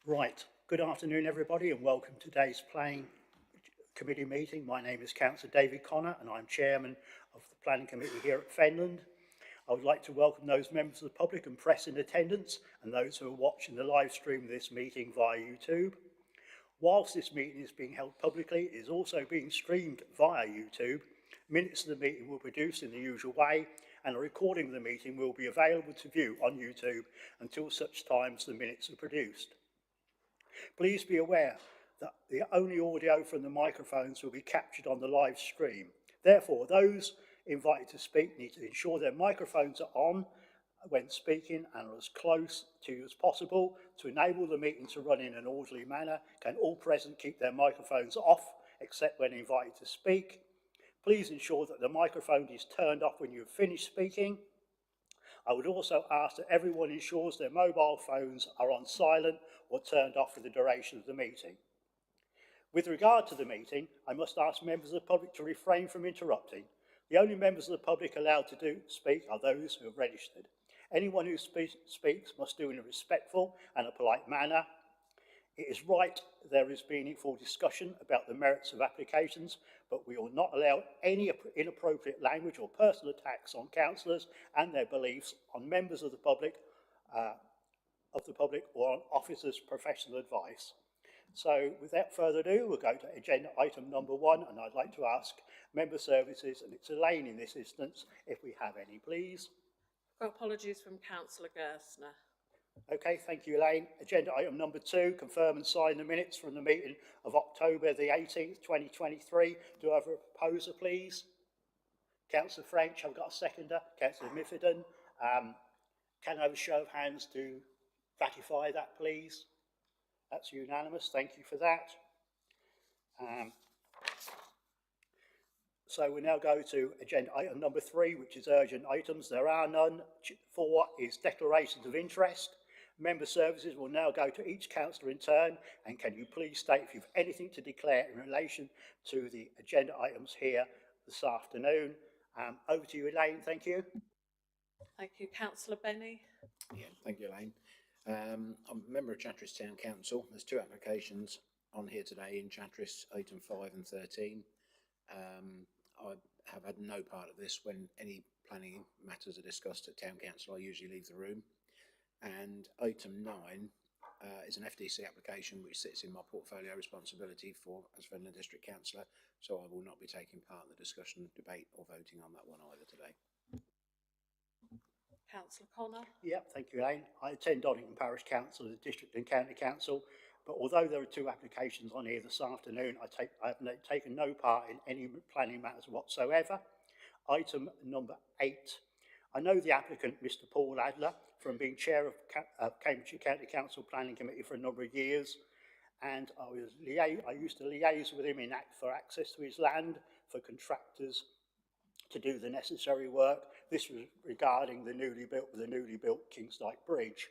Right, good afternoon everybody and welcome to today's Planning Committee meeting. My name is Councillor David Connor and I'm Chairman of the Planning Committee here at Fenland. I would like to welcome those members of the public and press in attendance and those who are watching the live stream of this meeting via YouTube. Whilst this meeting is being held publicly, it is also being streamed via YouTube. Minutes of the meeting will be produced in the usual way and a recording of the meeting will be available to view on YouTube until such time as the minutes are produced. Please be aware that the only audio from the microphones will be captured on the live stream. Therefore, those invited to speak need to ensure their microphones are on when speaking and are as close to you as possible. To enable the meeting to run in an orderly manner, can all present keep their microphones off except when invited to speak? Please ensure that the microphone is turned off when you have finished speaking. I would also ask that everyone ensures their mobile phones are on silent or turned off for the duration of the meeting. With regard to the meeting, I must ask members of the public to refrain from interrupting. The only members of the public allowed to speak are those who have registered. Anyone who speaks must do in a respectful and a polite manner. It is right there is meaningful discussion about the merits of applications, but we will not allow any inappropriate language or personal attacks on councillors and their beliefs, on members of the public or on officers' professional advice. So without further ado, we'll go to agenda item number 1, and I'd like to ask Member Services, and it's Elaine in this instance, if we have any, please. Got apologies from Councillor Gerstner. Okay, thank you, Elaine. Agenda item number 2, confirm and sign the minutes from the meeting of October the 18th, 2023. Do I have a proposer, please? Councillor French, I've got a seconder. Councillor Miffordin. Can I have a show of hands to ratify that, please? That's unanimous. Thank you for that. So we now go to agenda item number 3, which is urgent items. There are none. 4 is declarations of interest. Member Services will now go to each councillor in turn, and can you please state if you have anything to declare in relation to the agenda items here this afternoon. Over to you, Elaine. Thank you. Thank you. Councillor Benny. Yeah, thank you, Elaine. I'm a member of Chatteris Town Council. There's 2 applications on here today in Chatteris, item 5 and 13. I have had no part of this. When any planning matters are discussed at Town Council, I usually leave the room. And item 9 is an FDC application which sits in my portfolio responsibility as Fenland District Councillor, so I will not be taking part in the discussion, debate or voting on that one either today. Councillor Connor. Yep, thank you, Elaine. I attend Donington Parish Council, the District and County Council, but although there are 2 applications on here this afternoon, I have taken no part in any planning matters whatsoever. Item number 8. I know the applicant, Mr. Paul Adler, from being chair of Cambridgeshire County Council Planning Committee for a number of years, and I used to liaise with him for access to his land for contractors to do the necessary work. This was regarding the newly built Kingsdyke Bridge.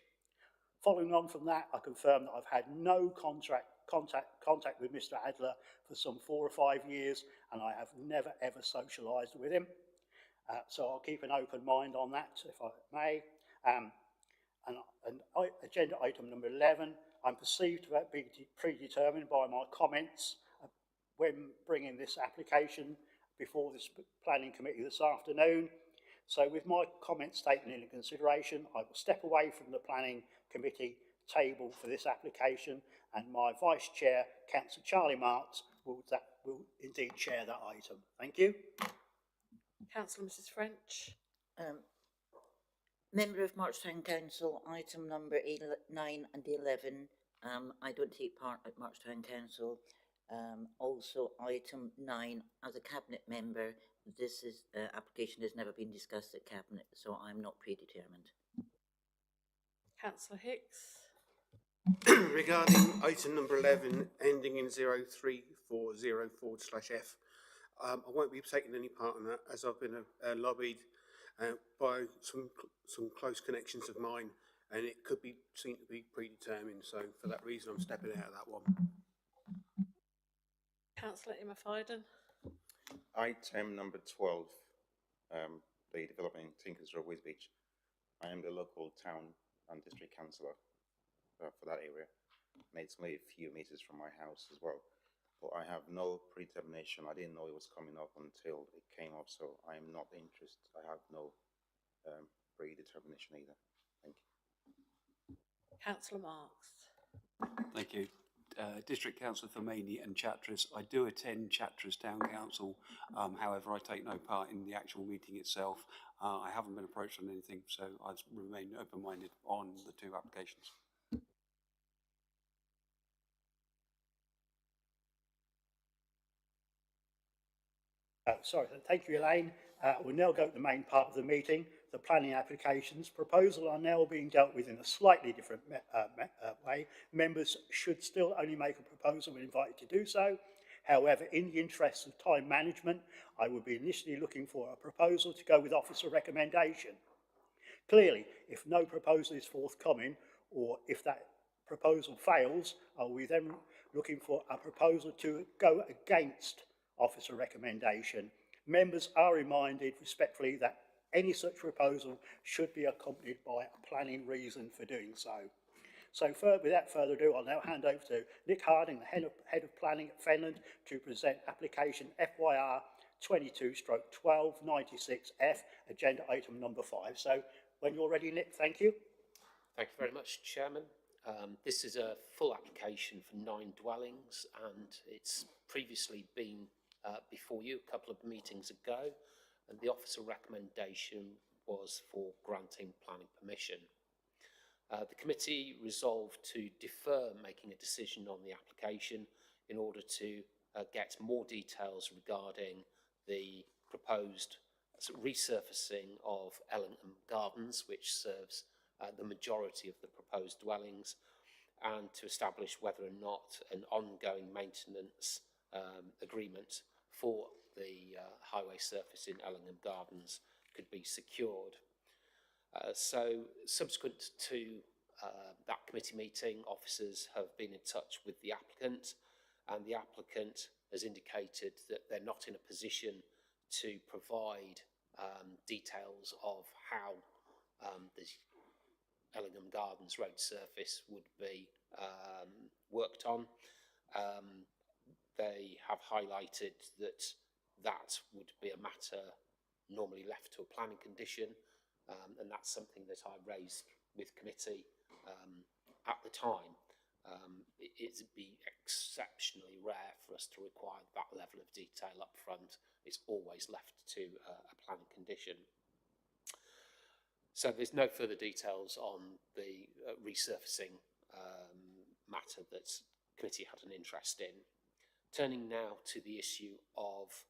Following on from that, I confirm that I've had no contact with Mr. Adler for some 4 or 5 years, and I have never ever socialised with him. So I'll keep an open mind on that, if I may. Agenda item number 11, I'm perceived to have been predetermined by my comments when bringing this application before this planning committee this afternoon. So with my comments taken into consideration, I will step away from the planning committee table for this application, and my vice chair, Councillor Charlie Marks, will indeed chair that item. Thank you. Councillor Mrs. French. Member of Marchtown Council, item number 9 and 11. I don't take part at Marchtown Council. Also, item 9, as a cabinet member, this application has never been discussed at cabinet, so I'm not predetermined. Councillor Hicks. Regarding item number 11, ending in 0340/F, I won't be taking any part in that, as I've been lobbied by some close connections of mine, and it could be seen to be predetermined. So for that reason, I'm stepping out of that one. Councillor Imafiden. Item number 12, the development in Tinkersrow, Wisbech. I am the local town and district councillor for that area. and it's only a few meters from my house as well. But I have no predetermination. I didn't know it was coming up until it came up, so I am not interested. I have no predetermination either. Thank you. Councillor Marks. Thank you. District Councillor for Maney and Chatteris. I do attend Chatteris Town Council. However, I take no part in the actual meeting itself. I haven't been approached on anything, so I remain open-minded on the two applications. Thank you, Elaine. We'll now go to the main part of the meeting, the planning applications. Proposals are now being dealt with in a slightly different way. Members should still only make a proposal when invited to do so. However, in the interest of time management, I would be initially looking for a proposal to go with officer recommendation. Clearly, if no proposal is forthcoming, or if that proposal fails, are we then looking for a proposal to go against officer recommendation? Members are reminded respectfully that any such proposal should be accompanied by a planning reason for doing so. So without further ado, I'll now hand over to Nick Harding, the Head of Planning at Fenland, to present application FYR 22/1296F, agenda item number 5. So when you're ready, Nick, thank you. Thank you very much, Chairman. This is a full application for 9 dwellings, and it's previously been before you a couple of meetings ago, and the officer recommendation was for granting planning permission. The committee resolved to defer making a decision on the application in order to get more details regarding the proposed resurfacing of Ellingham Gardens, which serves the majority of the proposed dwellings, and to establish whether or not an ongoing maintenance agreement for the highway surface in Ellingham Gardens could be secured. So subsequent to that committee meeting, officers have been in touch with the applicant, and the applicant has indicated that they're not in a position to provide details of how the Ellingham Gardens road surface would be worked on. They have highlighted that that would be a matter normally left to a planning condition, and that's something that I raised with committee at the time. It'd be exceptionally rare for us to require that level of detail up front. It's always left to a planning condition. So there's no further details on the resurfacing matter that committee had an interest in. Turning now to the issue of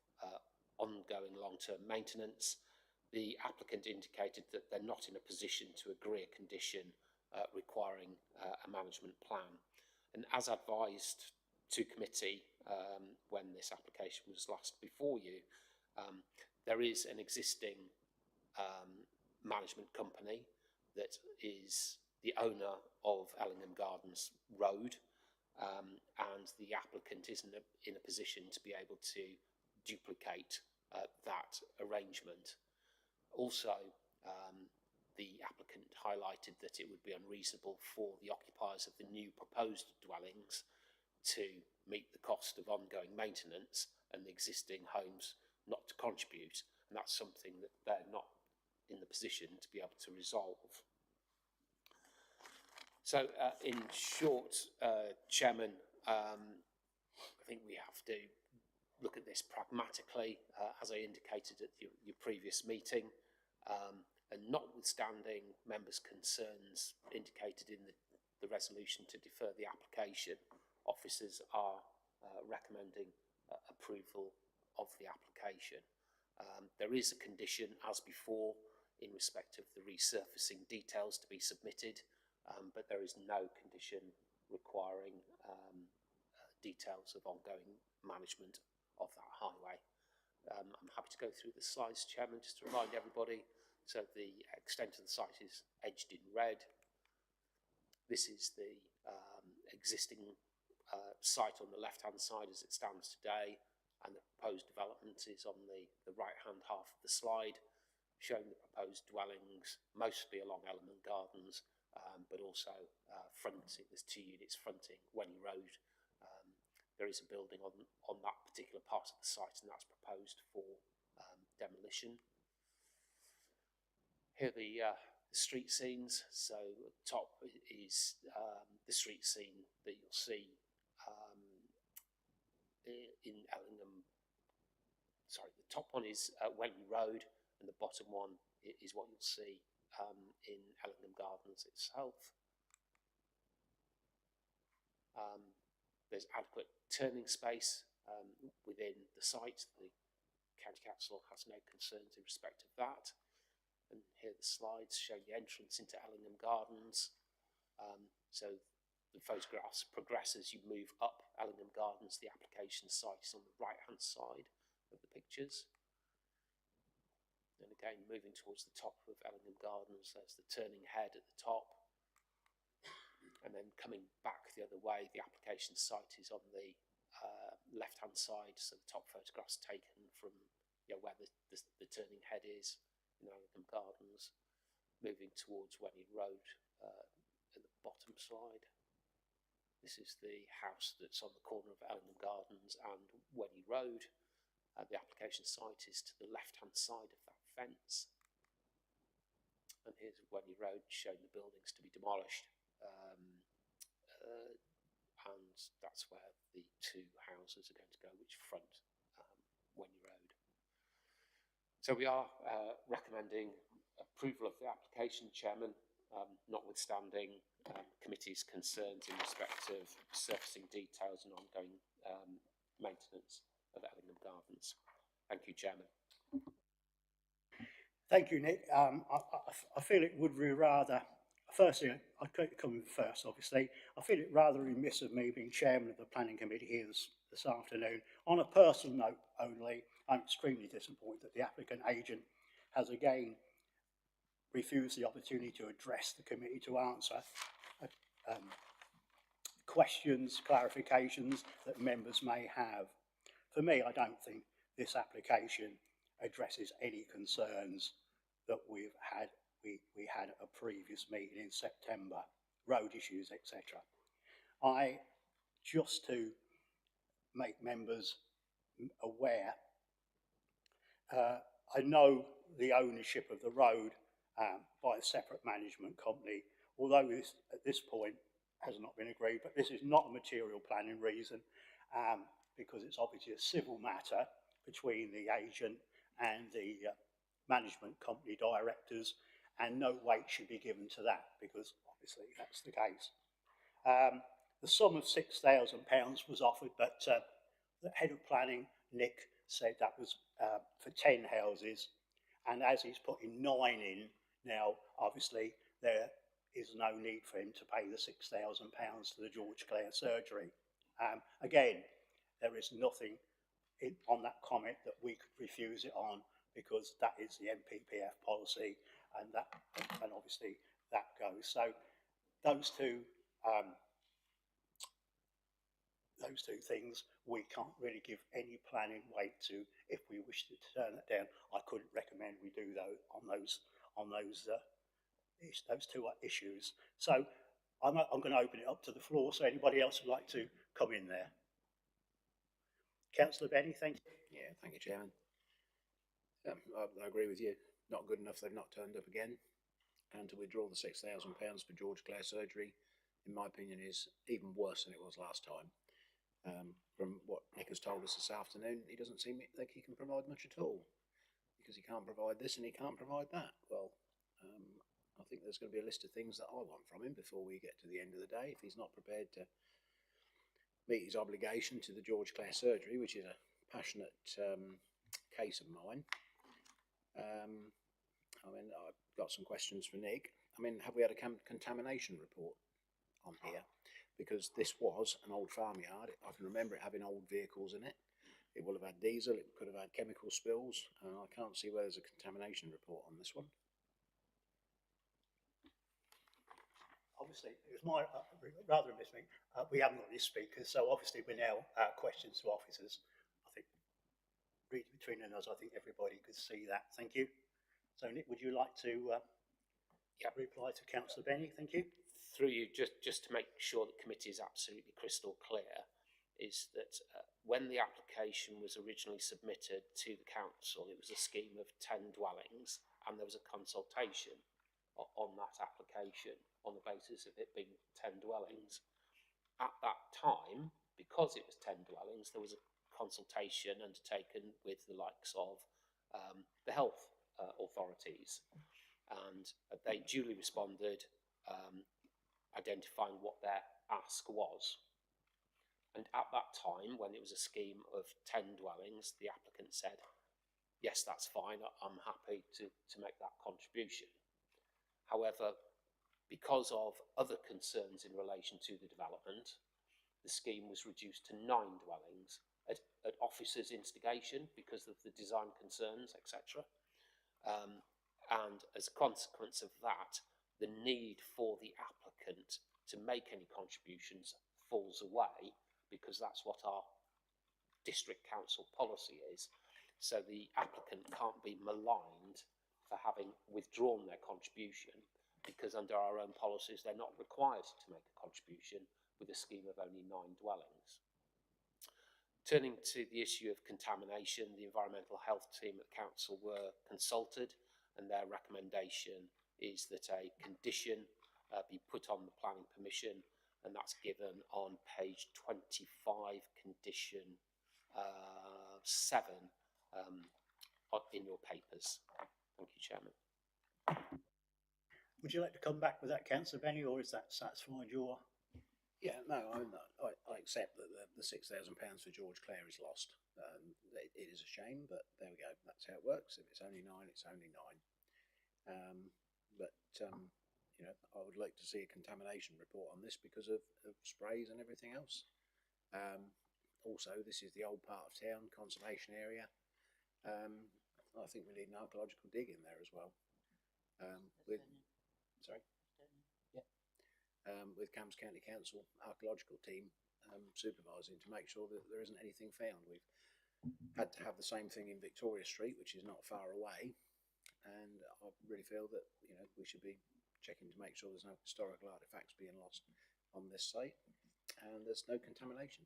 ongoing long-term maintenance, the applicant indicated that they're not in a position to agree a condition requiring a management plan. And as advised to committee when this application was last before you, there is an existing management company that is the owner of Ellingham Gardens Road, and the applicant isn't in a position to be able to duplicate that arrangement. Also, the applicant highlighted that it would be unreasonable for the occupiers of the new proposed dwellings to meet the cost of ongoing maintenance and the existing homes not to contribute, and that's something that they're not in the position to be able to resolve. So in short, Chairman, I think we have to look at this pragmatically, as I indicated at your previous meeting, and notwithstanding members' concerns indicated in the resolution to defer the application, officers are recommending approval of the application. There is a condition, as before, in respect of the resurfacing details to be submitted, but there is no condition requiring details of ongoing management of that highway. I'm happy to go through the slides, Chairman, just to remind everybody. So the extent of the site is edged in red. This is the existing site on the left-hand side as it stands today, and the proposed development is on the right-hand half of the slide, showing the proposed dwellings, mostly along Ellingham Gardens, but also fronting. There's 2 units fronting Wenny Road. There is a building on that particular part of the site, and that's proposed for demolition. Here are the street scenes. So at the top is the street scene that you'll see in Ellingham. Sorry, the top one is Wentley Road, and the bottom one is what you'll see in Ellingham Gardens itself. There's adequate turning space within the site. The County Council has no concerns in respect of that. And here are the slides showing the entrance into Ellingham Gardens. So the photographs progress as you move up Ellingham Gardens. The application site is on the right-hand side of the pictures. And again, moving towards the top of Ellingham Gardens, there's the turning head at the top. And then coming back the other way, the application site is on the left-hand side. So the top photograph's taken from where the turning head is in Ellingham Gardens, moving towards Wenny Road at the bottom slide. This is the house that's on the corner of Ellingham Gardens and Wenny Road. The application site is to the left-hand side of that fence. And here's Wenny Road showing the buildings to be demolished. And that's where the 2 houses are going to go, which front Wenny Road. So we are recommending approval of the application, Chairman, notwithstanding committee's concerns in respect of surfacing details and ongoing maintenance of Ellingham Gardens. Thank you, Chairman. Thank you, Nick. I feel it would be rather, firstly, I'd come first, obviously. I feel it rather remiss of me being chairman of the planning committee here this afternoon. On a personal note only, I'm extremely disappointed that the applicant agent has again refused the opportunity to address the committee to answer questions, clarifications that members may have. For me, I don't think this application addresses any concerns that we had at a previous meeting in September, road issues, etc. Just to make members aware, I know the ownership of the road by a separate management company, although this at this point has not been agreed, but this is not a material planning reason, because it's obviously a civil matter between the agent and the management company directors, and no weight should be given to that, because obviously that's the case. The sum of £6,000 was offered, but the head of planning, Nick, said that was for 10 houses, and as he's putting 9 in now, obviously there is no need for him to pay the £6,000 to the George Clare surgery. Again, there is nothing on that comment that we could refuse it on, because that is the MPPF policy, and obviously that goes. So those two things we can't really give any planning weight to. If we wish to turn that down, I couldn't recommend we do though on those two issues. So I'm going to open it up to the floor. So anybody else would like to come in there? Councillor Benny, thank you. Yeah, thank you, Chairman. I agree with you. Not good enough. They've not turned up again. And to withdraw the £6,000 for George Clare surgery, in my opinion, is even worse than it was last time. From what Nick has told us this afternoon, he doesn't seem like he can provide much at all, because he can't provide this and he can't provide that. Well, I think there's going to be a list of things that I want from him before we get to the end of the day. If he's not prepared to meet his obligation to the George Clare surgery, which is a passionate case of mine. I've got some questions for Nick. Have we had a contamination report on here? Because this was an old farmyard. I can remember it having old vehicles in it. It will have had diesel, it could have had chemical spills. I can't see where there's a contamination report on this one. Obviously, it was my rather than listening. We haven't got any speakers, so obviously we're now questions to officers. I think reading between us, I think everybody could see that. Thank you. So Nick, would you like to Yep. reply to Councillor Benny. Thank you. Through you, just to make sure the committee is absolutely crystal clear, is that when the application was originally submitted to the council, it was a scheme of 10 dwellings, and there was a consultation on that application on the basis of it being 10 dwellings. At that time, because it was 10 dwellings, there was a consultation undertaken with the likes of the health authorities, and they duly responded, identifying what their ask was. And at that time, when it was a scheme of 10 dwellings, the applicant said, yes, that's fine, I'm happy to make that contribution. However, because of other concerns in relation to the development, the scheme was reduced to 9 dwellings at officers' instigation because of the design concerns, etc. And as a consequence of that, the need for the applicant to make any contributions falls away, because that's what our district council policy is. So the applicant can't be maligned for having withdrawn their contribution, because under our own policies they're not required to make a contribution with a scheme of only 9 dwellings. Turning to the issue of contamination, the environmental health team at council were consulted, and their recommendation is that a condition be put on the planning permission, and that's given on page 25, condition 7 in your papers. Thank you, Chairman. Would you like to come back with that, Councillor Benny, or is that satisfied your? Yeah, no, I accept that the £6,000 for George Clare is lost. It is a shame, but there we go. That's how it works. If it's only 9, it's only 9. You know, I would like to see a contamination report on this because of sprays and everything else. Also, this is the old part of town, conservation area. I think we need an archaeological dig in there as well. With Cambs County Council archaeological team supervising to make sure that there isn't anything found. We've had to have the same thing in Victoria Street, which is not far away, and I really feel that, you know, we should be checking to make sure there's no historical artefacts being lost on this site and there's no contamination.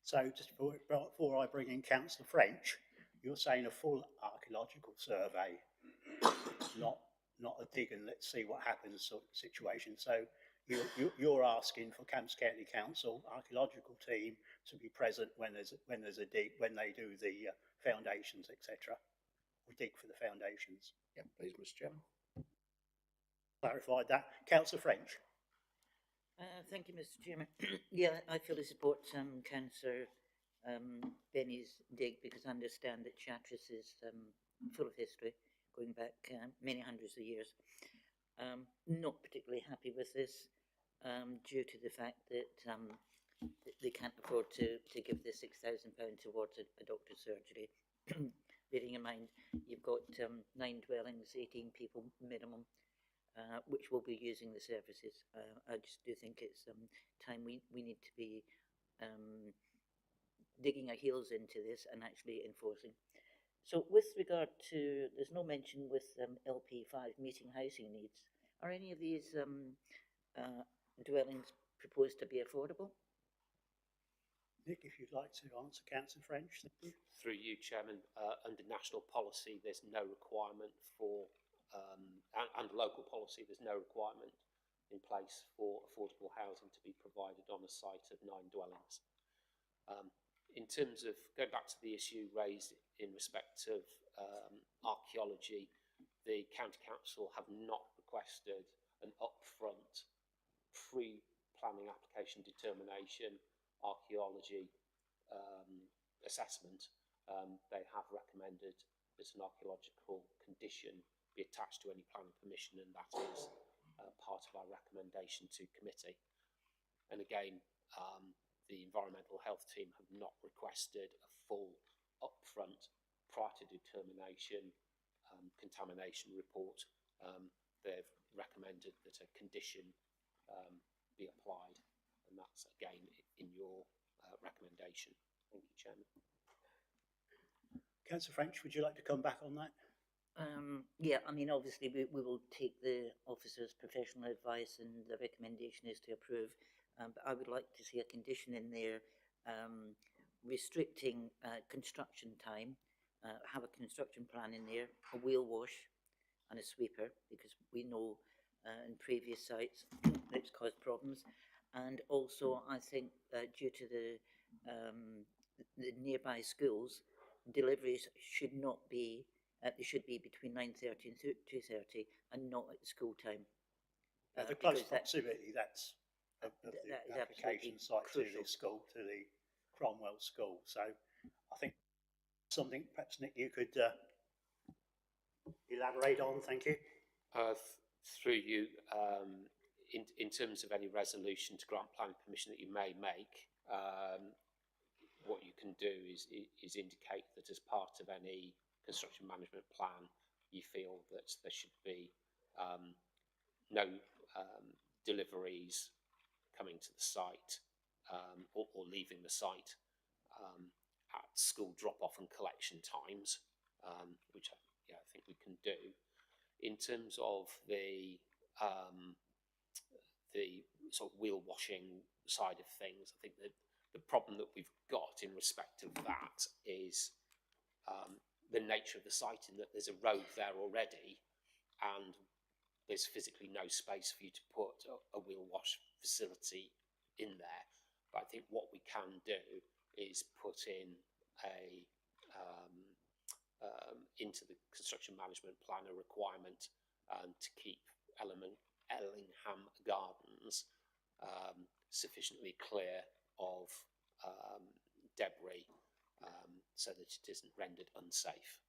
So just before I bring in Councillor French, you're saying a full archaeological survey, not a dig and let's see what happens sort of situation. So you're asking for Cambs County Council archaeological team to be present when there's a dig, when they do the foundations, etc. We dig for the foundations. Yeah, please, Mr. Chairman. Clarified that. Councillor French. Thank you, Mr. Chairman. Yeah, I fully support Councillor Benny's dig, because I understand that Chartres is full of history, going back many hundreds of years. Not particularly happy with this, due to the fact that they can't afford to give the £6,000 towards a doctor's surgery. Bearing in mind, you've got 9 dwellings, 18 people minimum, which will be using the services. I just do think it's time we need to be digging our heels into this and actually enforcing. So with regard to, there's no mention with LP5 meeting housing needs. Are any of these dwellings proposed to be affordable? Nick, if you'd like to answer Councillor French. Through you, Chairman, under national policy, there's no requirement for under local policy, there's no requirement in place for affordable housing to be provided on a site of 9 dwellings. In terms of, going back to the issue raised in respect of archaeology, the County Council have not requested an upfront pre-planning application determination archaeology assessment. They have recommended that an archaeological condition be attached to any planning permission, and that is part of our recommendation to committee. And again, the environmental health team have not requested a full upfront prior to determination contamination report. They've recommended that a condition be applied, and that's again in your recommendation. Thank you, Chairman. Councillor French, would you like to come back on that? Yeah, I mean, obviously, we will take the officer's professional advice, and the recommendation is to approve. But I would like to see a condition in there restricting construction time, have a construction plan in there, a wheel wash and a sweeper, because we know in previous sites it's caused problems. And also, I think due to the nearby schools, deliveries should not be, they should be between 9:30 and 2:30 and not at school time. The close because that- proximity, that's of the that is application absolutely site to crucial. the school, to the Cromwell School. So I think something perhaps, Nick, you could elaborate on. Thank you. Through you, in terms of any resolution to grant planning permission that you may make, what you can do is indicate that as part of any construction management plan, you feel that there should be no deliveries coming to the site or leaving the site at school drop-off and collection times, which I think we can do. In terms of the sort of wheel washing side of things, I think that the problem that we've got in respect of that is the nature of the site, in that there's a road there already and there's physically no space for you to put a wheel wash facility in there. But I think what we can do is put in into the construction management plan a requirement to keep Ellingham Gardens sufficiently clear of debris so that it isn't rendered unsafe.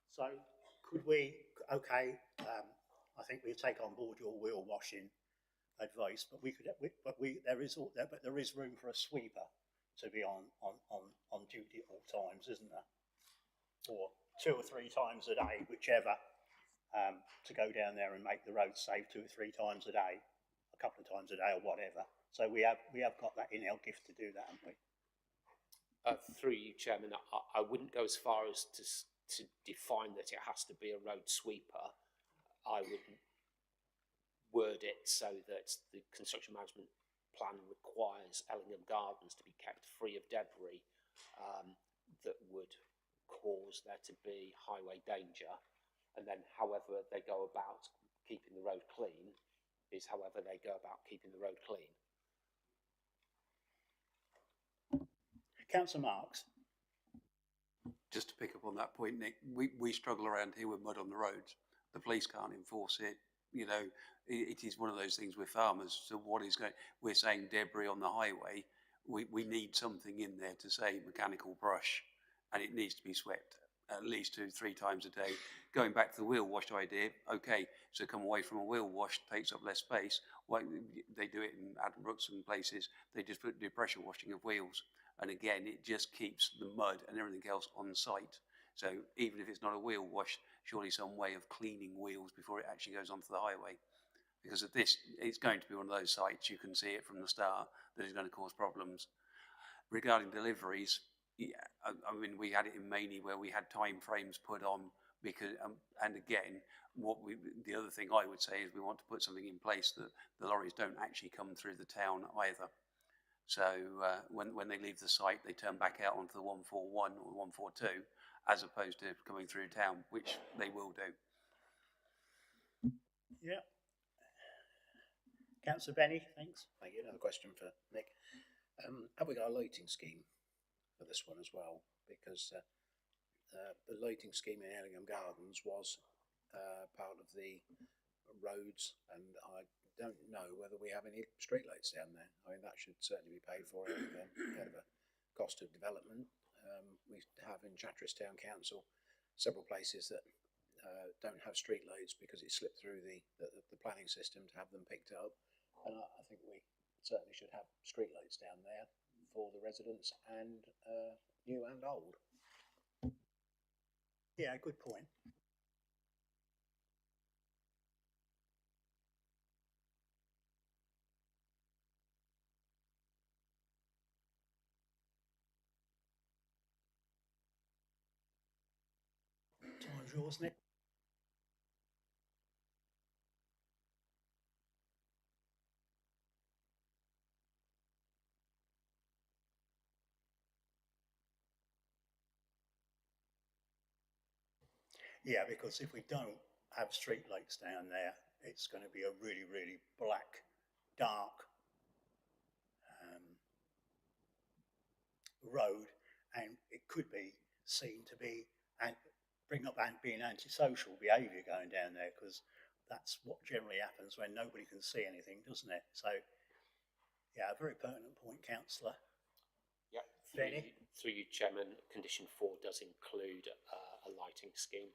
So could we, okay, I think we'll take on board your wheel washing advice, but there is room for a sweeper to be on duty at all times, isn't there? Or 2 or 3 times a day, whichever, to go down there and make the road safe 2 or 3 times a day, a couple of times a day or whatever. So we have got that in our gift to do that, haven't we? Through you, Chairman, I wouldn't go as far as to define that it has to be a road sweeper. I would word it so that the construction management plan requires Ellingham Gardens to be kept free of debris that would cause there to be highway danger, and then however they go about keeping the road clean is however they go about keeping the road clean. Councillor Marks. Just to pick up on that point, Nick, we struggle around here with mud on the roads. The police can't enforce it. You know, it is one of those things with farmers. So what is going, we're saying debris on the highway, we need something in there to say mechanical brush, and it needs to be swept at least 2 or 3 times a day. Going back to the wheel wash idea, okay, so come away from a wheel wash, takes up less space. Why they do it in Addenbrooks and places, they just do pressure washing of wheels. And again, it just keeps the mud and everything else on site. So even if it's not a wheel wash, surely some way of cleaning wheels before it actually goes onto the highway. Because at this, it's going to be one of those sites, you can see it from the start, that is going to cause problems. Regarding deliveries, yeah, I mean, we had it in Maney where we had time frames put on because, and again, the other thing I would say is we want to put something in place that the lorries don't actually come through the town either. So when they leave the site, they turn back out onto the 141 or 142, as opposed to coming through town, which they will do. Yeah. Councillor Benny, thanks. Thank you. Another question for Nick. Have we got a lighting scheme for this one as well? Because the lighting scheme in Ellingham Gardens was part of the roads, and I don't know whether we have any streetlights down there. I mean, that should certainly be paid for again, kind of a cost of development. We have in Chatteris Town Council several places that don't have streetlights because it slipped through the planning system to have them picked up. And I think we certainly should have streetlights down there for the residents, and new and old. Yeah, good point. Time's yours, Nick. Yeah, because if we don't have street lights down there, it's going to be a really, really black, dark road, and it could be seen to be and bring up and being antisocial behaviour going down there, because that's what generally happens when nobody can see anything, doesn't it? So, yeah, a very pertinent point, councillor. Yeah. Benny? Through you, Chairman, condition 4 does include a lighting scheme.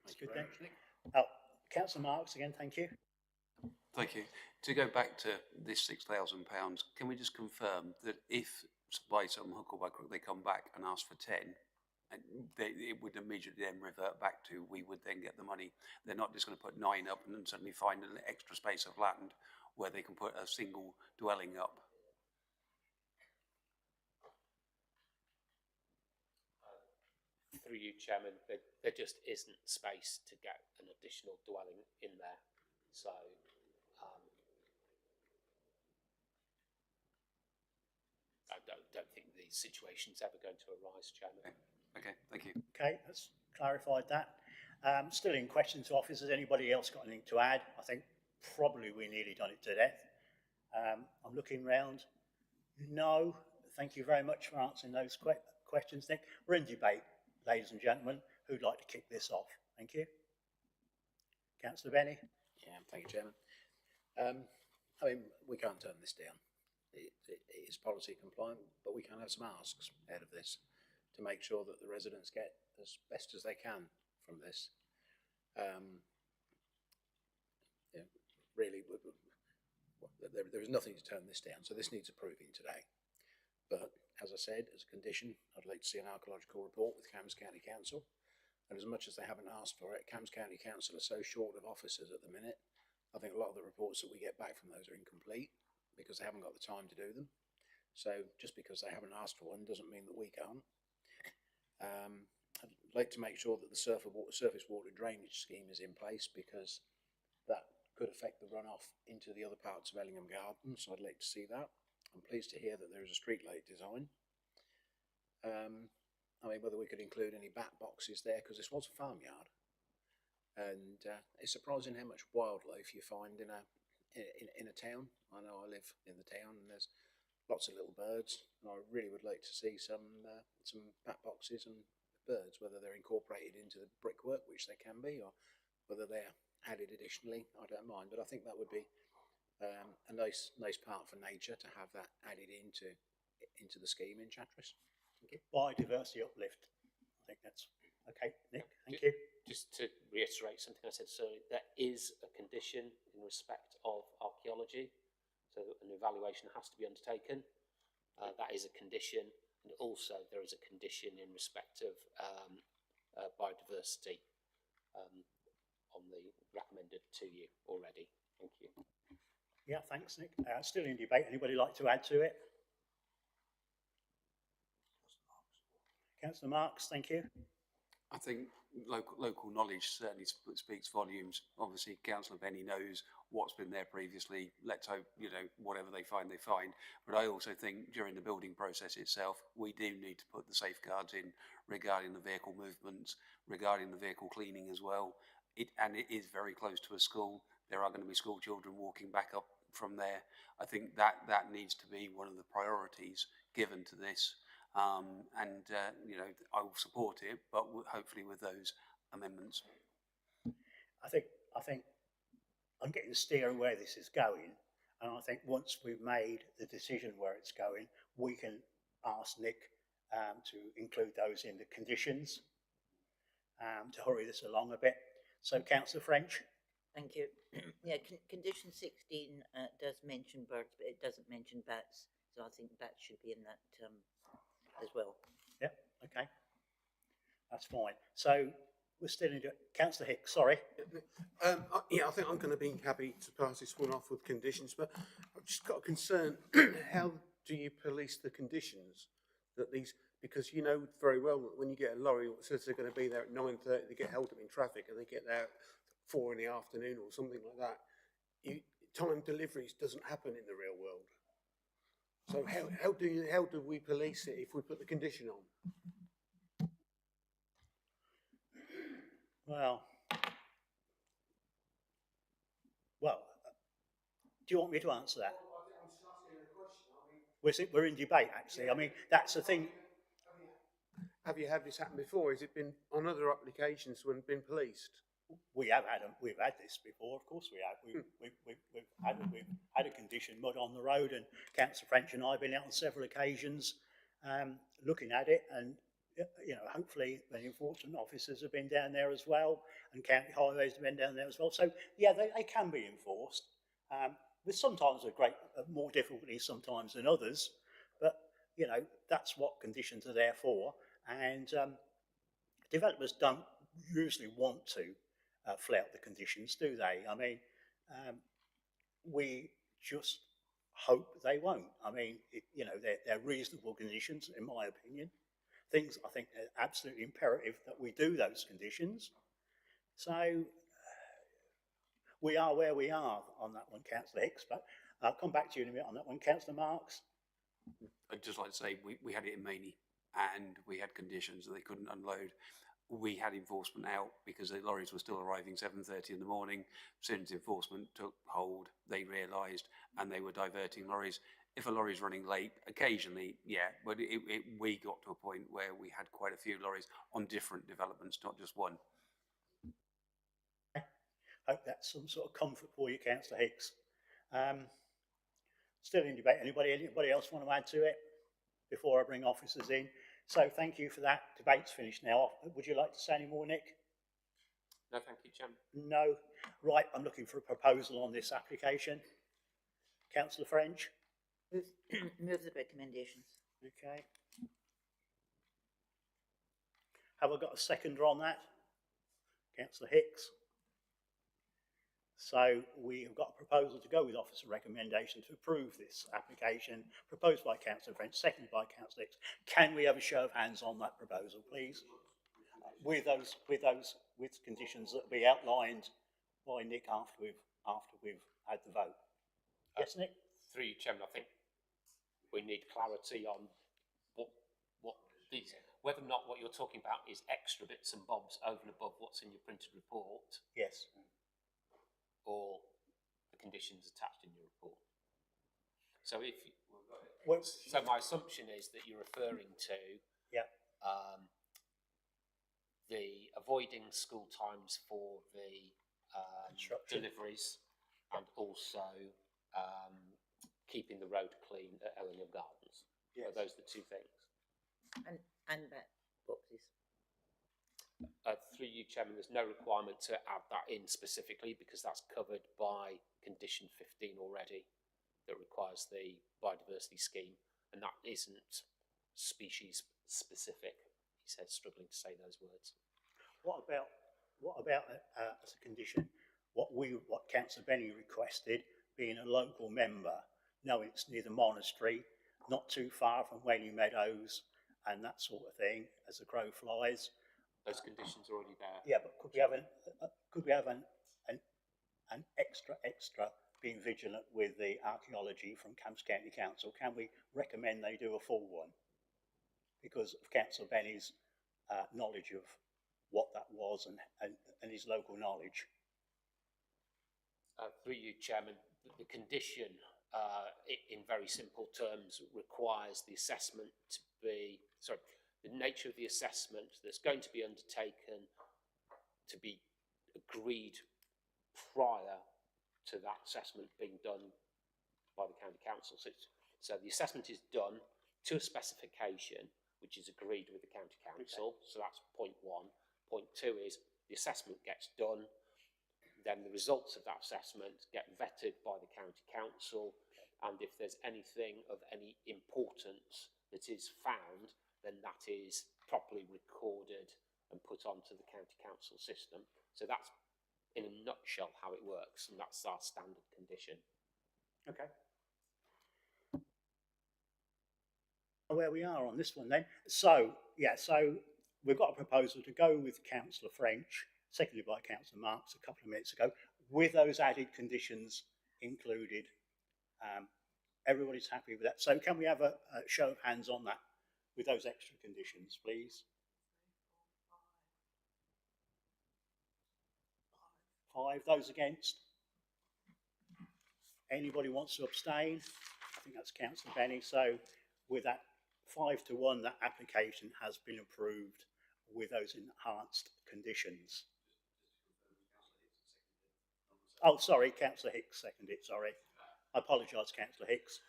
That's good then. Oh, councillor Marks again, thank you. Thank you. To go back to this £6,000, can we just confirm that if by some hook or by crook they come back and ask for 10, and it would immediately then revert back to, we would then get the money. They're not just going to put 9 up and then suddenly find an extra space of land where they can put a single dwelling up. Through you, Chairman, there just isn't space to get an additional dwelling in there. So I don't think these situations ever going to arise, Chairman. Okay, thank you. Okay, that's clarified that. Still in questions to officers. Anybody else got anything to add? I think probably we nearly done it to death. I'm looking round. No, thank you very much for answering those questions, Nick. We're in debate, ladies and gentlemen. Who'd like to kick this off? Thank you. Councillor Benny? Yeah, thank you, Chairman. I mean, we can't turn this down. It is policy compliant, but we can have some asks out of this to make sure that the residents get as best as they can from this. Yeah, really, there is nothing to turn this down, so this needs approving today. But as I said, as a condition, I'd like to see an archaeological report with Cambs County Council. And as much as they haven't asked for it, Cambs County Council are so short of officers at the minute. I think a lot of the reports that we get back from those are incomplete because they haven't got the time to do them. So just because they haven't asked for one doesn't mean that we can't. I'd like to make sure that the surface water drainage scheme is in place, because that could affect the runoff into the other parts of Ellingham Gardens. So I'd like to see that. I'm pleased to hear that there is a street light design. I mean, whether we could include any bat boxes there, because this was a farmyard, and it's surprising how much wildlife you find in a town. I know I live in the town, and there's lots of little birds, and I really would like to see some bat boxes and birds, whether they're incorporated into the brickwork, which they can be, or whether they're added additionally. I don't mind, but I think that would be a nice part for nature to have that added into the scheme in Chatteris. Thank you. Biodiversity uplift. I think that's okay. Nick, thank you. Just to reiterate something I said earlier, there is a condition in respect of archaeology, so an evaluation has to be undertaken. That is a condition, and also there is a condition in respect of biodiversity on the recommended to you already. Thank you. Yeah, thanks, Nick. Still in debate. Anybody like to add to it? Councillor Marks, thank you. I think local knowledge certainly speaks volumes. Obviously, Councillor Benny knows what's been there previously. Let's hope, whatever they find, they find. But I also think during the building process itself, we do need to put the safeguards in regarding the vehicle movements, regarding the vehicle cleaning as well. And it is very close to a school. There are going to be school children walking back up from there. I think that needs to be one of the priorities given to this. I will support it, but hopefully with those amendments. I think I'm getting a steer on where this is going, and I think once we've made the decision where it's going, we can ask Nick to include those in the conditions to hurry this along a bit. So, Councillor French. Thank you. Yeah, condition 16 does mention birds, but it doesn't mention bats. So I think bats should be in that as well. Yeah, okay. That's fine. So we're still in Councillor Hicks, sorry. Yeah, I think I'm going to be happy to pass this one off with conditions, but I've just got a concern. How do you police the conditions that these, because you know very well that when you get a lorry that says they're going to be there at 9:30, they get held up in traffic and they get there at 4 in the afternoon or something like that. Time deliveries doesn't happen in the real world. So how do we police it if we put the condition on? Well, do you want me to answer that? We're in debate, actually. I mean, that's the thing. Have you had this happen before? Has it been on other applications when been policed? We've had this before, of course we have. We've had a condition mud on the road, and Councillor French and I have been out on several occasions looking at it, and hopefully the enforcement officers have been down there as well, and county highways have been down there as well. So yeah, they can be enforced, with sometimes more difficulty sometimes than others, but that's what conditions are there for, and developers don't usually want to flout the conditions, do they? I mean, we just hope they won't. I mean, they're reasonable conditions, in my opinion. I think they're absolutely imperative that we do those conditions. So we are where we are on that one, Councillor Hicks, but I'll come back to you in a minute on that one. Councillor Marks? I'd just like to say we had it in Maney and we had conditions and they couldn't unload. We had enforcement out because the lorries were still arriving 7:30 in the morning. As soon as enforcement took hold, they realised and they were diverting lorries. If a lorry's running late, occasionally, yeah, but we got to a point where we had quite a few lorries on different developments, not just one. Hope that's some sort of comfort for you, Councillor Hicks. Still in debate. Anybody else want to add to it before I bring officers in? So thank you for that. Debate's finished now. Would you like to say any more, Nick? No, thank you, Chairman. No. Right, I'm looking for a proposal on this application. Councillor French? Move the recommendations. Okay. Have I got a seconder on that? Councillor Hicks? So we have got a proposal to go with officer recommendation to approve this application proposed by Councillor French, seconded by Councillor Hicks. Can we have a show of hands on that proposal, please? With conditions that will be outlined by Nick after we've had the vote. Yes, Nick? Through you, Chairman, I think we need clarity on whether or not what you're talking about is extra bits and bobs over and above what's in your printed report. Yes. Or the conditions attached in your report. So so my assumption is that you're referring to the avoiding school times for the deliveries and also keeping the road clean at Ellingham Gardens. Yes. Are those the two things? And that boxes. Through you, Chairman, there's no requirement to add that in specifically because that's covered by condition 15 already that requires the biodiversity scheme, and that isn't species specific. He said, struggling to say those words. What about as a condition, what Councillor Benny requested, being a local member, knowing it's near the monastery, not too far from Whaley Meadows and that sort of thing, as the crow flies. Those conditions are already there. Yeah, but could we have an extra being vigilant with the archaeology from Camps County Council? Can we recommend they do a full one? Because of Councillor Benny's knowledge of what that was and his local knowledge. Through you, Chairman, the condition, in very simple terms, requires the assessment to be, the nature of the assessment that's going to be undertaken to be agreed prior to that assessment being done by the County Council. So the assessment is done to a specification which is agreed with the County Council. Okay. So that's point one. Point two is the assessment gets done, then the results of that assessment get vetted by the County Council, and if there's anything of any importance that is found, then that is properly recorded and put onto the County Council system. So that's, in a nutshell, how it works, and that's our standard condition. Okay. Where we are on this one then. So we've got a proposal to go with Councillor French, seconded by Councillor Marks a couple of minutes ago, with those added conditions included. Everybody's happy with that. So can we have a show of hands on that with those extra conditions, please? 5. Those against? Anybody wants to abstain? I think that's Councillor Benny. So with that 5-1, that application has been approved with those enhanced conditions. Oh, sorry, Councillor Hicks seconded it, sorry. I apologise, Councillor Hicks.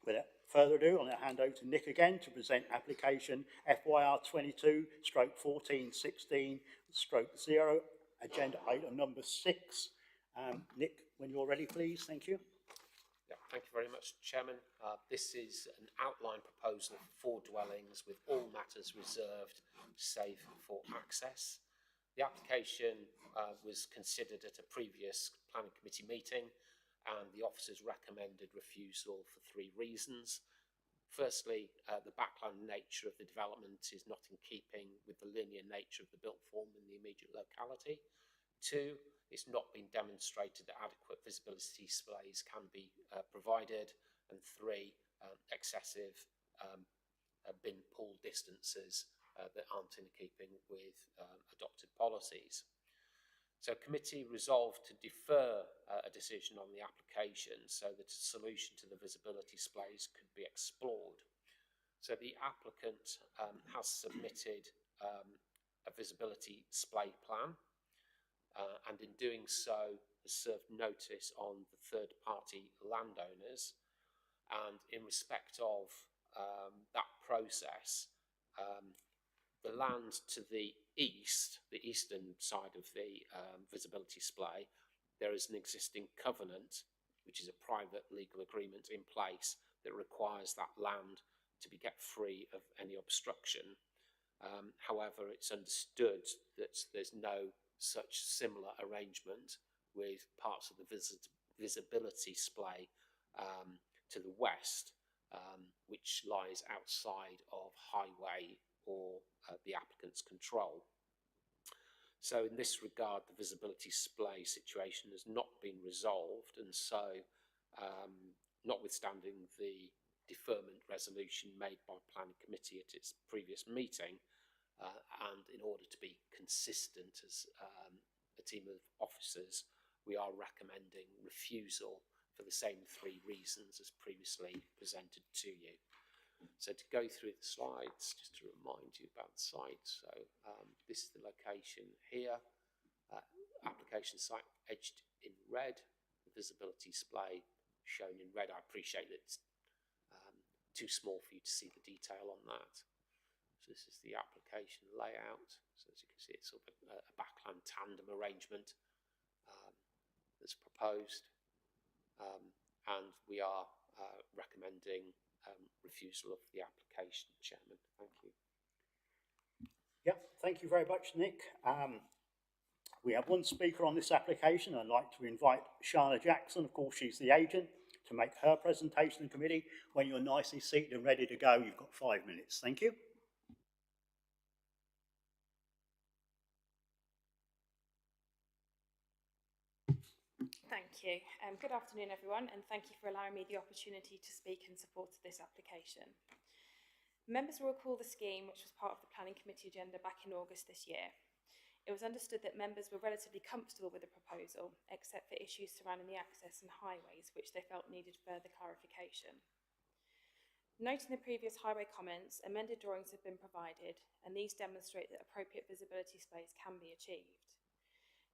Without further ado, I'll now hand over to Nick again to present application FYR 22/1416/0, agenda item number 6. Nick, when you're ready, please. Thank you. Yeah, thank you very much, Chairman. This is an outline proposal for 4 dwellings with all matters reserved save for access. The application was considered at a previous planning committee meeting, and the officers recommended refusal for 3 reasons. Firstly, the backland nature of the development is not in keeping with the linear nature of the built form in the immediate locality. 2, it's not been demonstrated that adequate visibility displays can be provided. And 3, excessive bin pull distances that aren't in keeping with adopted policies. So committee resolved to defer a decision on the application so that a solution to the visibility displays could be explored. So the applicant has submitted a visibility display plan, and in doing so has served notice on the third-party landowners. And in respect of that process, the land to the east, the eastern side of the visibility display, there is an existing covenant, which is a private legal agreement in place that requires that land to be kept free of any obstruction. However, it's understood that there's no such similar arrangement with parts of the visibility display to the west, which lies outside of highway or the applicant's control. So in this regard, the visibility display situation has not been resolved, and so notwithstanding the deferment resolution made by planning committee at its previous meeting, and in order to be consistent as a team of officers, we are recommending refusal for the same 3 reasons as previously presented to you. So to go through the slides, just to remind you about the site. So this is the location here. Application site edged in red. The visibility display shown in red. I appreciate that it's too small for you to see the detail on that. So this is the application layout. So as you can see, it's sort of a backland tandem arrangement that's proposed. And we are recommending refusal of the application, Chairman. Thank you. Yep, thank you very much, Nick. We have 1 speaker on this application. I'd like to invite Shana Jackson, of course she's the agent, to make her presentation to the committee. When you're nicely seated and ready to go, you've got 5 minutes. Thank you. Thank you. Good afternoon, everyone, and thank you for allowing me the opportunity to speak in support of this application. Members will recall the scheme, which was part of the Planning Committee agenda back in August this year. It was understood that members were relatively comfortable with the proposal, except for issues surrounding the access and highways, which they felt needed further clarification. Noting the previous highway comments, amended drawings have been provided, and these demonstrate that appropriate visibility space can be achieved.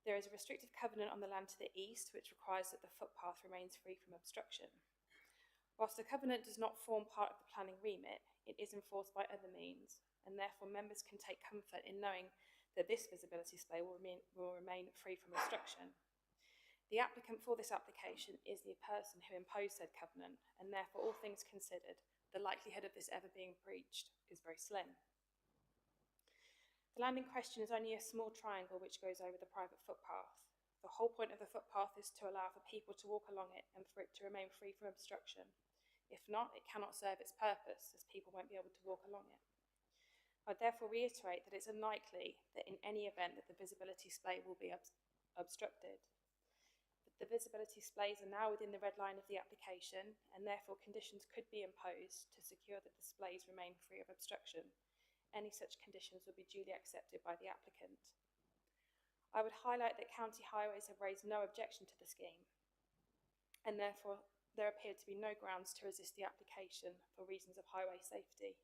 There is a restrictive covenant on the land to the east, which requires that the footpath remains free from obstruction. Whilst the covenant does not form part of the planning remit, it is enforced by other means, and therefore members can take comfort in knowing that this visibility display will remain free from obstruction. The applicant for this application is the person who imposed said covenant, and therefore, all things considered, the likelihood of this ever being breached is very slim. The land in question is only a small triangle which goes over the private footpath. The whole point of the footpath is to allow for people to walk along it and for it to remain free from obstruction. If not, it cannot serve its purpose, as people won't be able to walk along it. I therefore reiterate that it's unlikely that in any event that the visibility display will be obstructed. The The visibility displays are now within the red line of the application, and therefore conditions could be imposed to secure that displays remain free of obstruction. Any such conditions will be duly accepted by the applicant. I would highlight that County Highways have raised no objection to the scheme, and therefore there appear to be no grounds to resist the application for reasons of highway safety.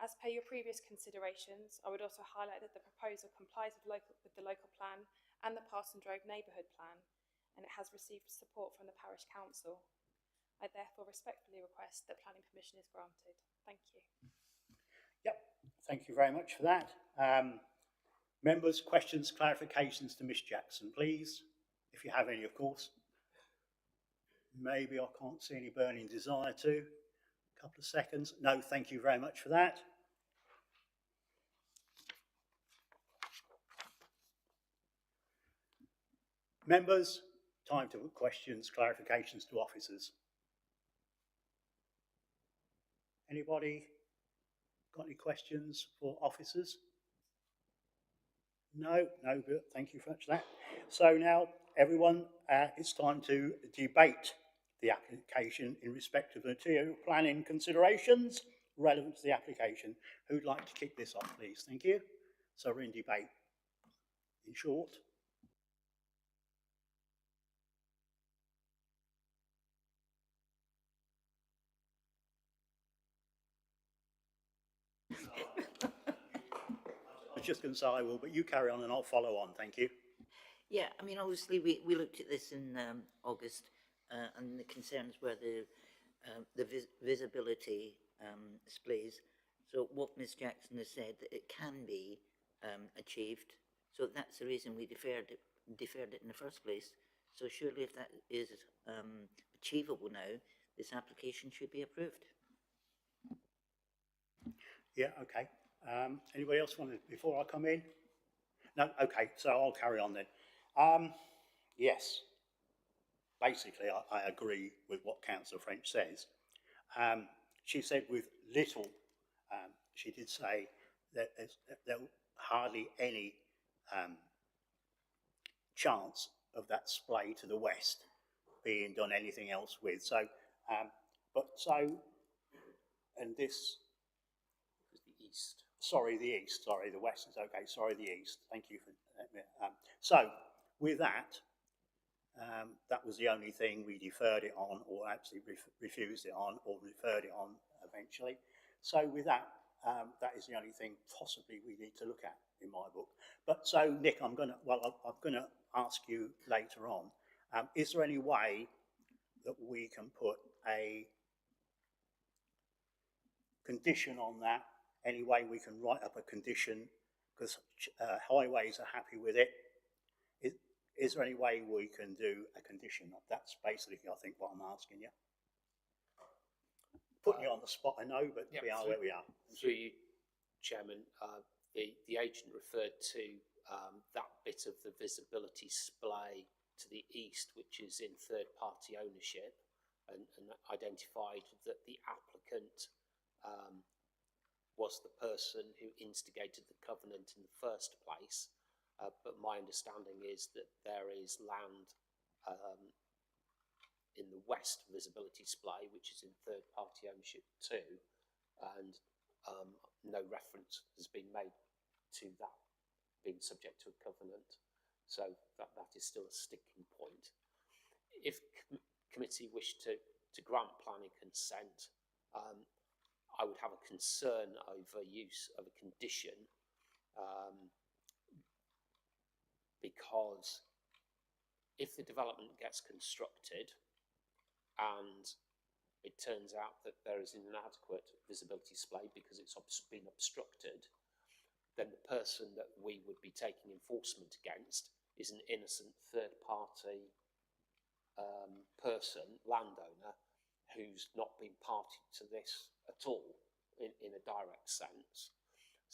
As per your previous considerations, I would also highlight that the proposal complies with the local plan and the Parsons Road neighbourhood plan, and it has received support from the parish council. I therefore respectfully request that planning permission is granted. Thank you. Yep, thank you very much for that. Members, questions, clarifications to Miss Jackson, please, if you have any, of course. Maybe I can't see any burning desire to. A couple of seconds. No, thank you very much for that. Members, time to put questions, clarifications to officers. Anybody got any questions for officers? No, good. Thank you very much for that. So now, everyone, it's time to debate the application in respect of the material planning considerations relevant to the application. Who'd like to kick this off, please? Thank you. So we're in debate. In short. I was just going to say I will, but you carry on and I'll follow on. Thank you. Yeah, I mean, obviously we looked at this in August, and the concerns were the visibility displays. So what Ms Jackson has said, that it can be achieved. So that's the reason we deferred it in the first place. So surely if that is achievable now, this application should be approved. Yeah, okay. Anybody else want to, before I come in? No, okay, so I'll carry on then. Yes, basically I agree with what Councillor French says. She said with little, she did say that there's hardly any chance of that splay to the west being done anything else with. So, and this, The east. sorry, the east, sorry, the west is okay, sorry, the east, thank you for that. So, with that, that was the only thing we deferred it on, or actually refused it on, or referred it on eventually. So with that, that is the only thing possibly we need to look at in my book. But so, Nick, I'm going to ask you later on, is there any way that we can put a condition on that? Any way we can write up a condition, because highways are happy with it? Is there any way we can do a condition? That's basically, I think, what I'm asking you. Putting you on the spot, I know, but we are where we are. Through you, Chairman, the agent referred to that bit of the visibility splay to the east, which is in third-party ownership, and identified that the applicant was the person who instigated the covenant in the first place. But my understanding is that there is land in the west visibility display, which is in third-party ownership too, and no reference has been made to that being subject to a covenant. So that is still a sticking point. If committee wish to grant planning consent, I would have a concern over use of a condition, because if the development gets constructed and it turns out that there is an inadequate visibility display because it's been obstructed, then the person that we would be taking enforcement against is an innocent third-party person, landowner, who's not been party to this at all in a direct sense.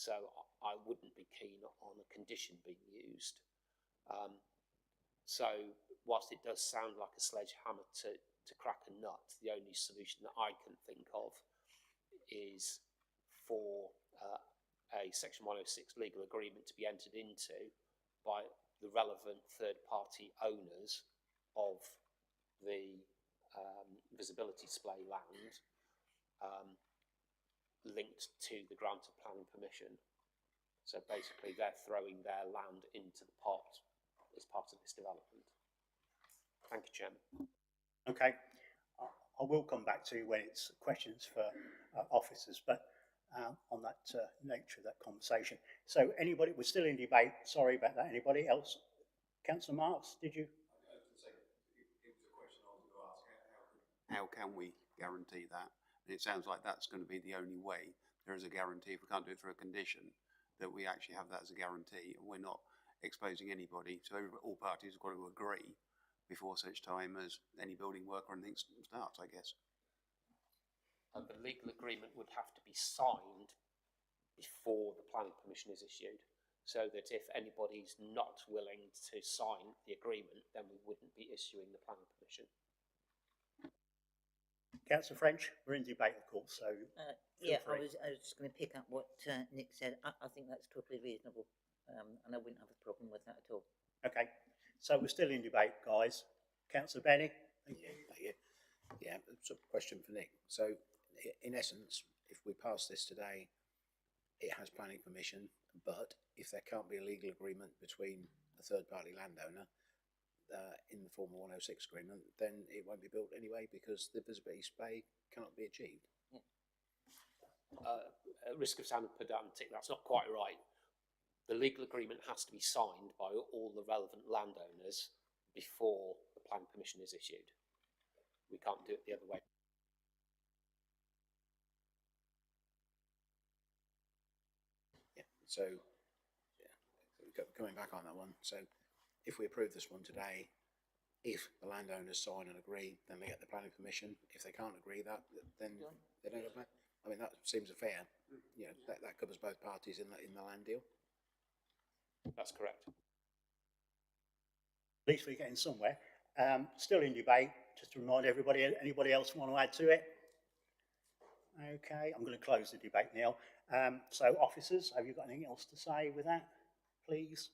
So I wouldn't be keen on a condition being used. So whilst it does sound like a sledgehammer to crack a nut, the only solution that I can think of is for a Section 106 legal agreement to be entered into by the relevant third-party owners of the visibility display land linked to the grant of planning permission. So basically they're throwing their land into the pot as part of this development. Thank you, Chairman. Okay, I will come back to you when it's questions for officers, but on that nature of that conversation. So anybody, we're still in debate, sorry about that. Anybody else? Councillor Marks, did you? How can we guarantee that? And it sounds like that's going to be the only way there is a guarantee, if we can't do it through a condition, that we actually have that as a guarantee and we're not exposing anybody. So all parties have got to agree before such time as any building work or anything starts, I guess. And the legal agreement would have to be signed before the planning permission is issued, so that if anybody's not willing to sign the agreement, then we wouldn't be issuing the planning permission. Councillor French, we're in debate, of course, so Yeah, I free. was just going to pick up what Nick said. I think that's totally reasonable, and I wouldn't have a problem with that at all. Okay, so we're still in debate, guys. Councillor Benny? Yeah, it's a question for Nick. So in essence, if we pass this today, it has planning permission, but if there can't be a legal agreement between a third party landowner in the form of 106 agreement, then it won't be built anyway because the visibility display cannot be achieved. At risk of sounding pedantic, that's not quite right. The legal agreement has to be signed by all the relevant landowners before the planning permission is issued. We can't do it the other way. Yeah, so coming back on that one, so if we approve this one today, if the landowners sign and agree, then they get the planning permission. If they can't agree that, then they don't get that. I mean, that seems fair. You know, that covers both parties in the land deal. That's correct. At least we're getting somewhere. Still in debate, just to remind everybody, anybody else want to add to it? Okay, I'm going to close the debate now. So officers, have you got anything else to say with that, please?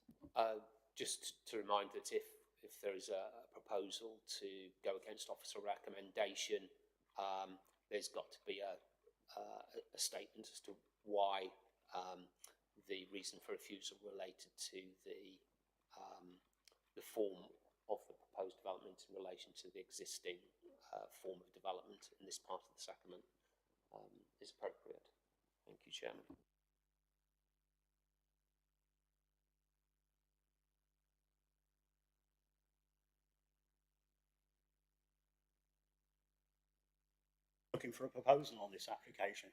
Just to remind that if there is a proposal to go against officer recommendation, there's got to be a statement as to why the reason for refusal related to the form of the proposed development in relation to the existing form of development in this part of the settlement is appropriate. Thank you, Chairman. Looking for a proposal on this application.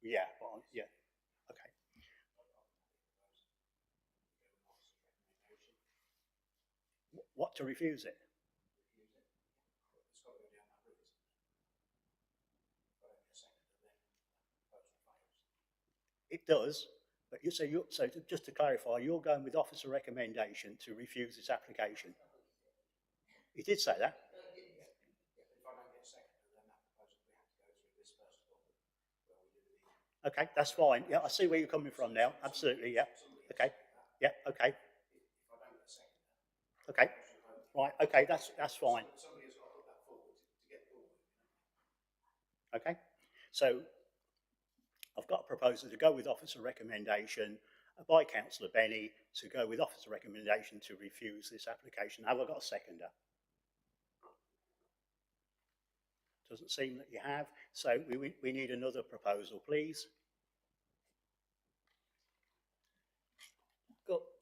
Yeah, well, yeah, okay. What, to refuse it? It does, but so just to clarify, you're going with officer recommendation to refuse this application. He did say that. Okay, that's fine. Yeah, I see where you're coming from now. Absolutely, yeah. Okay, yeah, okay. Okay, right, okay, that's fine. Okay, so I've got a proposal to go with officer recommendation by Councillor Benny to go with officer recommendation to refuse this application. Have I got a seconder? Doesn't seem that you have. So we need another proposal, please.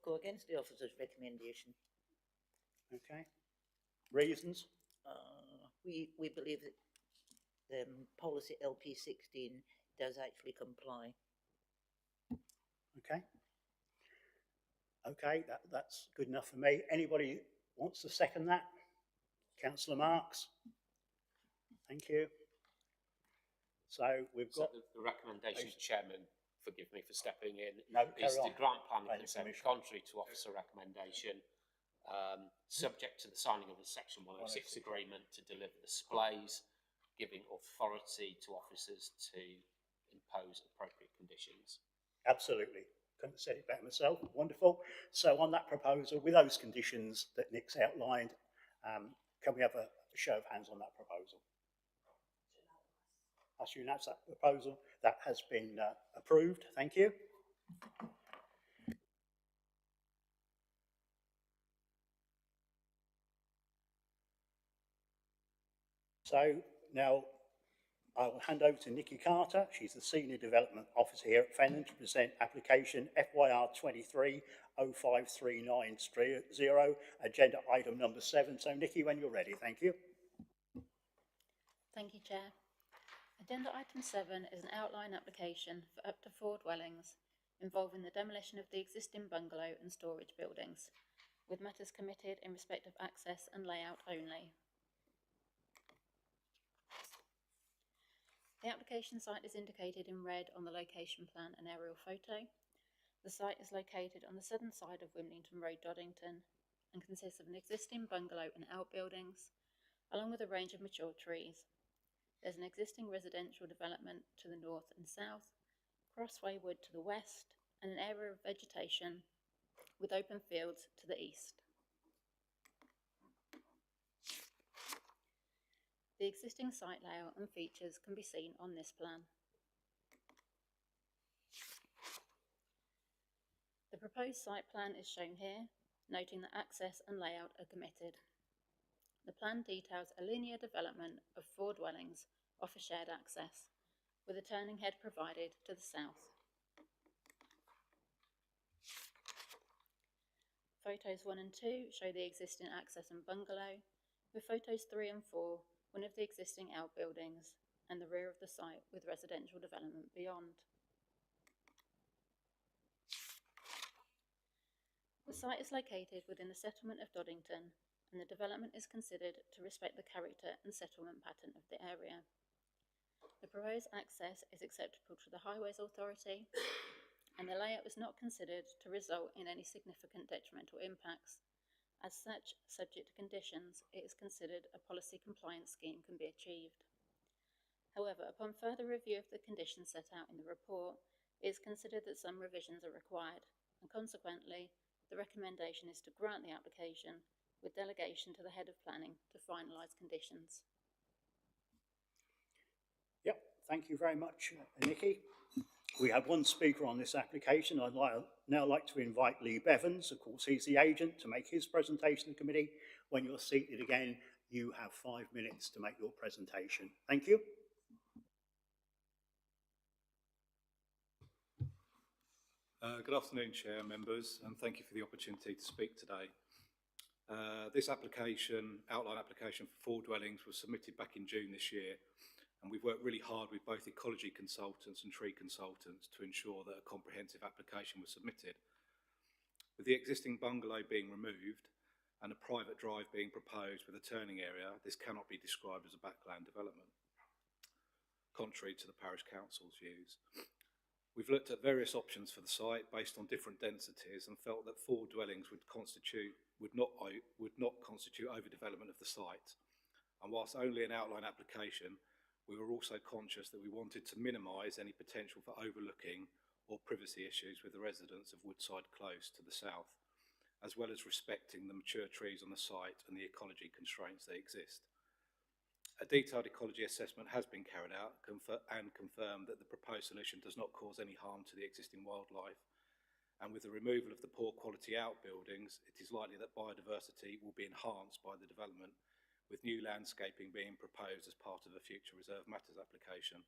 Go against the officer's recommendation. Okay. Reasons? We believe that the policy LP16 does actually comply. Okay. Okay, that's good enough for me. Anybody wants to second that? Councillor Marks? Thank you. So we've got... So the recommendation, Chairman, forgive me for stepping in, No, is to grant planning Planning consent permission. contrary to officer recommendation, subject to the signing of the Section 106 agreement to deliver displays, giving authority to officers to impose appropriate conditions. Absolutely. couldn't have said it better myself. Wonderful. So on that proposal, with those conditions that Nick's outlined, can we have a show of hands on that proposal? That's unanimous, that proposal. That has been approved. Thank you. So now I'll hand over to Nikki Carter. She's the Senior Development Officer here at Fenland to present application FYR 23-05390, agenda item number 7. So Nikki, when you're ready, thank you. Thank you, Chair. Agenda item 7 is an outline application for up to 4 dwellings involving the demolition of the existing bungalow and storage buildings, with matters committed in respect of access and layout only. The application site is indicated in red on the location plan and aerial photo. The site is located on the southern side of Wymlington Road, Doddington, and consists of an existing bungalow and outbuildings, along with a range of mature trees. There's an existing residential development to the north and south, Crossway Wood to the west, and an area of vegetation with open fields to the east. The existing site layout and features can be seen on this plan. The proposed site plan is shown here, noting that access and layout are committed. The plan details a linear development of 4 dwellings off a shared access, with a turning head provided to the south. Photos 1 and 2 show the existing access and bungalow, with photos 3 and 4 one of the existing outbuildings and the rear of the site with residential development beyond. The site is located within the settlement of Doddington, and the development is considered to respect the character and settlement pattern of the area. The proposed access is acceptable to the Highways Authority, and the layout is not considered to result in any significant detrimental impacts. As such, subject to conditions, it is considered a policy compliance scheme can be achieved. However, upon further review of the conditions set out in the report, it is considered that some revisions are required, and consequently, the recommendation is to grant the application with delegation to the Head of Planning to finalise conditions. Yep, thank you very much, Nikki. We have one speaker on this application. I'd now like to invite Lee Bevans. Of course, he's the agent, to make his presentation to the committee. When you're seated again, you have 5 minutes to make your presentation. Thank you. Good afternoon, Chair, members, and thank you for the opportunity to speak today. This application, outline application for 4 dwellings, was submitted back in June this year, and we've worked really hard with both ecology consultants and tree consultants to ensure that a comprehensive application was submitted. With the existing bungalow being removed and a private drive being proposed with a turning area, this cannot be described as a backland development, contrary to the Parish Council's views. We've looked at various options for the site based on different densities and felt that 4 dwellings would not constitute overdevelopment of the site. And whilst only an outline application, we were also conscious that we wanted to minimise any potential for overlooking or privacy issues with the residents of Woodside Close to the south, as well as respecting the mature trees on the site and the ecology constraints that exist. A detailed ecology assessment has been carried out and confirmed that the proposed solution does not cause any harm to the existing wildlife, and with the removal of the poor quality outbuildings, it is likely that biodiversity will be enhanced by the development, with new landscaping being proposed as part of a future Reserve Matters application.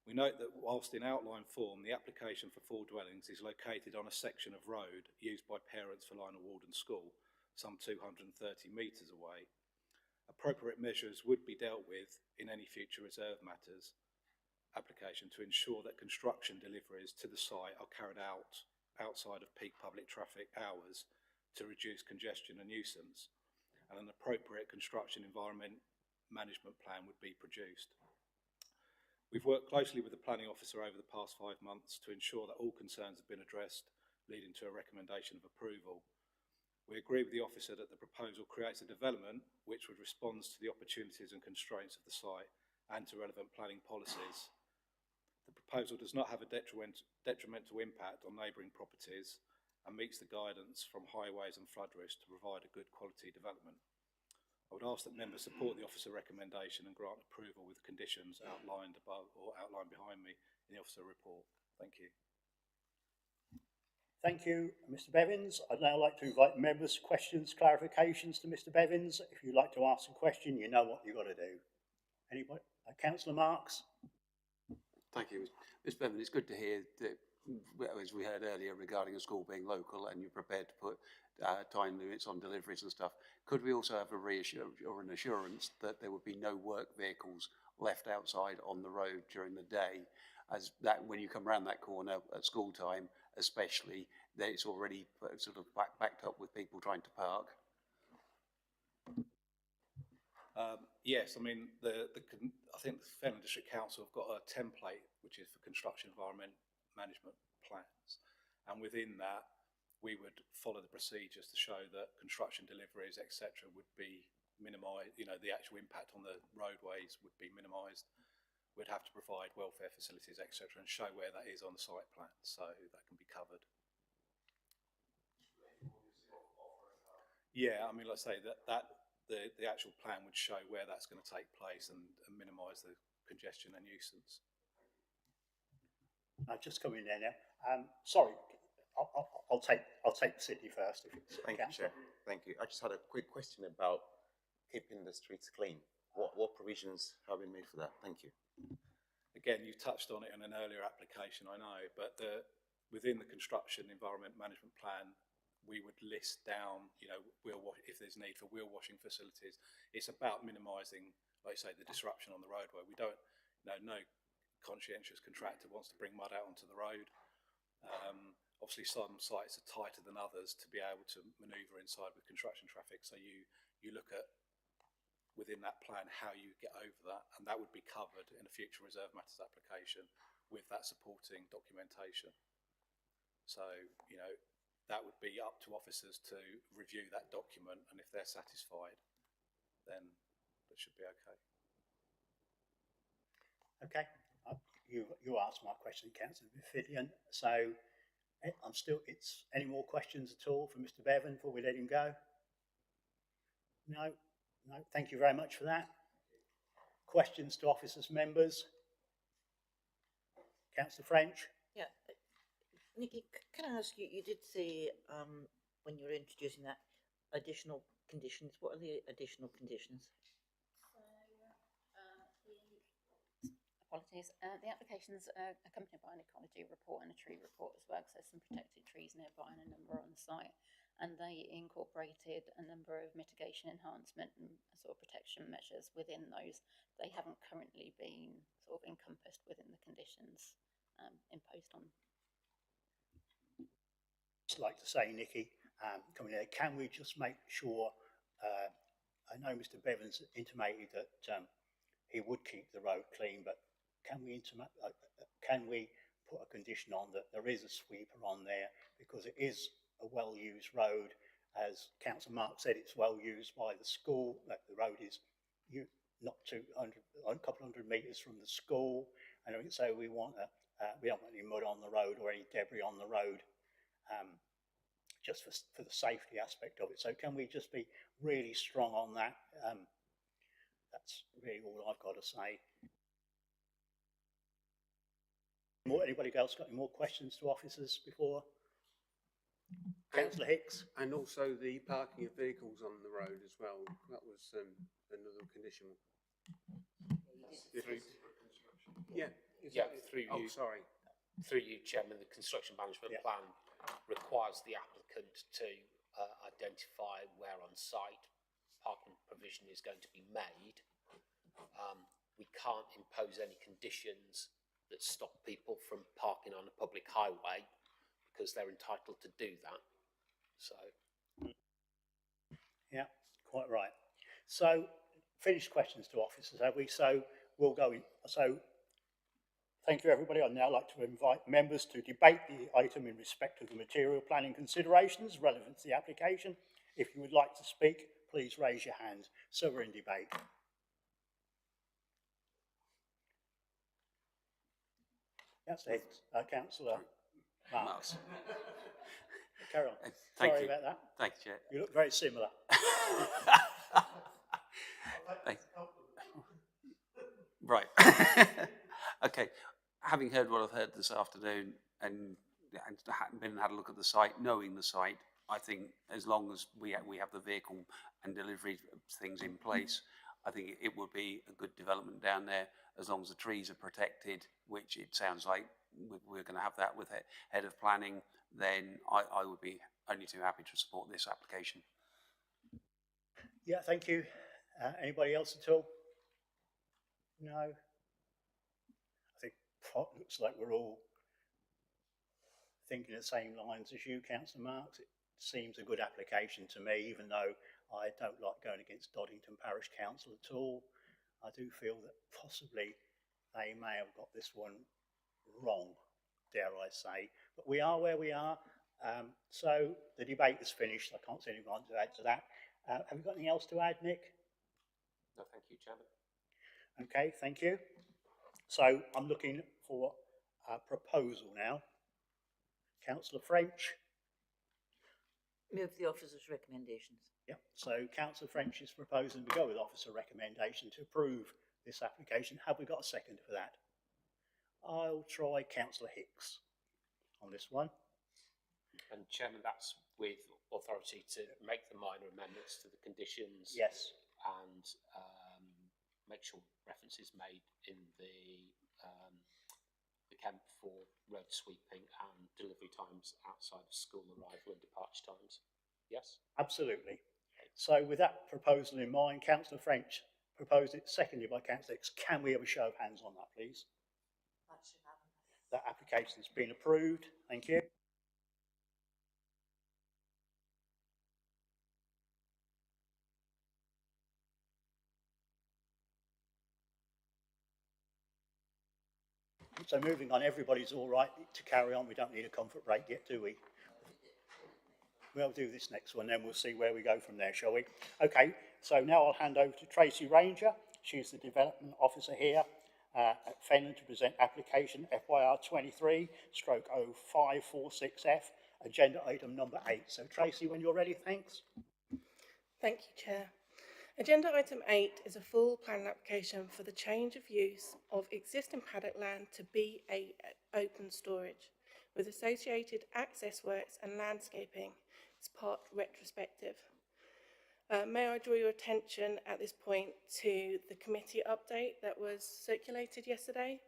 We note that whilst in outline form, the application for 4 dwellings is located on a section of road used by parents for Lionel Walden School, some 230 metres away. Appropriate measures would be dealt with in any future Reserve Matters application to ensure that construction deliveries to the site are carried out outside of peak public traffic hours to reduce congestion and nuisance, and an appropriate construction environment management plan would be produced. We've worked closely with the planning officer over the past 5 months to ensure that all concerns have been addressed, leading to a recommendation of approval. We agree with the officer that the proposal creates a development which would respond to the opportunities and constraints of the site and to relevant planning policies. The proposal does not have a detrimental impact on neighbouring properties and meets the guidance from highways and flood risk to provide a good quality development. I would ask that members support the officer recommendation and grant approval with the conditions outlined above or outlined behind me in the officer report. Thank you. Thank you, Mr Bevins. I'd now like to invite members' questions, clarifications to Mr Bevins. If you'd like to ask a question, you know what you've got to do. Anybody? Councillor Marks? Thank you. Ms Bevan, it's good to hear that, as we heard earlier, regarding a school being local and you're prepared to put time limits on deliveries and stuff. Could we also have a reassurance or an assurance that there would be no work vehicles left outside on the road during the day, as that when you come around that corner at school time, especially, that it's already sort of backed up with people trying to park? Yes, I mean, I think the Fenland District Council have got a template which is for construction environment management plans, and within that we would follow the procedures to show that construction deliveries, etc., would be minimised. You know, the actual impact on the roadways would be minimised. We'd have to provide welfare facilities, etc., and show where that is on the site plan, so that can be covered. Yeah, I mean, let's say that the actual plan would show where that's going to take place and minimise the congestion and nuisance. I'll just come in there now. Sorry, I'll take Sydney first. If it's Thank you, Chair. Thank you. I just had a quick question about keeping the streets clean. What provisions have been made for that? Thank you. Again, you touched on it in an earlier application, I know, but within the construction environment management plan, we would list down, you know, if there's need for wheel washing facilities. It's about minimising, like you say, the disruption on the roadway. We don't, no conscientious contractor wants to bring mud out onto the road. Obviously, some sites are tighter than others to be able to manoeuvre inside with construction traffic. So you look at within that plan how you get over that, and that would be covered in a future reserve matters application with that supporting documentation. So, you know, that would be up to officers to review that document, and if they're satisfied, then that should be okay. Okay, you asked my question, Councillor Fiddian. So it's any more questions at all for Mr Bevan before we let him go? No, thank you very much for that. Questions to officers, members? Councillor French? Yeah. Nikki, can I ask you, you did say when you were introducing that additional conditions, what are the additional conditions? Apologies. The application's accompanied by an ecology report and a tree report as well, because there's some protected trees nearby and a number on the site. And they incorporated a number of mitigation enhancement and sort of protection measures within those. They haven't currently been sort of encompassed within the conditions imposed on. I'd like to say, Nikki, coming there, can we just make sure, I know Mr Bevans intimated that he would keep the road clean, but can we put a condition on that there is a sweeper on there, because it is a well-used road. As Councillor Mark said, it's well used by the school. That the road is not a couple hundred metres from the school, and so we don't want any mud on the road or any debris on the road. Just for the safety aspect of it. So can we just be really strong on that? That's really all I've got to say. Anybody else got any more questions to officers before? Councillor Hicks? And also the parking of vehicles on the road as well. That was another condition. Through you. Sorry. Through you, Chairman, the construction management plan requires the applicant to identify where on site parking provision is going to be made. We can't impose any conditions that stop people from parking on a public highway because they're entitled to do that. So, yeah, quite right. So, finished questions to officers, have we? So, we'll go in. So, thank you, everybody. I'd now like to invite members to debate the item in respect of the material planning considerations relevant to the application. If you would like to speak, please raise your hand. So we're in debate. Councillor Hicks, Councillor Marks. Marks. Carry on. Thank Sorry you. about that. Thank you, Chair. You look very similar. Thank- Right. Okay. Having heard what I've heard this afternoon and been and had a look at the site, knowing the site, I think as long as we have the vehicle and delivery things in place, I think it would be a good development down there as long as the trees are protected, which it sounds like we're going to have that with head of planning. Then I would be only too happy to support this application. Yeah, thank you. Anybody else at all? No? I think it looks like we're all thinking the same lines as you, Councillor Marks. It seems a good application to me, even though I don't like going against Doddington Parish Council at all. I do feel that possibly they may have got this one wrong, dare I say. But we are where we are. So the debate is finished. I can't see anyone to add to that. Have you got anything else to add, Nick? No, thank you, Chairman. Okay, thank you. So I'm looking for a proposal now. Councillor French. Move the officer's recommendations. Yep. So Councillor French is proposing to go with officer recommendation to approve this application. Have we got a second for that? I'll try Councillor Hicks on this one. And Chairman, that's with authority to make the minor amendments to the conditions. Yes. And make sure reference is made in the camp for road sweeping and delivery times outside of school arrival and departure times. Yes? Absolutely. So with that proposal in mind, Councillor French proposed it, seconded by Councillor Hicks. Can we have a show of hands on that, please? That should happen. That application has been approved. Thank you. So moving on, everybody's all right to carry on. We don't need a comfort break yet, do we? We'll do this next one, then we'll see where we go from there, shall we? Okay, so now I'll hand over to Tracy Ranger. She's the Development Officer here at Fenland to present application FYR 23/0546F, agenda item number 8. So Tracy, when you're ready, thanks. Thank you, Chair. Agenda item 8 is a full planning application for the change of use of existing paddock land to BA open storage with associated access works and landscaping as part retrospective. May I draw your attention at this point to the committee update that was circulated yesterday,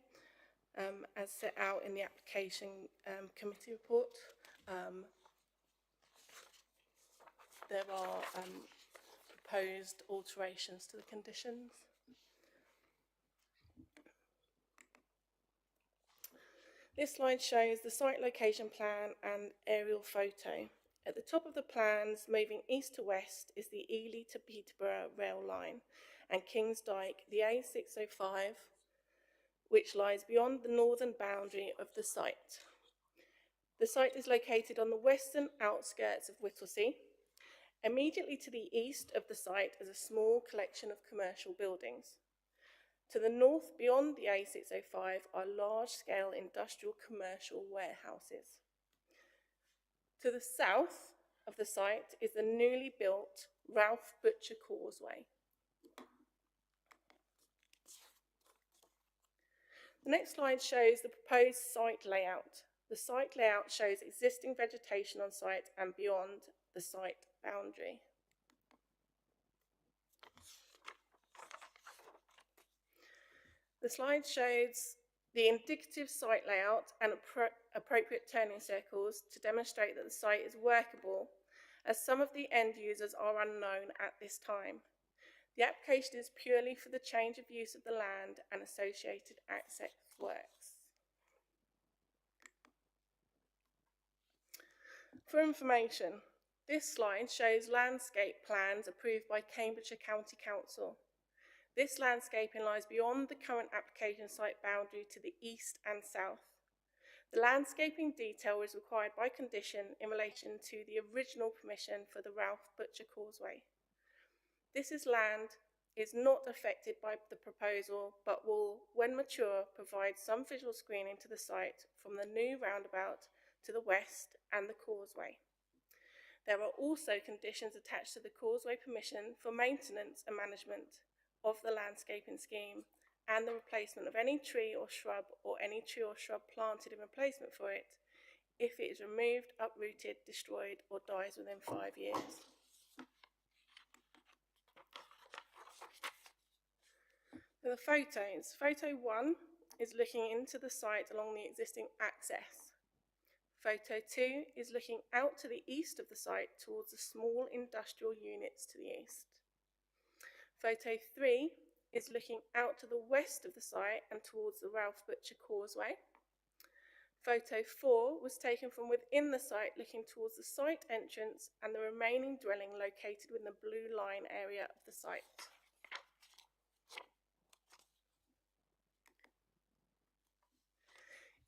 as set out in the application committee report. There are proposed alterations to the conditions. This slide shows the site location plan and aerial photo. At the top of the plans, moving east to west, is the Ely to Peterborough rail line and Kings Dyke, the A605, which lies beyond the northern boundary of the site. The site is located on the western outskirts of Whittlesea. Immediately to the east of the site is a small collection of commercial buildings. To the north, beyond the A605, are large-scale industrial commercial warehouses. To the south of the site is the newly built Ralph Butcher Causeway. The next slide shows the proposed site layout. The site layout shows existing vegetation on site and beyond the site boundary. The slide shows the indicative site layout and appropriate turning circles to demonstrate that the site is workable, as some of the end users are unknown at this time. The application is purely for the change of use of the land and associated access works. For information, this slide shows landscape plans approved by Cambridgeshire County Council. This landscaping lies beyond the current application site boundary to the east and south. The landscaping detail is required by condition in relation to the original permission for the Ralph Butcher Causeway. This is land is not affected by the proposal, but will, when mature, provide some visual screening to the site from the new roundabout to the west and the causeway. There are also conditions attached to the causeway permission for maintenance and management of the landscaping scheme and the replacement of any tree or shrub planted in replacement for it if it is removed, uprooted, destroyed or dies within 5 years. For the photos, photo 1 is looking into the site along the existing access. Photo 2 is looking out to the east of the site towards the small industrial units to the east. Photo 3 is looking out to the west of the site and towards the Ralph Butcher Causeway. Photo 4 was taken from within the site looking towards the site entrance and the remaining dwelling located within the blue line area of the site.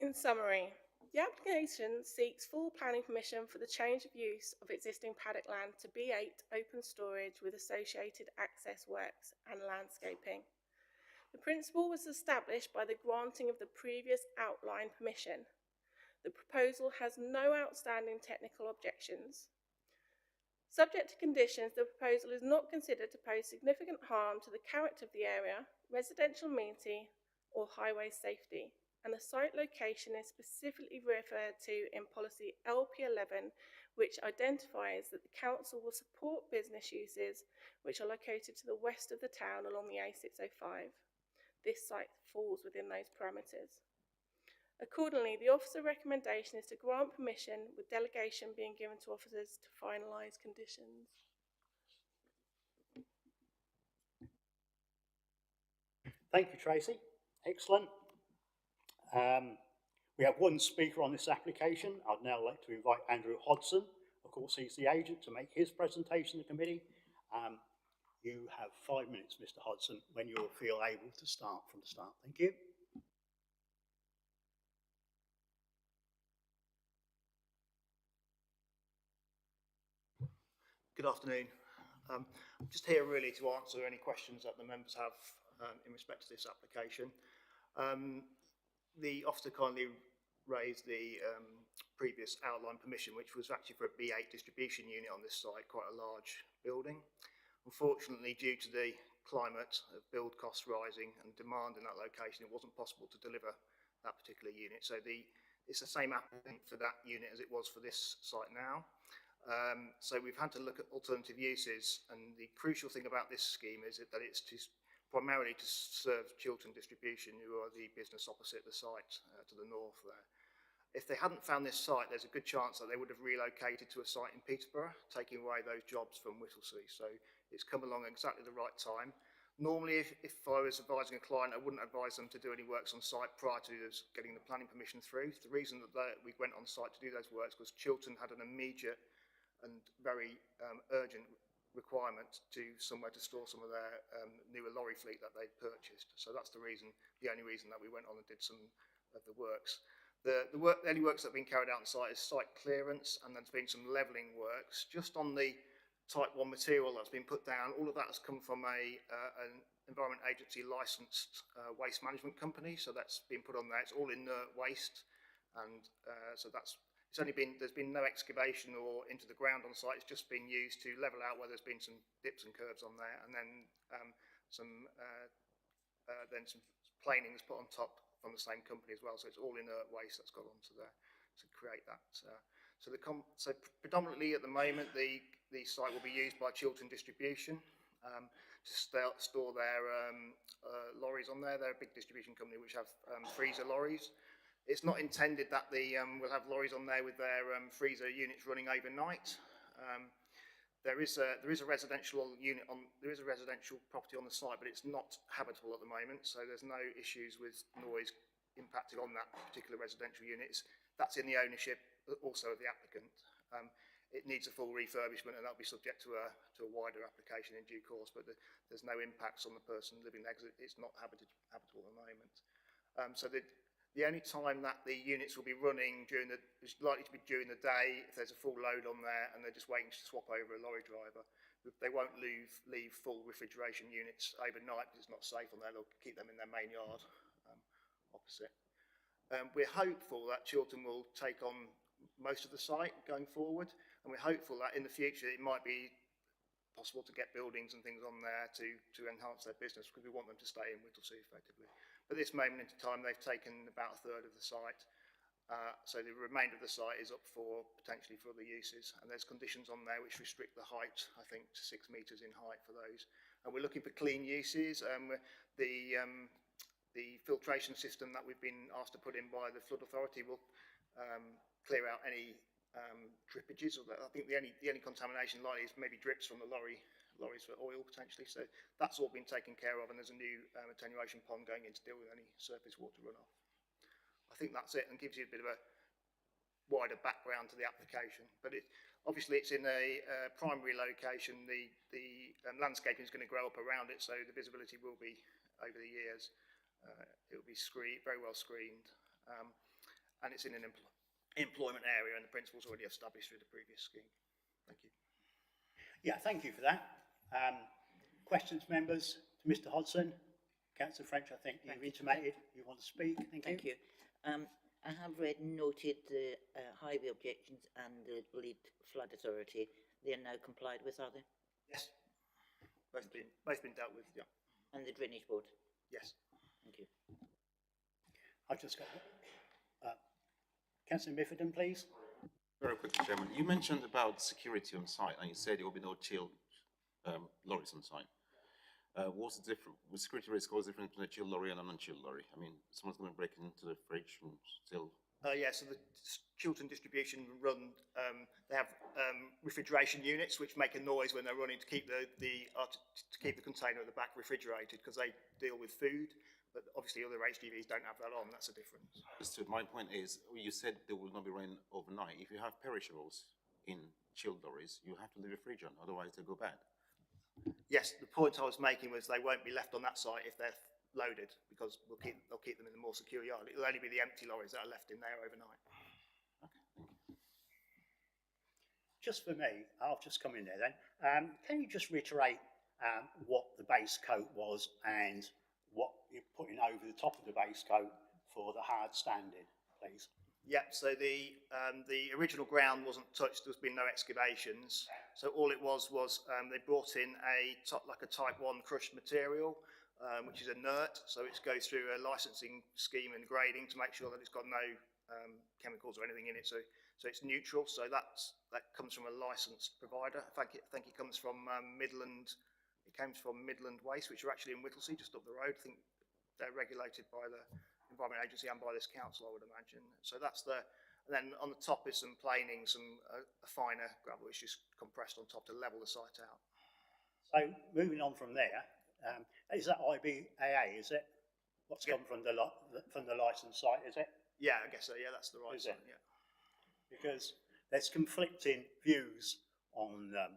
In summary, the application seeks full planning permission for the change of use of existing paddock land to B8 open storage with associated access works and landscaping. The principle was established by the granting of the previous outline permission. The proposal has no outstanding technical objections. Subject to conditions, the proposal is not considered to pose significant harm to the character of the area, residential amenity or highway safety, and the site location is specifically referred to in policy LP11, which identifies that the council will support business uses which are located to the west of the town along the A605. This site falls within those parameters. Accordingly, the officer recommendation is to grant permission with delegation being given to officers to finalise conditions. Thank you, Tracy. Excellent. We have one speaker on this application. I'd now like to invite Andrew Hodson. Of course, he's the agent to make his presentation to the committee. You have 5 minutes, Mr. Hodson, when you'll feel able to start from the start. Thank you. Good afternoon. I'm just here really to answer any questions that the members have in respect to this application. The officer kindly raised the previous outline permission, which was actually for a B8 distribution unit on this site, quite a large building. Unfortunately, due to the climate of build costs rising and demand in that location, it wasn't possible to deliver that particular unit. So it's the same applicant for that unit as it was for this site now. So we've had to look at alternative uses, and the crucial thing about this scheme is that it's primarily to serve Chiltern Distribution, who are the business opposite the site to the north there. If they hadn't found this site, there's a good chance that they would have relocated to a site in Peterborough, taking away those jobs from Whittlesea. So it's come along exactly the right time. Normally, if I was advising a client, I wouldn't advise them to do any works on site prior to getting the planning permission through. The reason that we went on site to do those works was Chiltern had an immediate and very urgent requirement to somewhere to store some of their newer lorry fleet that they'd purchased. So that's the only reason that we went on and did some of the works. The only works that have been carried out on site is site clearance, and there's been some levelling works. Just on the Type 1 material that's been put down, all of that has come from an Environment Agency licensed waste management company, so that's been put on there. It's all inert waste, and so there's been no excavation or into the ground on site. It's just been used to level out where there's been some dips and curves on there, and then some planings put on top from the same company as well. So it's all inert waste that's got onto there to create that. So predominantly at the moment, the site will be used by Chiltern Distribution to store their lorries on there. They're a big distribution company which have freezer lorries. It's not intended that we'll have lorries on there with their freezer units running overnight. There is a residential unit there is a residential property on the site, but it's not habitable at the moment, so there's no issues with noise impacting on that particular residential unit. That's in the ownership also of the applicant. It needs a full refurbishment, and that'll be subject to a wider application in due course, but there's no impacts on the person living there because it's not habitable at the moment. So the only time that the units will be running is likely to be during the day if there's a full load on there and they're just waiting to swap over a lorry driver. they won't leave full refrigeration units overnight because it's not safe on there. They'll keep them in their main yard opposite. We're hopeful that Chiltern will take on most of the site going forward, and we're hopeful that in the future it might be possible to get buildings and things on there to enhance their business, because we want them to stay in Whittlesea effectively. But at this moment in time, they've taken about a third of the site. So the remainder of the site is up for potentially for other uses, and there's conditions on there which restrict the height, I think, to 6 metres in height for those. And we're looking for clean uses. The filtration system that we've been asked to put in by the Flood Authority will clear out any drippages. Or I think the only contamination likely is maybe drips from the lorries for oil potentially. So that's all been taken care of, and there's a new attenuation pond going in to deal with any surface water runoff. I think that's it, and gives you a bit of a wider background to the application. But obviously it's in a primary location. The landscaping is going to grow up around it, so the visibility will be over the years. It will be very well screened, and it's in an employment area, and the principal's already established through the previous scheme. Thank you. Yeah, thank you for that. Questions, members, to Mr Hodson? Councillor French, I think you've intimated you want to speak. Thank you. I have read and noted the highway objections and the lead flood authority. They are now complied with, are they? Yes. Both been dealt with, yeah. And the drainage board? Yes. Thank you. I've just got Councillor Miffordin, please. Very quickly, Chairman. You mentioned about security on site, and you said there will be no chilled lorries on site. What's the difference? With security risk, what's the difference between a chilled lorry and a non-chilled lorry? I mean, someone's going to break into the fridge and still. Yeah, so the Chiltern distribution run, they have refrigeration units which make a noise when they're running to keep to keep the container at the back refrigerated, because they deal with food. But obviously other HGVs don't have that on. That's a difference. Understood. My point is, you said they will not be running overnight. If you have perishables in chilled lorries, you have to leave the fridge on, otherwise they go bad. Yes, the point I was making was they won't be left on that site if they're loaded, because they'll keep them in a more secure yard. It'll only be the empty lorries that are left in there overnight. Okay, thank you. Just for me, I'll just come in there then. Can you just reiterate what the base coat was and what you're putting over the top of the base coat for the hard standing, please? Yep, so the original ground wasn't touched. There's been no excavations. So all it was they brought in a type 1 crushed material, which is inert. So it goes through a licensing scheme and grading to make sure that it's got no chemicals or anything in it. So it's neutral. So that comes from a licensed provider. I think it comes from Midland. It comes from Midland Waste, which are actually in Whittlesea, just up the road. I think they're regulated by the Environment Agency and by this council, I would imagine. So that's and then on the top is some planing, a finer gravel, which is compressed on top to level the site out. So moving on from there, is that IBAA, is it? What's come from the licensed site, is it? Yeah, I guess so. Yeah, that's the right site, yeah. Because there's conflicting views on that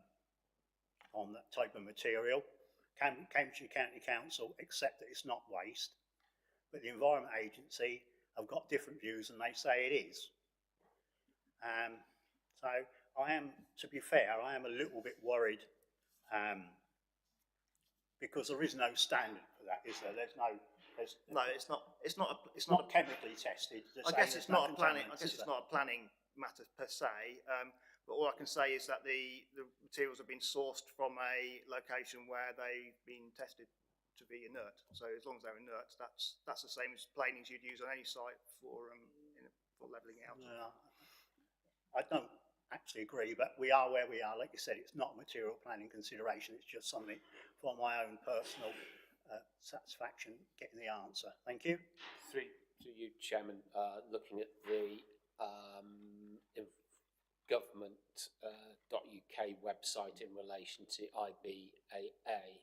type of material. Cambridgeshire County Council accept that it's not waste, but the Environment Agency have got different views and they say it is. So I am, to be fair, I am a little bit worried because there is no standard for that, is there? No, it's not chemically tested. I guess it's not a planning matter per se. But all I can say is that the materials have been sourced from a location where they've been tested to be inert. So as long as they're inert, that's the same as planings you'd use on any site for levelling out. I don't actually agree, but we are where we are. Like you said, it's not a material planning consideration. It's just something for my own personal satisfaction getting the answer. Thank you. Through you, Chairman, looking at the government.uk website in relation to IBAA,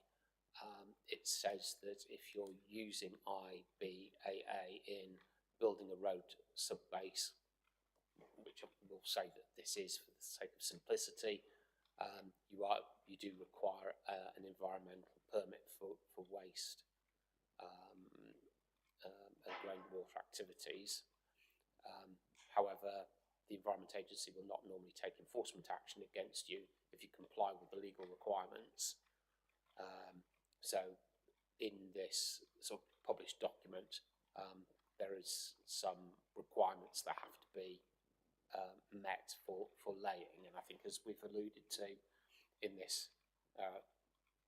it says that if you're using IBAA in building a road subbase, which I will say that this is for the sake of simplicity, you do require an environmental permit for waste and groundwater activities. However, the Environment Agency will not normally take enforcement action against you if you comply with the legal requirements. So in this sort of published document, there is some requirements that have to be met for laying, and I think, as we've alluded to in this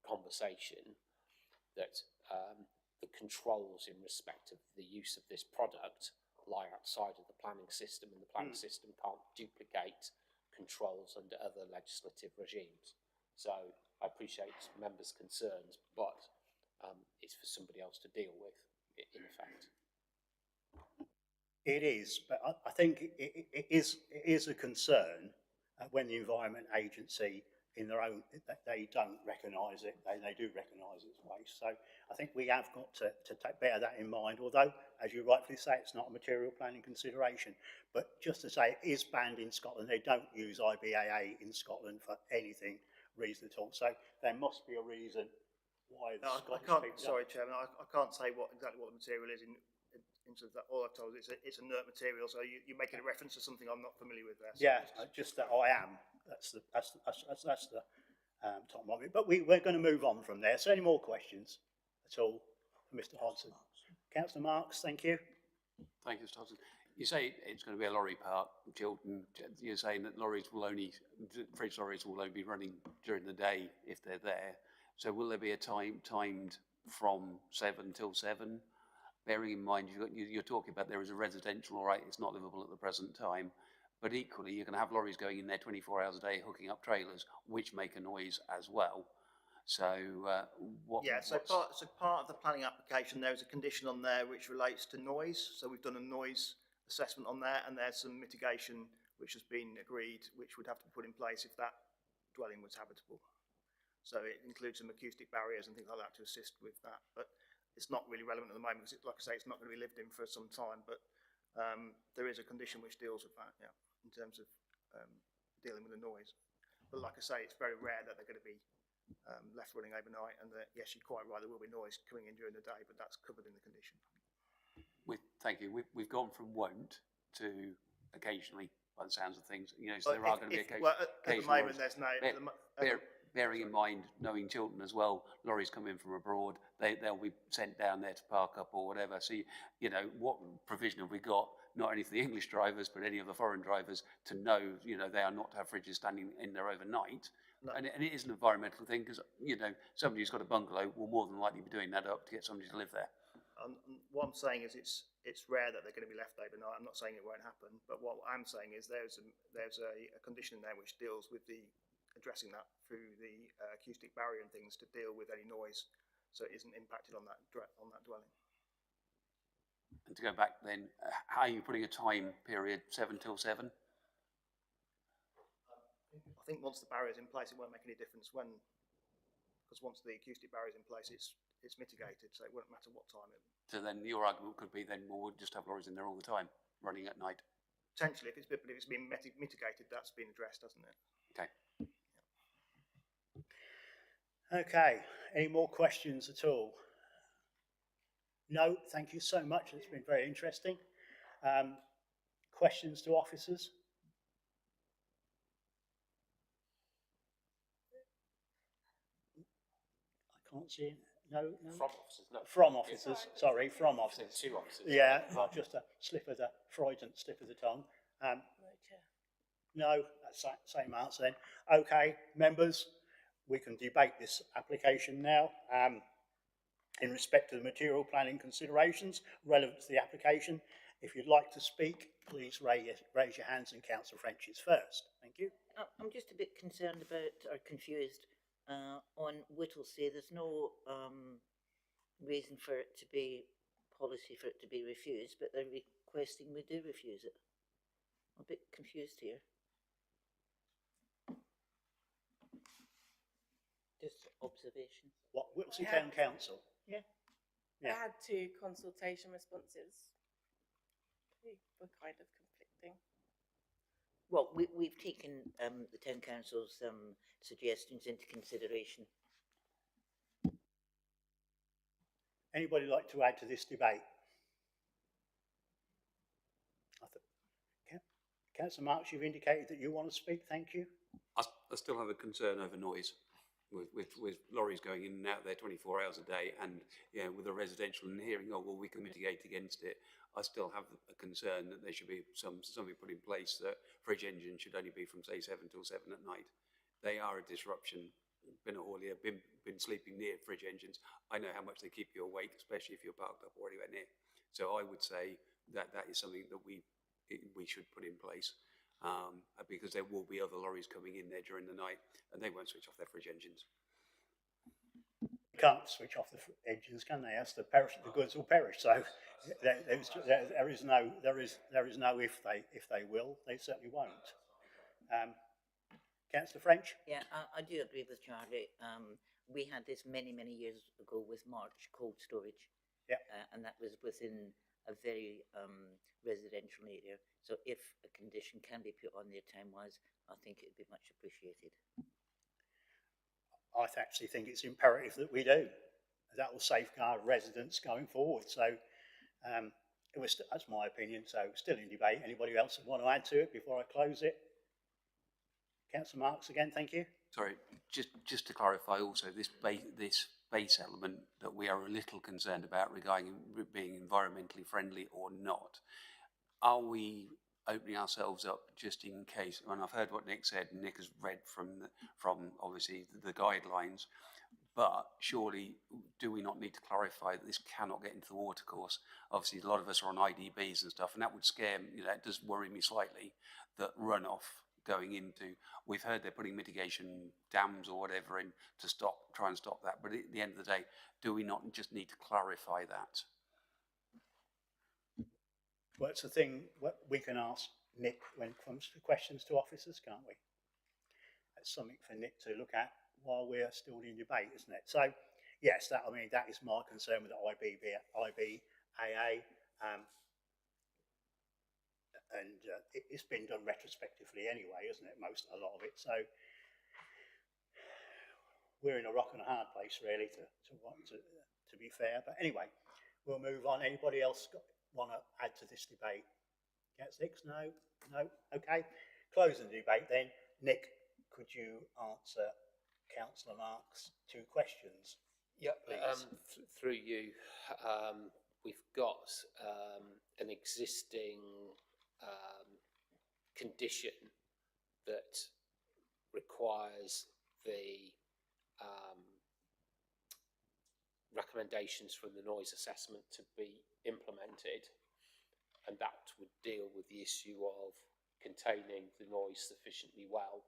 conversation, that the controls in respect of the use of this product lie outside of the planning system, and the planning system can't duplicate controls under other legislative regimes. So I appreciate members' concerns, but it's for somebody else to deal with, in effect. It is, but I think it is a concern when the Environment Agency, in their own, they don't recognise it. They do recognise its waste. So I think we have got to bear that in mind. Although, as you rightfully say, it's not a material planning consideration. But just to say, it is banned in Scotland. They don't use IBAA in Scotland for anything reason at all. So there must be a reason why the Scottish I can't. people Sorry, Chairman. I can't say exactly what the material is in terms of that. All I've told is it's a inert material. So you're making a reference to something I'm not familiar with there. So yeah, just that I am. That's the top of it. But we're going to move on from there. So any more questions at all for Mr. Hodson? Councillor Marks, thank you. Thank you, Mr. Hodson. You say it's going to be a lorry park, Chiltern. You're saying that fridge lorries will only be running during the day if they're there. So will there be a timed from 7 till 7? Bearing in mind you're talking about there is a residential, all right, it's not livable at the present time, but equally you're going to have lorries going in there 24 hours a day hooking up trailers, which make a noise as well. So part of the planning application, there is a condition on there which relates to noise. So we've done a noise assessment on there, and there's some mitigation which has been agreed, which would have to be put in place if that dwelling was habitable. So it includes some acoustic barriers and things like that to assist with that. But it's not really relevant at the moment because, like I say, it's not going to be lived in for some time. But there is a condition which deals with that, yeah, in terms of dealing with the noise. But like I say, it's very rare that they're going to be left running overnight, and that, yes, you're quite right, there will be noise coming in during the day, but that's covered in the condition. Thank you. We've gone from won't to occasionally, by the sounds of things. You know, so there are going to be occasional. Well, at the moment, there's no. Bearing in mind, knowing Chiltern as well, lorries come in from abroad, they'll be sent down there to park up or whatever. So, you know, what provision have we got, not only for the English drivers, but any of the foreign drivers, to know, you know, they are not to have fridges standing in there overnight. No. And it is an environmental thing because, you know, somebody who's got a bungalow will more than likely be doing that up to get somebody to live there. What I'm saying is it's rare that they're going to be left overnight. I'm not saying it won't happen, but what I'm saying is there's a condition in there which deals with addressing that through the acoustic barrier and things to deal with any noise, so it isn't impacted on that dwelling. And to go back then, how are you putting a time period, 7 till 7? I think once the barrier is in place, it won't make any difference because once the acoustic barrier is in place, it's mitigated, so it won't matter what time it. So then your argument could be then we'll just have lorries in there all the time, running at night. Potentially, if it's been mitigated, that's been addressed, hasn't it? Okay. Okay, any more questions at all? No, thank you so much. It's been very interesting. Questions to officers? I can't see it. No. From officers, no. From officers, sorry, from officers. 2 officers. Yeah, well, just a slip of the Freudian slip of the tongue. No, that's the same answer then. Okay, members, we can debate this application now. In respect to the material planning considerations relevant to the application, if you'd like to speak, please raise your hands, and Councillor French is first. Thank you. I'm just a bit concerned about, or confused, on Whittlesea. There's no reason for it to be, policy for it to be refused, but they're requesting we do refuse it. I'm a bit confused here. Just observation. What, Whittlesea Town Council? Yeah. Yeah. I had 2 consultation responses. They were kind of conflicting. Well, we've taken the Town Council's suggestions into consideration. Anybody like to add to this debate? Councillor Marks, you've indicated that you want to speak. Thank you. I still have a concern over noise with lorries going in and out there 24 hours a day, and with the residential and hearing, oh well, we can mitigate against it. I still have a concern that there should be something put in place that fridge engines should only be from say 7 till 7 at night. They are a disruption. Been at Hawley, been sleeping near fridge engines. I know how much they keep you awake, especially if you're parked up or anywhere near. So I would say that is something that we should put in place, because there will be other lorries coming in there during the night, and they won't switch off their fridge engines. You can't switch off the engines, can they? As the goods will perish. So there is no if they will. They certainly won't. Councillor French? Yeah, I do agree with Charlie. We had this many years ago with March cold storage. Yeah. And that was within a very residential area. So if a condition can be put on there time-wise, I think it'd be much appreciated. I actually think it's imperative that we do. That will safeguard residents going forward. So that's my opinion. So still in debate. Anybody else want to add to it before I close it? Councillor Marks again, thank you. Sorry, just to clarify also, this base element that we are a little concerned about regarding being environmentally friendly or not, are we opening ourselves up just in case? And I've heard what Nick said, and Nick has read from obviously the guidelines, but surely do we not need to clarify that this cannot get into the watercourse? Obviously, a lot of us are on IDBs and stuff, and that would scare me. That does worry me slightly, that runoff going into, we've heard they're putting mitigation dams or whatever in to try and stop that, but at the end of the day, do we not just need to clarify that? Well, it's a thing we can ask Nick when it comes to questions to officers, can't we? That's something for Nick to look at while we're still in debate, isn't it? So yes, that is my concern with the IBAA. It's been done retrospectively anyway, isn't it? A lot of it. So we're in a rock and a hard place, really, to be fair. But anyway, we'll move on. Anybody else want to add to this debate? Get six? No. Okay. Closing the debate then. Nick, could you answer Councillor Marks' 2 questions? Yep. Please. Through you, we've got an existing condition that requires the recommendations from the noise assessment to be implemented, and that would deal with the issue of containing the noise sufficiently well,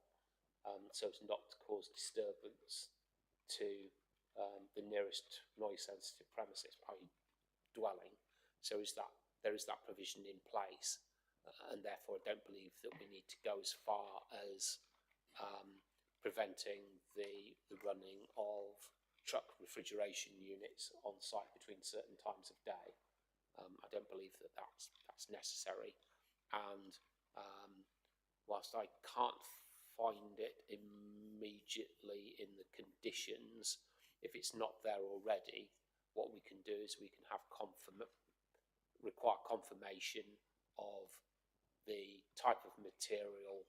so as not to cause disturbance to the nearest noise sensitive premises, i.e. dwelling. So there is that provision in place, and therefore I don't believe that we need to go as far as preventing the running of truck refrigeration units on site between certain times of day. I don't believe that that's necessary, and whilst I can't find it immediately in the conditions, if it's not there already, what we can do is we can have require confirmation of the type of material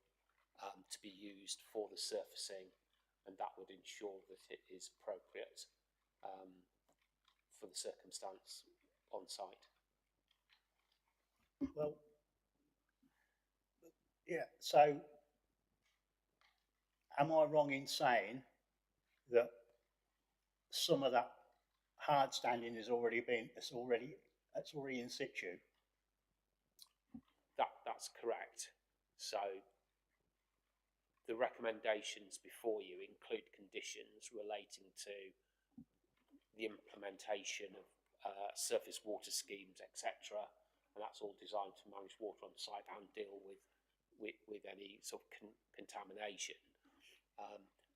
to be used for the surfacing, and that would ensure that it is appropriate for the circumstance on site. Well, yeah, so am I wrong in saying that some of that hard standing is already in situ? That's correct. So the recommendations before you include conditions relating to the implementation of surface water schemes, etc., and that's all designed to manage water on site and deal with any sort of contamination.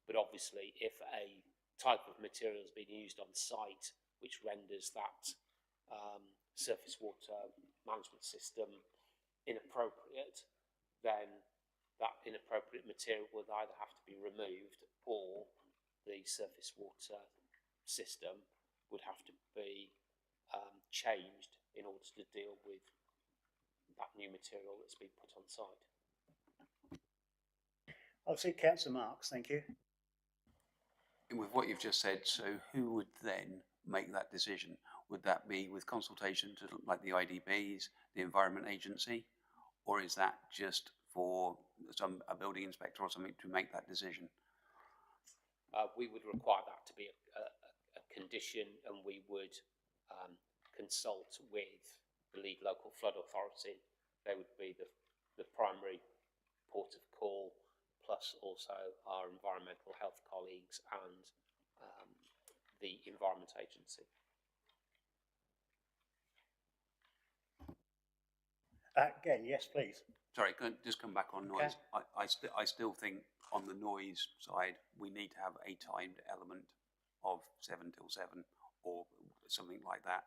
But obviously, if a type of material has been used on site which renders that surface water management system inappropriate, then that inappropriate material would either have to be removed or the surface water system would have to be changed in order to deal with that new material that's been put on site. I'll see Councillor Marks, thank you. And with what you've just said, so who would then make that decision? Would that be with consultation to like the IDBs, the Environment Agency, or is that just for a building inspector or something to make that decision? We would require that to be a condition, and we would consult with the lead local flood authority. They would be the primary port of call, plus also our environmental health colleagues and the Environment Agency. Again, yes, please. Sorry, can I just come back on noise? Okay. I still think on the noise side, we need to have a timed element of 7 till 7 or something like that.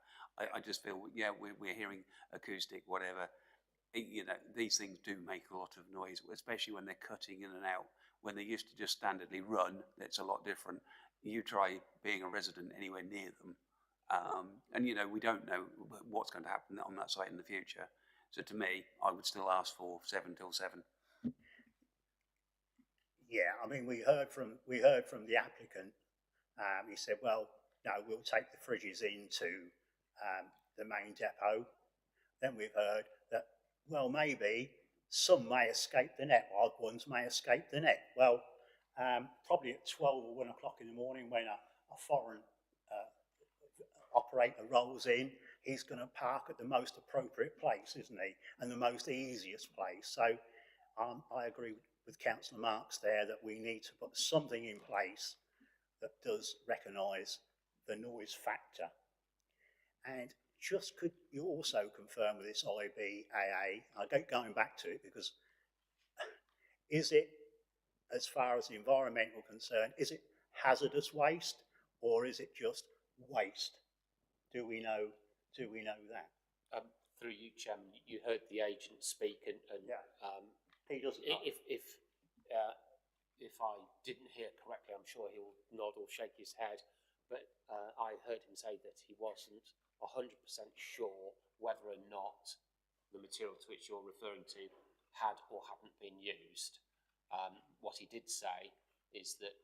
I just feel, yeah, we're hearing acoustic, whatever. You know, these things do make a lot of noise, especially when they're cutting in and out. When they used to just standardly run, that's a lot different. You try being a resident anywhere near them. And, you know, we don't know what's going to happen on that site in the future. So to me, I would still ask for 7 till 7. Yeah, I mean, we heard from the applicant. He said, well, no, we'll take the fridges into the main depot. Then we've heard that, well, maybe some may escape the net, odd ones may escape the net. Well, probably at 12 or 1 o'clock in the morning when a foreign operator rolls in, he's going to park at the most appropriate place, isn't he? And the most easiest place. So I agree with Councillor Marks there that we need to put something in place that does recognise the noise factor. And just could you also confirm with this IBAA, I keep going back to it because is it, as far as the environmental concern, is it hazardous waste or is it just waste? Do we know that? Through you, Chairman, you heard the agent speak, and yeah. He doesn't know. If I didn't hear correctly, I'm sure he'll nod or shake his head, but I heard him say that he wasn't 100% sure whether or not the material to which you're referring to had or hadn't been used. What he did say is that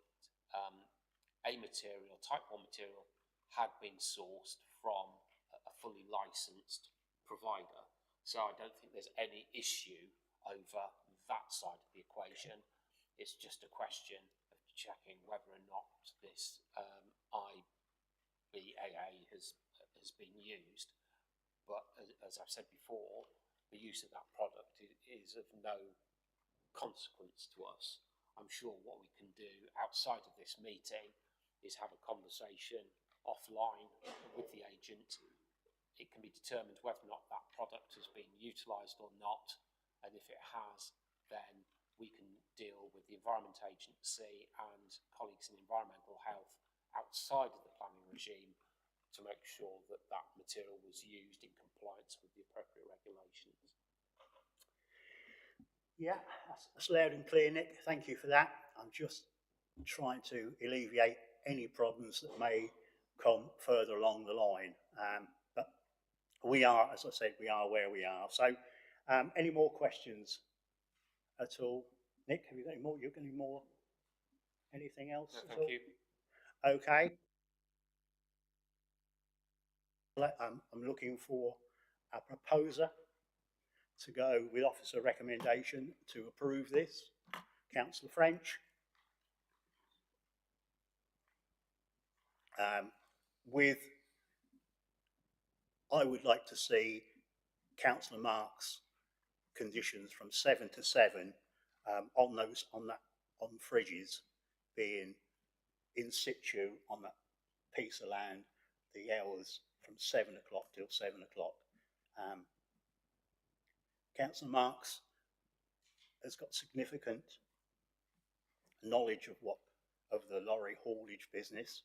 type 1 material had been sourced from a fully licensed provider. So I don't think there's any issue over that side of the equation. It's just a question of checking whether or not this IBAA has been used. But as I've said before, the use of that product is of no consequence to us. I'm sure what we can do outside of this meeting is have a conversation offline with the agent. It can be determined whether or not that product has been utilised or not, and if it has, then we can deal with the Environment Agency and colleagues in environmental health outside of the planning regime to make sure that that material was used in compliance with the appropriate regulations. Yeah, that's loud and clear, Nick. Thank you for that. I'm just trying to alleviate any problems that may come further along the line. But we are, as I said, we are where we are. So any more questions at all? Nick, have you got any more? You've got any more? Anything else? No, thank you. Okay. I'm looking for a proposer to go with officer recommendation to approve this. Councillor French. I would like to see Councillor Marks' conditions from 7 to 7 on fridges being in situ on that piece of land, the hours from 7 o'clock till 7 o'clock. Councillor Marks has got significant knowledge of the lorry haulage business.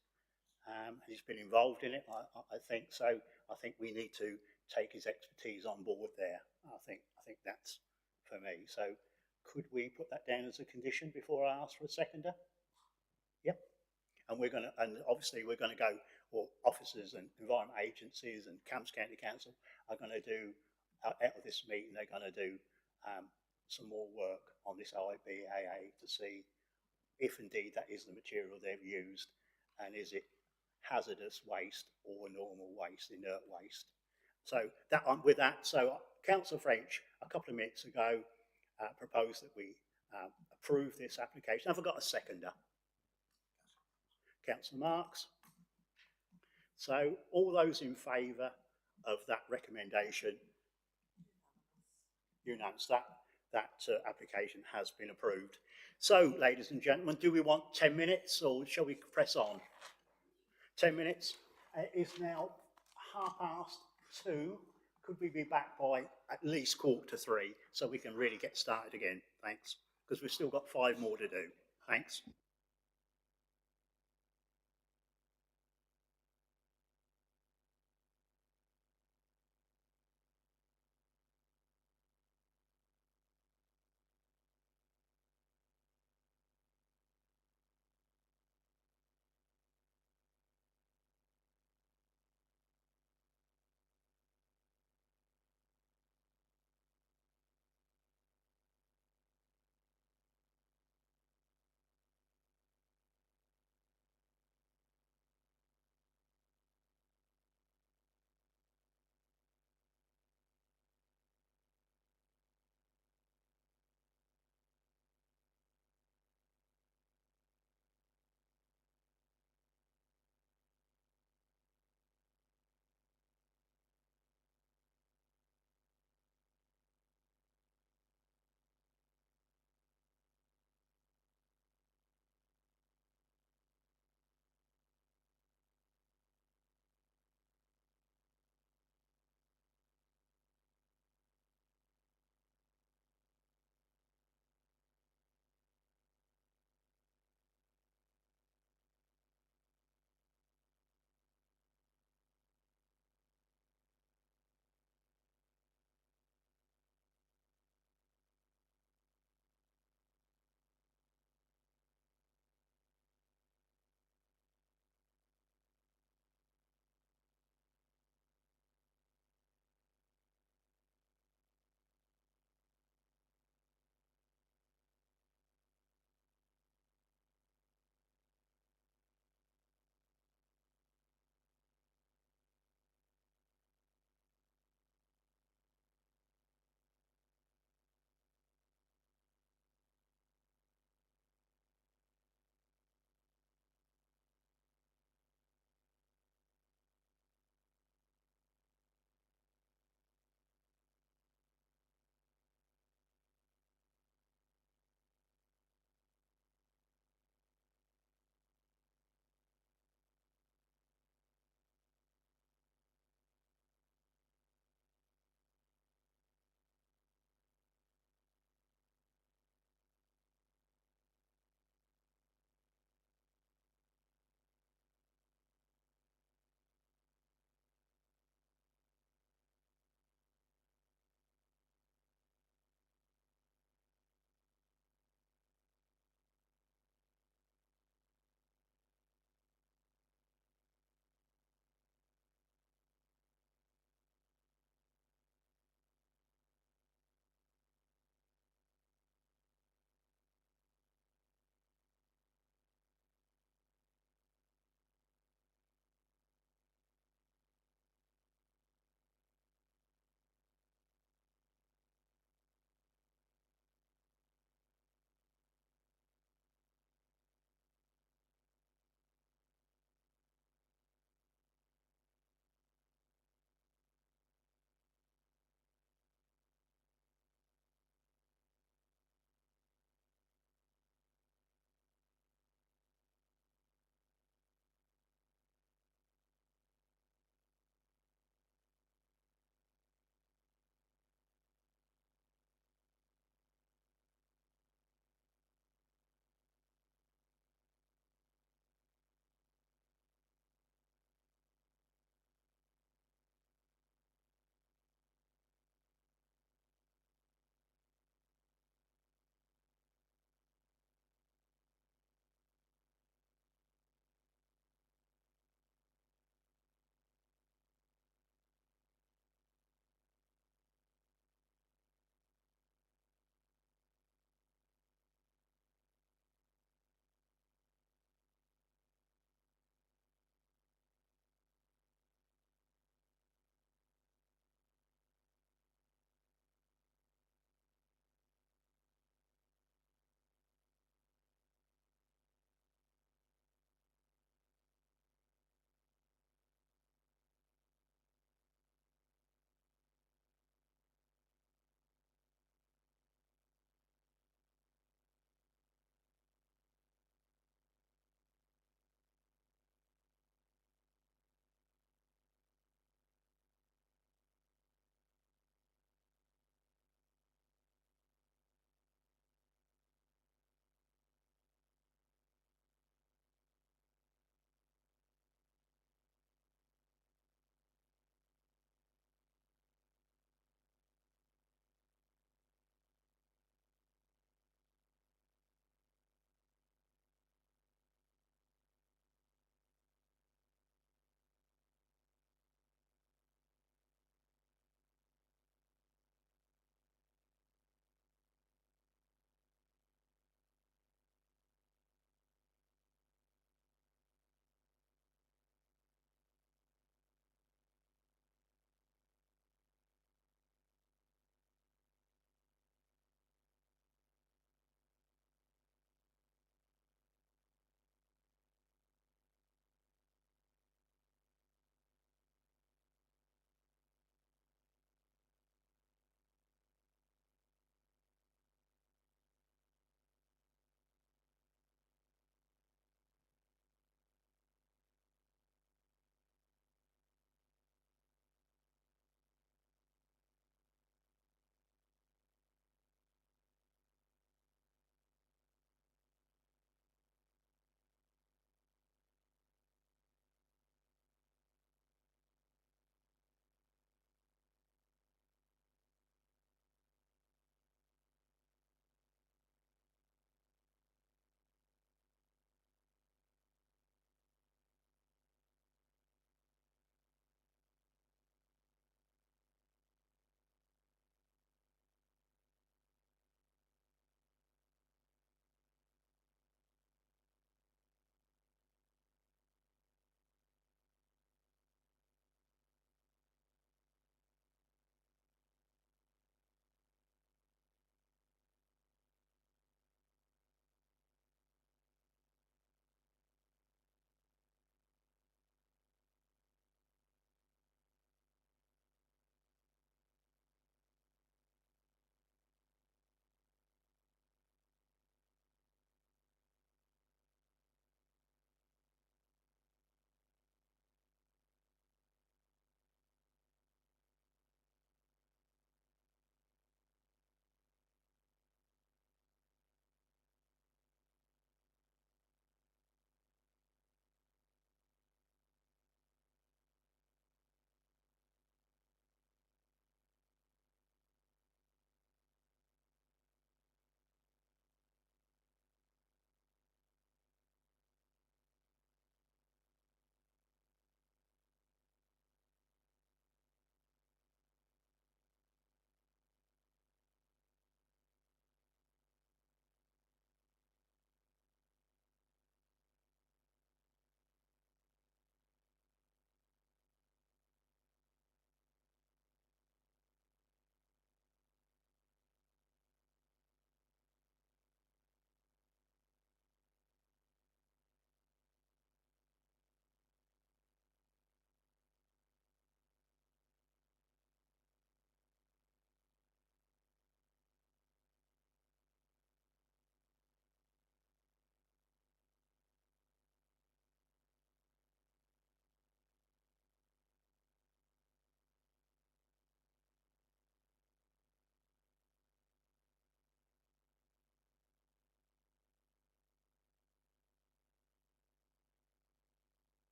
He's been involved in it, I think. So I think we need to take his expertise on board there. I think that's for me. So could we put that down as a condition before I ask for a seconder? Yep. And obviously we're going to go, or officers and environment agencies and Camps County Council are going to do out of this meeting. They're going to do some more work on this IBAA to see if indeed that is the material they've used, and is it hazardous waste or normal waste, inert waste. So that with that, so Councillor French a couple of minutes ago proposed that we approve this application. Have I got a seconder? Councillor Marks. So all those in favour of that recommendation, unanimous, that application has been approved. So, ladies and gentlemen, do we want 10 minutes or shall we press on? 10 minutes. It is now 2:30. Could we be back by at least 2:45 so we can really get started again? Thanks. Because we've still got 5 more to do. Thanks.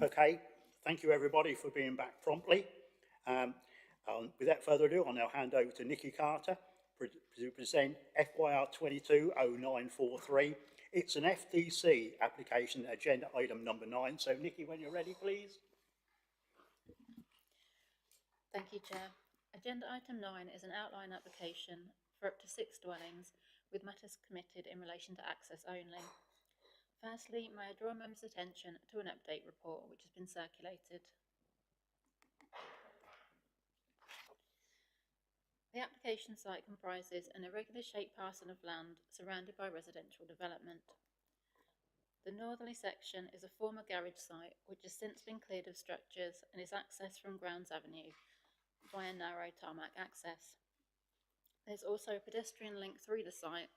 Okay, thank you everybody for being back promptly. Without further ado, I'll now hand over to Nikki Carter to present FYR 220943. It's an FDC application, agenda item number 9. So Nikki, when you're ready, please. Thank you, Chair. Agenda item 9 is an outline application for up to 6 dwellings with matters committed in relation to access only. Firstly, may I draw members' attention to an update report which has been circulated. The application site comprises an irregular shaped parcel of land surrounded by residential development. The northerly section is a former garage site which has since been cleared of structures and is accessed from Grounds Avenue via narrow tarmac access. There's also a pedestrian link through the site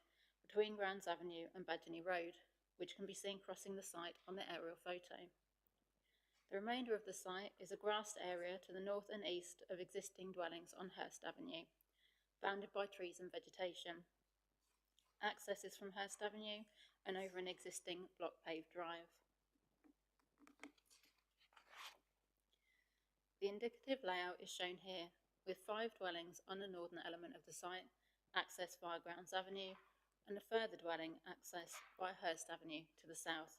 between Grounds Avenue and Badgerny Road, which can be seen crossing the site on the aerial photo. The remainder of the site is a grassed area to the north and east of existing dwellings on Hurst Avenue, bounded by trees and vegetation. Access is from Hurst Avenue and over an existing block paved drive. The indicative layout is shown here, with 5 dwellings on the northern element of the site, accessed via Grounds Avenue, and a further dwelling accessed via Hurst Avenue to the south.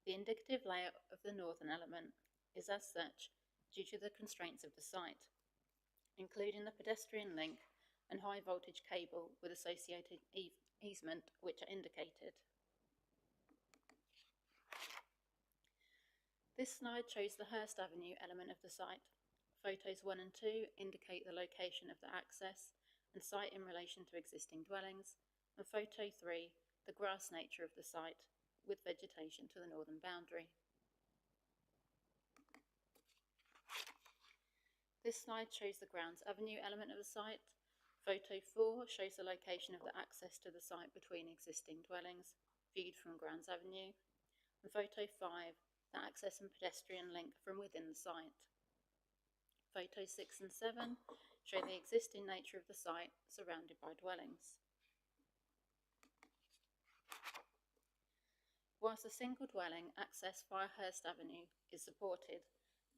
The indicative layout of the northern element is as such due to the constraints of the site, including the pedestrian link and high voltage cable with associated easement, which are indicated. This slide shows the Hurst Avenue element of the site. Photos 1 and 2 indicate the location of the access and site in relation to existing dwellings, and photo 3, the grass nature of the site, with vegetation to the northern boundary. This slide shows the Grounds Avenue element of the site. Photo 4 shows the location of the access to the site between existing dwellings, viewed from Grounds Avenue, and photo 5, the access and pedestrian link from within the site. Photos 6 and 7 show the existing nature of the site surrounded by dwellings. Whilst a single dwelling accessed via Hurst Avenue is supported,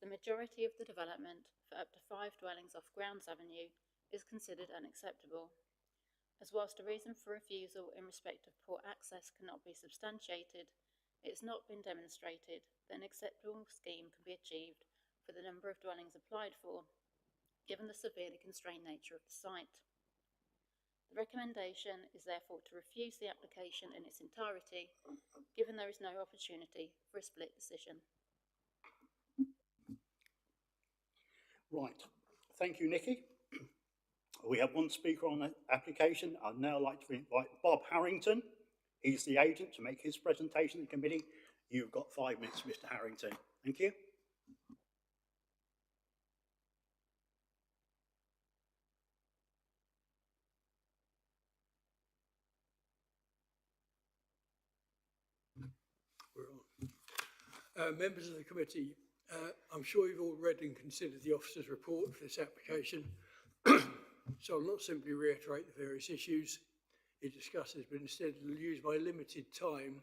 the majority of the development for up to 5 dwellings off Grounds Avenue is considered unacceptable, as whilst a reason for refusal in respect of poor access cannot be substantiated, it has not been demonstrated that an acceptable scheme can be achieved for the number of dwellings applied for, given the severely constrained nature of the site. The recommendation is therefore to refuse the application in its entirety, given there is no opportunity for a split decision. Right, thank you, Nikki. We have one speaker on the application. I'd now like to invite Bob Harrington. He's the agent to make his presentation to the committee. You've got 5 minutes, Mr. Harrington. Thank you. Members of the committee, I'm sure you've all read and considered the officer's report for this application, so I'll not simply reiterate the various issues it discusses, but instead use my limited time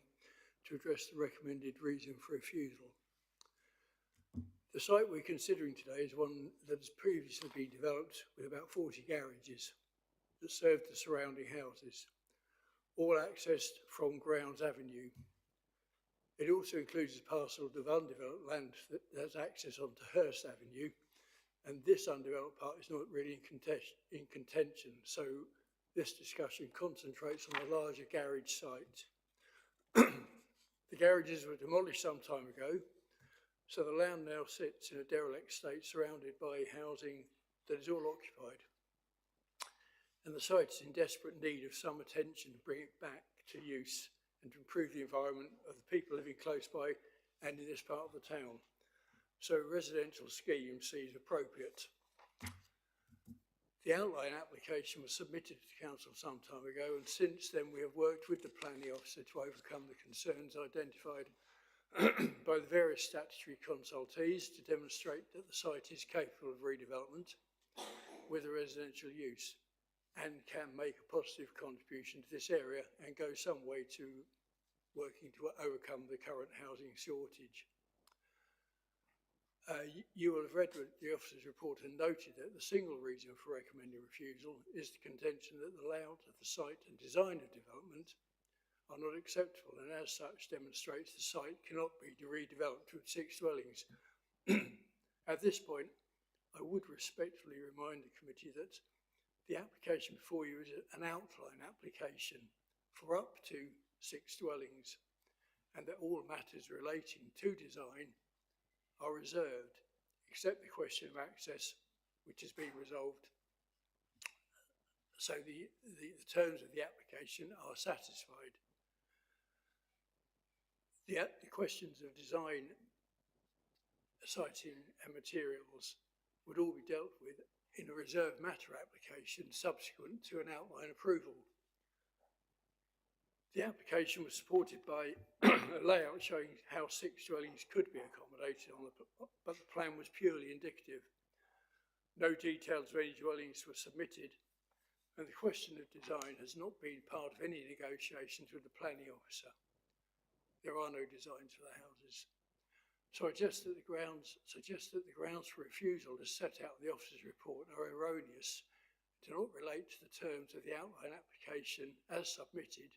to address the recommended reason for refusal. The site we're considering today is one that has previously been developed with about 40 garages that served the surrounding houses, all accessed from Grounds Avenue. It also includes a parcel of undeveloped land that has access onto Hurst Avenue, and this undeveloped part is not really in contention, so this discussion concentrates on the larger garage site. The garages were demolished some time ago, so the land now sits in a derelict state surrounded by housing that is all occupied. And the site is in desperate need of some attention to bring it back to use and to improve the environment of the people living close by and in this part of the town. So a residential scheme seems appropriate. The outline application was submitted to council some time ago, and since then we have worked with the planning officer to overcome the concerns identified by the various statutory consultees to demonstrate that the site is capable of redevelopment with a residential use and can make a positive contribution to this area and go some way to working to overcome the current housing shortage. You will have read the officer's report and noted that the single reason for recommending refusal is the contention that the layout of the site and design of development are not acceptable, and as such demonstrates the site cannot be redeveloped with 6 dwellings. At this point, I would respectfully remind the committee that the application before you is an outline application for up to 6 dwellings, and that all matters relating to design are reserved, except the question of access, which has been resolved. So the terms of the application are satisfied. The questions of design, siting and materials would all be dealt with in a reserved matter application subsequent to an outline approval. The application was supported by a layout showing how 6 dwellings could be accommodated but the plan was purely indicative. No details of any dwellings were submitted, and the question of design has not been part of any negotiations with the planning officer. There are no designs for the houses. So I suggest that the grounds for refusal as set out in the officer's report are erroneous, do not relate to the terms of the outline application as submitted,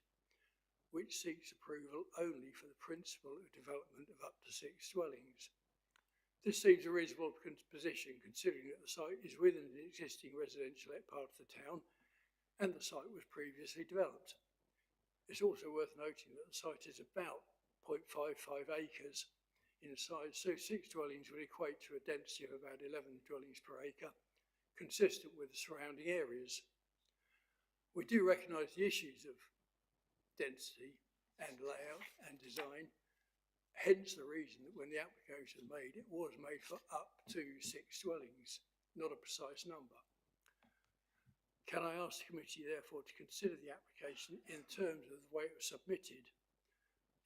which seeks approval only for the principle of development of up to 6 dwellings. This seems a reasonable position considering that the site is within an existing residential part of the town and the site was previously developed. It's also worth noting that the site is about 0.55 acres in size, so 6 dwellings would equate to a density of about 11 dwellings per acre, consistent with the surrounding areas. We do recognise the issues of density and layout and design, hence the reason that when the application was made, it was made for up to 6 dwellings, not a precise number. Can I ask the committee therefore to consider the application in terms of the way it was submitted,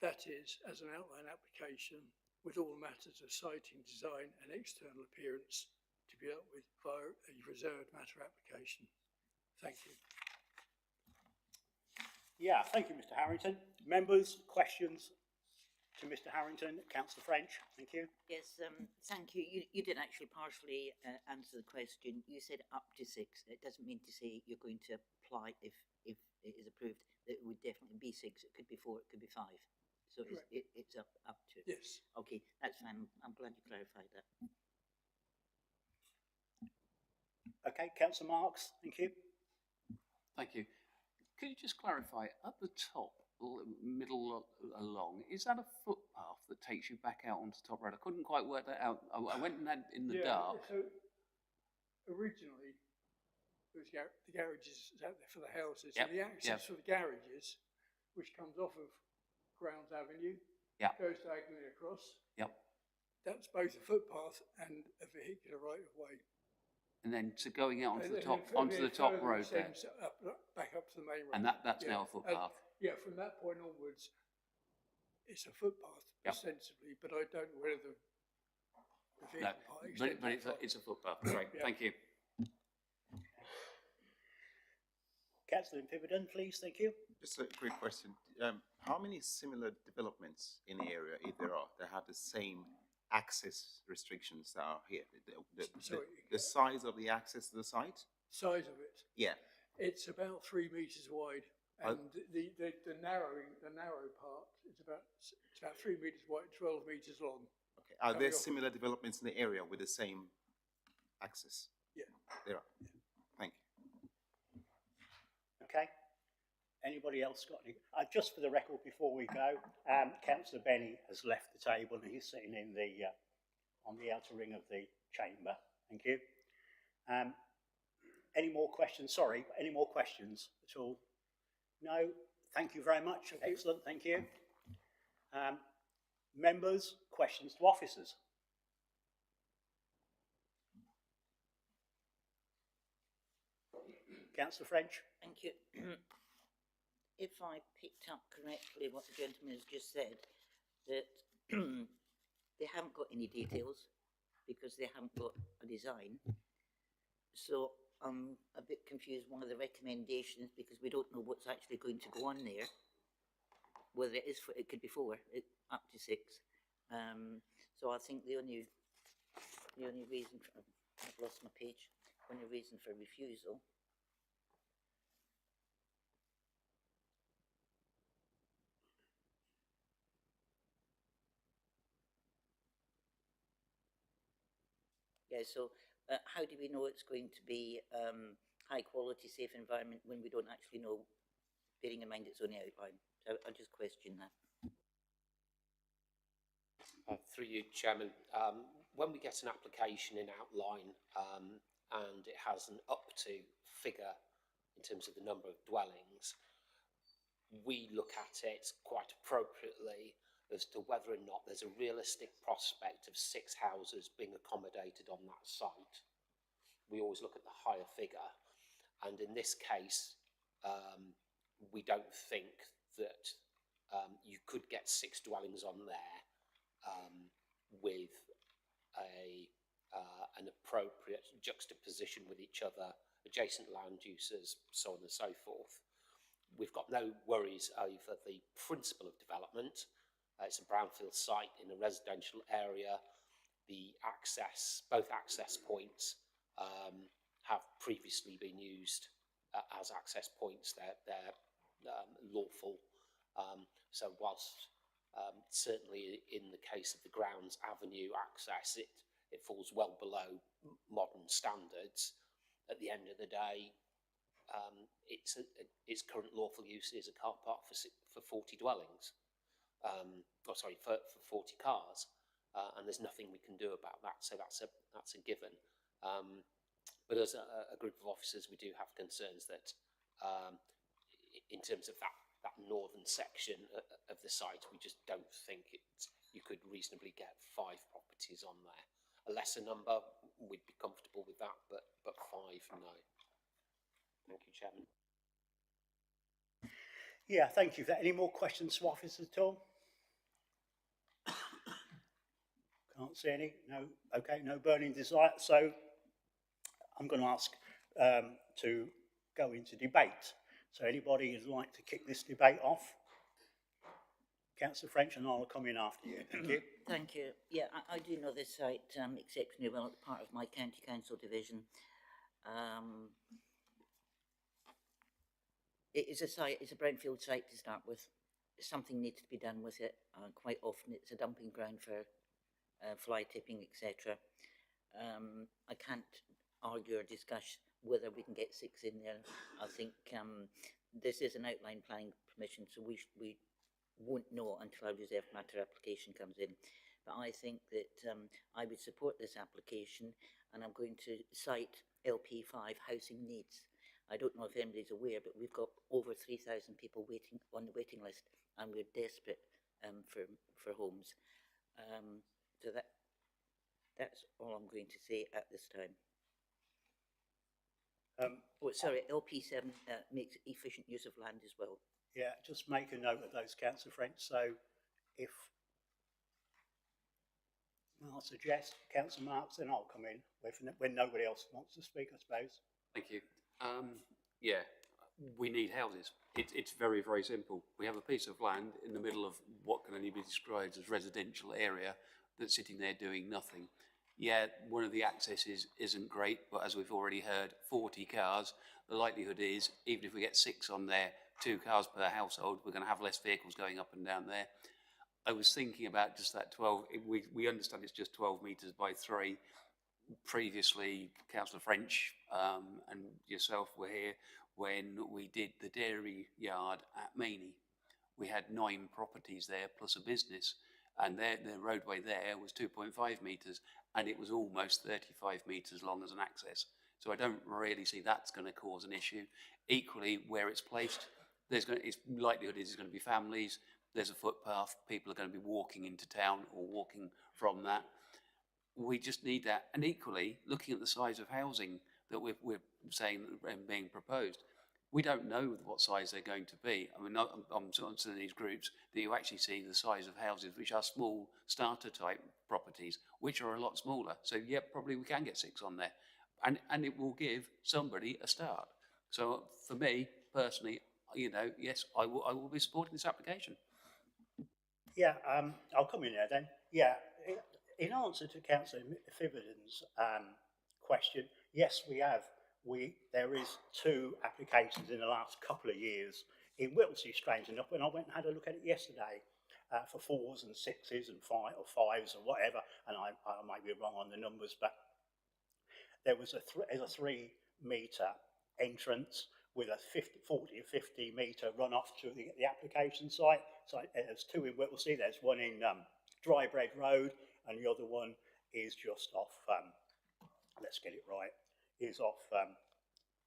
that is, as an outline application with all matters of siting, design and external appearance to be dealt with via a reserved matter application? Thank you. Yeah, thank you, Mr. Harrington. Members, questions to Mr. Harrington? Councillor French, thank you. Yes, thank you. You did actually partially answer the question. You said up to 6. It doesn't mean to say you're going to apply if it is approved. That it would definitely be 6. It could be 4. It could be 5. So it's up to. Yes. Okay, that's fine. I'm glad you clarified that. Okay, Councillor Marks, thank you. Thank you. Could you just clarify, at the top, middle along, is that a footpath that takes you back out onto Top Road? I couldn't quite work that out. I went and had in the dark. So originally, there was the garages out there for the houses. Yep, So the access for the garages, which comes off of Grounds Avenue, goes diagonally across. Yep. That's both a footpath and a vehicular right of way. And then to going out onto the top further road there. Back up to the main road. And that's now a footpath. From that point onwards, it's a footpath ostensibly, but I don't know whether the vehicle part extends. But it's a footpath. Great, thank you. Councillor Pividon, please, thank you. Just a quick question. How many similar developments in the area, if there are, that have the same access restrictions that are here? The size of the access to the site? Size of it? Yeah. It's about 3 metres wide, and the narrow part is about 3 metres wide, 12 metres long. Okay. Are there similar developments in the area with the same access? Yeah. There are. Yeah. Thank you. Okay. Anybody else got any? Just for the record, before we go, Councillor Benny has left the table and he's sitting in the on the outer ring of the chamber. Thank you. Any more questions? Sorry, any more questions at all? No. Thank you very much. Excellent. Thank you. Members, questions to officers. Councillor French. Thank you. If I picked up correctly what the gentleman has just said, that they haven't got any details because they haven't got a design. So I'm a bit confused one of the recommendations because we don't know what's actually going to go on there. Whether it is, it could be 4, up to 6. So I think the only The only reason for, I've lost my page, only reason for refusal. Yeah, so how do we know it's going to be high quality, safe environment when we don't actually know, bearing in mind it's only outline? So I just question that. Through you, Chairman, when we get an application in outline and it has an up to figure in terms of the number of dwellings, we look at it quite appropriately as to whether or not there's a realistic prospect of 6 houses being accommodated on that site. We always look at the higher figure, and in this case, we don't think that you could get 6 dwellings on there with an appropriate juxtaposition with each other, adjacent land uses, so on and so forth. We've got no worries over the principle of development. It's a brownfield site in a residential area. The access, both access points have previously been used as access points. They're lawful. So whilst certainly in the case of the Grounds Avenue access, it falls well below modern standards, at the end of the day, its current lawful use is a car park for 40 dwellings, for 40 cars, and there's nothing we can do about that. So that's a given. But as a group of officers, we do have concerns that in terms of that northern section of the site, we just don't think you could reasonably get 5 properties on there. A lesser number, we'd be comfortable with that, but 5, no. Thank you, Chairman. Yeah, thank you. Any more questions from officers at all? Can't see any. No. Okay, no burning desire. So I'm going to ask to go into debate. So anybody who'd like to kick this debate off? Councillor French, and I'll come in after you. Thank you. Thank you. Yeah, I do know this site exceptionally well. It's part of my county council division. It is a site, it's a brownfield site to start with. Something needs to be done with it. Quite often it's a dumping ground for fly tipping, etc. I can't argue or discuss whether we can get 6 in there. I think this is an outline planning permission, so we won't know until our reserved matter application comes in. But I think that I would support this application, and I'm going to cite LP5 housing needs. I don't know if anybody's aware, but we've got over 3,000 people waiting on the waiting list, and we're desperate for homes. So that's all I'm going to say at this time. LP7 makes efficient use of land as well. Yeah, just make a note of those, Councillor French. So if I'll suggest Councillor Marks, then I'll come in when nobody else wants to speak, I suppose. Thank you. Yeah, we need houses. It's very, very simple. We have a piece of land in the middle of what can only be described as residential area that's sitting there doing nothing. Yeah, one of the accesses isn't great, but as we've already heard, 40 cars, the likelihood is, even if we get 6 on there, 2 cars per household, we're going to have less vehicles going up and down there. I was thinking about just that 12, we understand it's just 12 metres by 3. Previously, Councillor French and yourself were here when we did the dairy yard at Meany. We had 9 properties there plus a business, and the roadway there was 2.5 metres, and it was almost 35 metres long as an access. So I don't really see that's going to cause an issue. Equally, where it's placed, its likelihood is going to be families. There's a footpath. People are going to be walking into town or walking from that. We just need that. And equally, looking at the size of housing that we're saying being proposed, we don't know what size they're going to be. I mean, I'm sort of these groups that you actually see the size of houses, which are small starter type properties, which are a lot smaller. So yeah, probably we can get 6 on there, and it will give somebody a start. So for me personally, yes, I will be supporting this application. Yeah, I'll come in there then. Yeah, in answer to Councillor Fibberdon's question, yes, we have. There is 2 applications in the last couple of years in Whittlesey, strange enough, when I went and had a look at it yesterday, for 4s and 6s and 5s or whatever, and I may be wrong on the numbers, but there was a 3 metre entrance with a 40 or 50 metre run off to the application site. So there's 2 in Whittlesey, there's one in Drybread Road, and the other one is just off, let's get it right, is off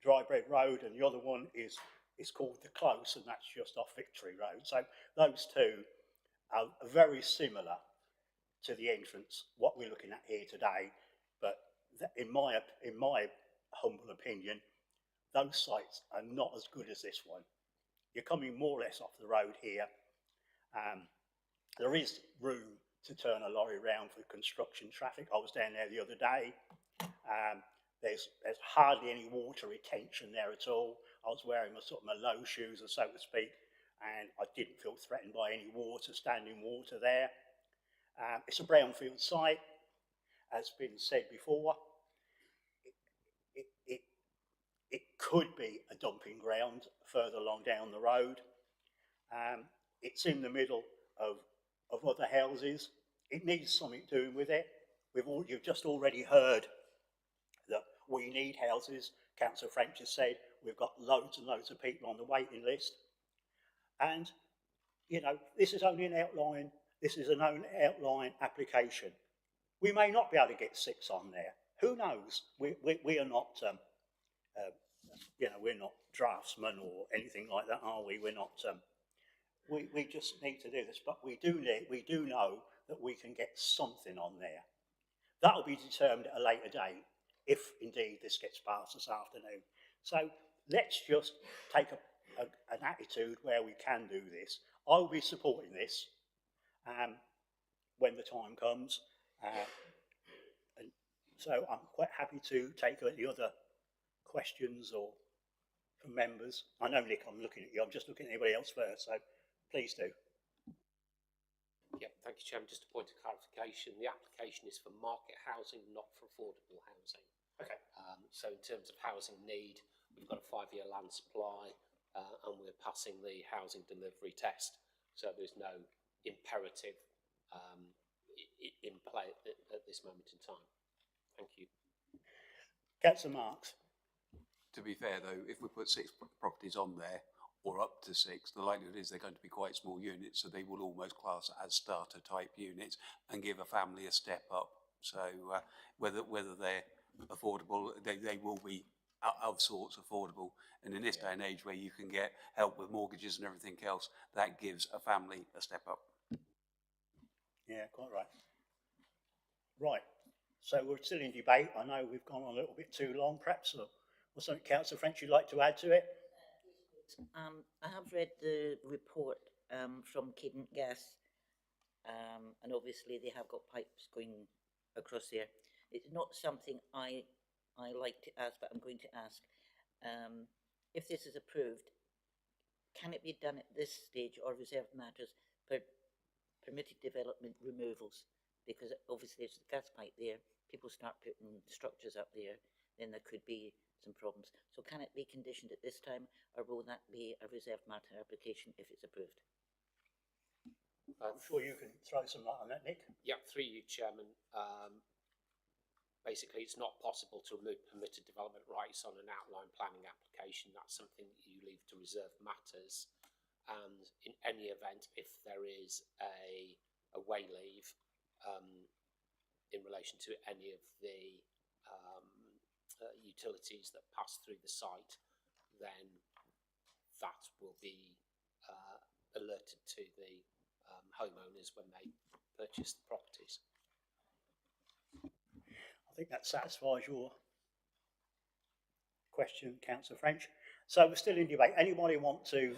Drybread Road, and the other one is called The Close, and that's just off Victory Road. So those 2 are very similar to the entrance, what we're looking at here today, but in my humble opinion, those sites are not as good as this one. You're coming more or less off the road here. There is room to turn a lorry around for construction traffic. I was down there the other day. There's hardly any water retention there at all. I was wearing my low shoes, so to speak, and I didn't feel threatened by any standing water there. It's a brownfield site, as been said before. It could be a dumping ground further along down the road. It's in the middle of other houses. It needs something doing with it. You've just already heard that we need houses. Councillor French has said we've got loads and loads of people on the waiting list. And, you know, this is only an outline. This is an outline application. We may not be able to get 6 on there. Who knows? We are not, you know, we're not draftsmen or anything like that, are we? We're not. We just need to do this, but we do know that we can get something on there. That will be determined at a later date, if indeed this gets passed this afternoon. So let's just take an attitude where we can do this. I will be supporting this when the time comes. And so I'm quite happy to take any other questions or from members. I know, Nick, I'm looking at you. I'm just looking at anybody else first, so please do. Yeah, thank you, Chairman. Just a point of clarification. The application is for market housing, not for affordable housing. Okay. So in terms of housing need, we've got a 5-year land supply and we're passing the housing delivery test. So there's no imperative in play at this moment in time. Thank you. Councillor Marks. To be fair though, if we put 6 properties on there, or up to 6, the likelihood is they're going to be quite small units, so they will almost class it as starter type units and give a family a step up. So whether they're affordable, they will be of sorts affordable. And in this day and age where you can get help with mortgages and everything else, that gives a family a step up. Yeah, quite right. Right, so we're still in debate. I know we've gone on a little bit too long, perhaps, or something, Councillor French, you'd like to add to it? I have read the report from Cadent Gas, and obviously they have got pipes going across there. It's not something I like to ask, but I'm going to ask. If this is approved, can it be done at this stage or reserved matters for permitted development removals? Because obviously there's a gas pipe there, people start putting structures up there, then there could be some problems. So can it be conditioned at this time, or will that be a reserved matter application if it's approved? I'm sure you can throw some light on that, Nick. Yeah, through you, Chairman. Basically, it's not possible to remove permitted development rights on an outline planning application. That's something that you leave to reserved matters. And in any event, if there is a way leave in relation to any of the utilities that pass through the site, then that will be alerted to the homeowners when they purchase the properties. I think that satisfies your question, Councillor French. So we're still in debate. Anybody want to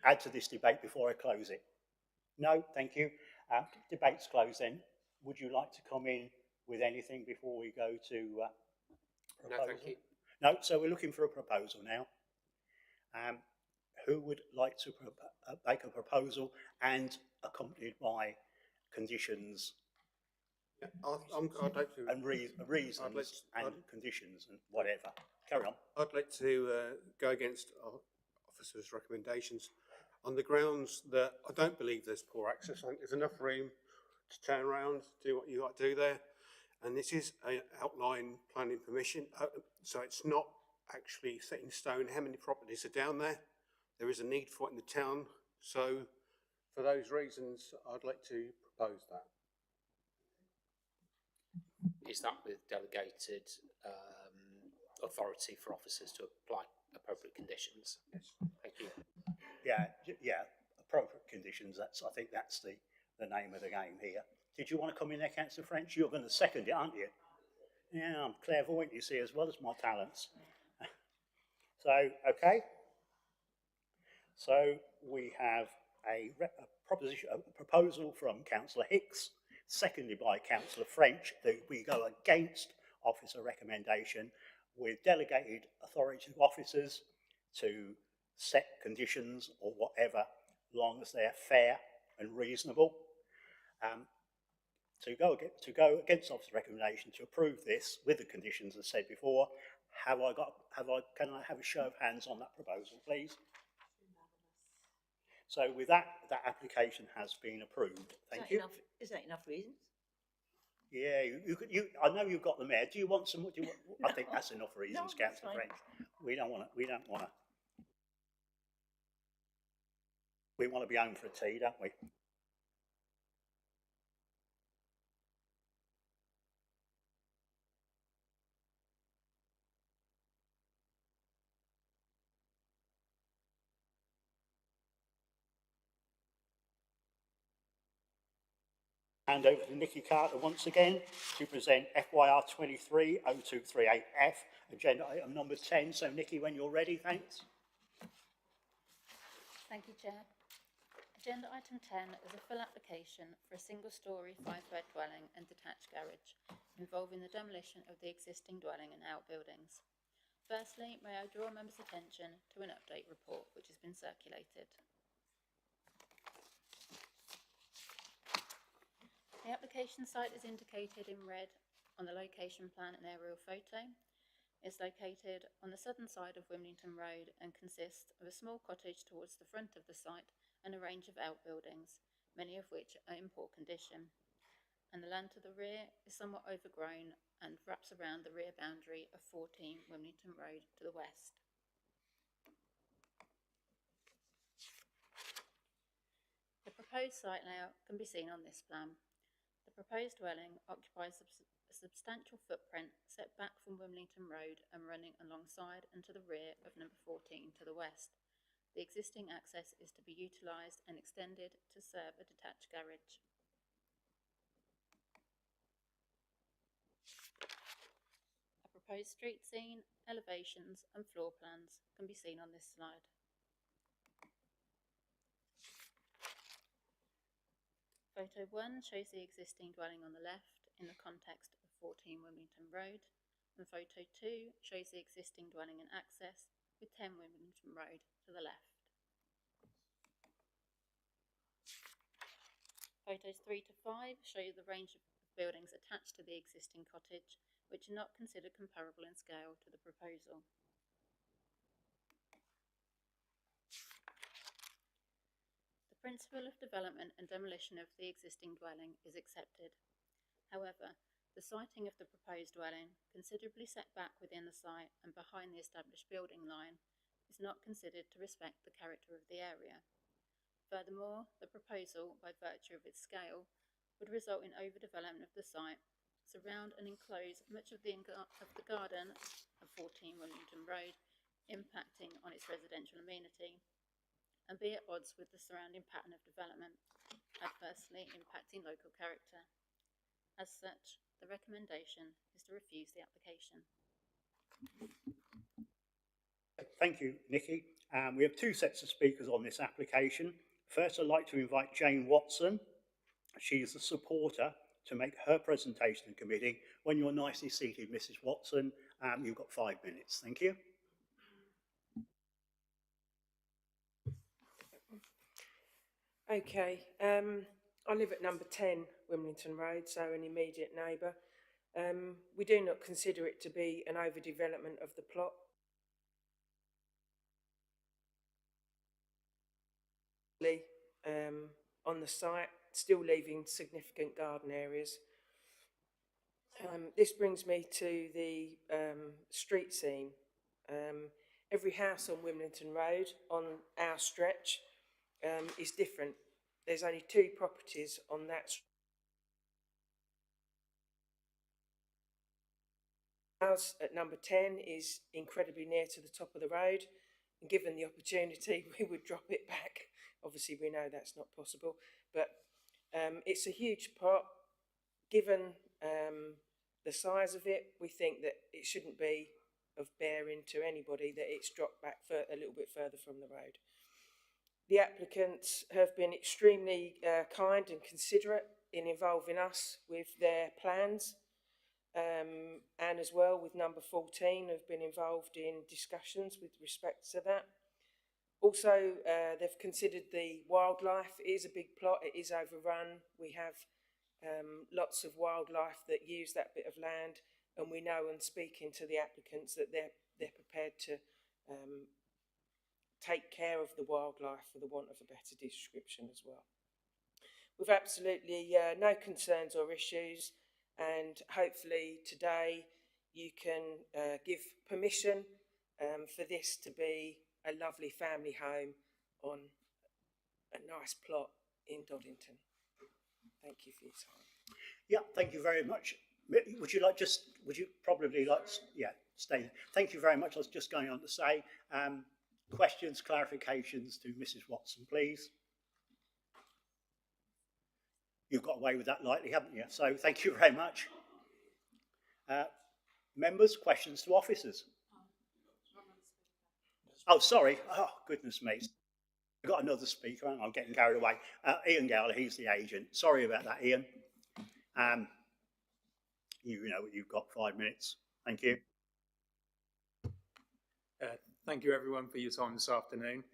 add to this debate before I close it? No, thank you. Debate's closed then. Would you like to come in with anything before we go to proposal? No, thank you. No, so we're looking for a proposal now. Who would like to make a proposal and accompanied by conditions I'd like to. and reasons and conditions and whatever. Carry on. I'd like to go against our officers' recommendations on the grounds that I don't believe there's poor access. I think there's enough room to turn around, do what you got to do there. And this is an outline planning permission, so it's not actually set in stone how many properties are down there. There is a need for it in the town. So for those reasons, I'd like to propose that. Is that with delegated authority for officers to apply appropriate conditions? Yes. Thank you. Yeah, appropriate conditions. I think that's the name of the game here. Did you want to come in there, Councillor French? You're going to second it, aren't you? Yeah, I'm clairvoyant, you see, as well as my talents. So, okay. So we have a proposal from Councillor Hicks, seconded by Councillor French, that we go against officer recommendation with delegated authority to officers to set conditions or whatever, long as they're fair and reasonable. To go against officer recommendation to approve this with the conditions as said before, can I have a show of hands on that proposal, please? So with that application has been approved. Thank you. Is that enough reasons? Yeah, I know you've got the mayor. Do you want some? I think that's enough reasons, No, Councillor French. We want to be home for a tea, don't we? Hand over to Nikki Carter once again to present FYR 230238F, agenda item number 10. So Nikki, when you're ready, thanks. Thank you, Chair. Agenda item 10 is a full application for a single-storey 5-bed dwelling and detached garage involving the demolition of the existing dwelling and outbuildings. Firstly, may I draw members' attention to an update report which has been circulated. The application site is indicated in red on the location plan and aerial photo. It's located on the southern side of Wimlington Road and consists of a small cottage towards the front of the site and a range of outbuildings, many of which are in poor condition. And the land to the rear is somewhat overgrown and wraps around the rear boundary of 14 Wimlington Road to the west. The proposed site layout can be seen on this plan. The proposed dwelling occupies a substantial footprint set back from Wimlington Road and running alongside and to the rear of number 14 to the west. The existing access is to be utilised and extended to serve a detached garage. A proposed street scene, elevations and floor plans can be seen on this slide. Photo 1 shows the existing dwelling on the left in the context of 14 Wimlington Road, and Photo 2 shows the existing dwelling and access with 10 Wimlington Road to the left. Photos 3 to 5 show the range of buildings attached to the existing cottage, which are not considered comparable in scale to the proposal. The principle of development and demolition of the existing dwelling is accepted. However, the siting of the proposed dwelling, considerably set back within the site and behind the established building line, is not considered to respect the character of the area. Furthermore, the proposal, by virtue of its scale, would result in overdevelopment of the site, surround and enclose much of the garden of 14 Wimlington Road, impacting on its residential amenity, and be at odds with the surrounding pattern of development, adversely impacting local character. As such, the recommendation is to refuse the application. Thank you, Nikki. We have two sets of speakers on this application. First, I'd like to invite Jane Watson. She is the supporter to make her presentation to the committee. When you're nicely seated, Mrs. Watson, you've got 5 minutes. Thank you. Okay, I live at number 10 Wimbledon Road, so an immediate neighbour. We do not consider it to be an overdevelopment of the plot. On the site, still leaving significant garden areas. This brings me to the street scene. Every house on Wimbledon Road on our stretch is different. There's only 2 properties on that house at number 10 is incredibly near to the top of the road, and given the opportunity we would drop it back. Obviously we know that's not possible, but it's a huge plot. Given the size of it, we think that it shouldn't be of bearing to anybody that it's dropped back a little bit further from the road. The applicants have been extremely kind and considerate in involving us with their plans, and as well with number 14 have been involved in discussions with respect to that. Also, they've considered the wildlife. It is a big plot, it is overrun. We have lots of wildlife that use that bit of land, and we know on speaking to the applicants that they're prepared to take care of the wildlife, for the want of a better description as well. We've absolutely no concerns or issues, and hopefully today you can give permission for this to be a lovely family home on a nice plot in Doddington. Thank you for your time. Yeah, thank you very much. Would you probably like, stay there. Thank you very much. I was just going on to say, questions, clarifications to Mrs. Watson, please. You've got away with that lightly, haven't you? So thank you very much. Members, questions to officers? Oh, sorry. Oh, goodness me. We've got another speaker, and I'm getting carried away. Ian Gowler, he's the agent. Sorry about that, Ian. You know, you've got 5 minutes. Thank you. Thank you, everyone, for your time this afternoon.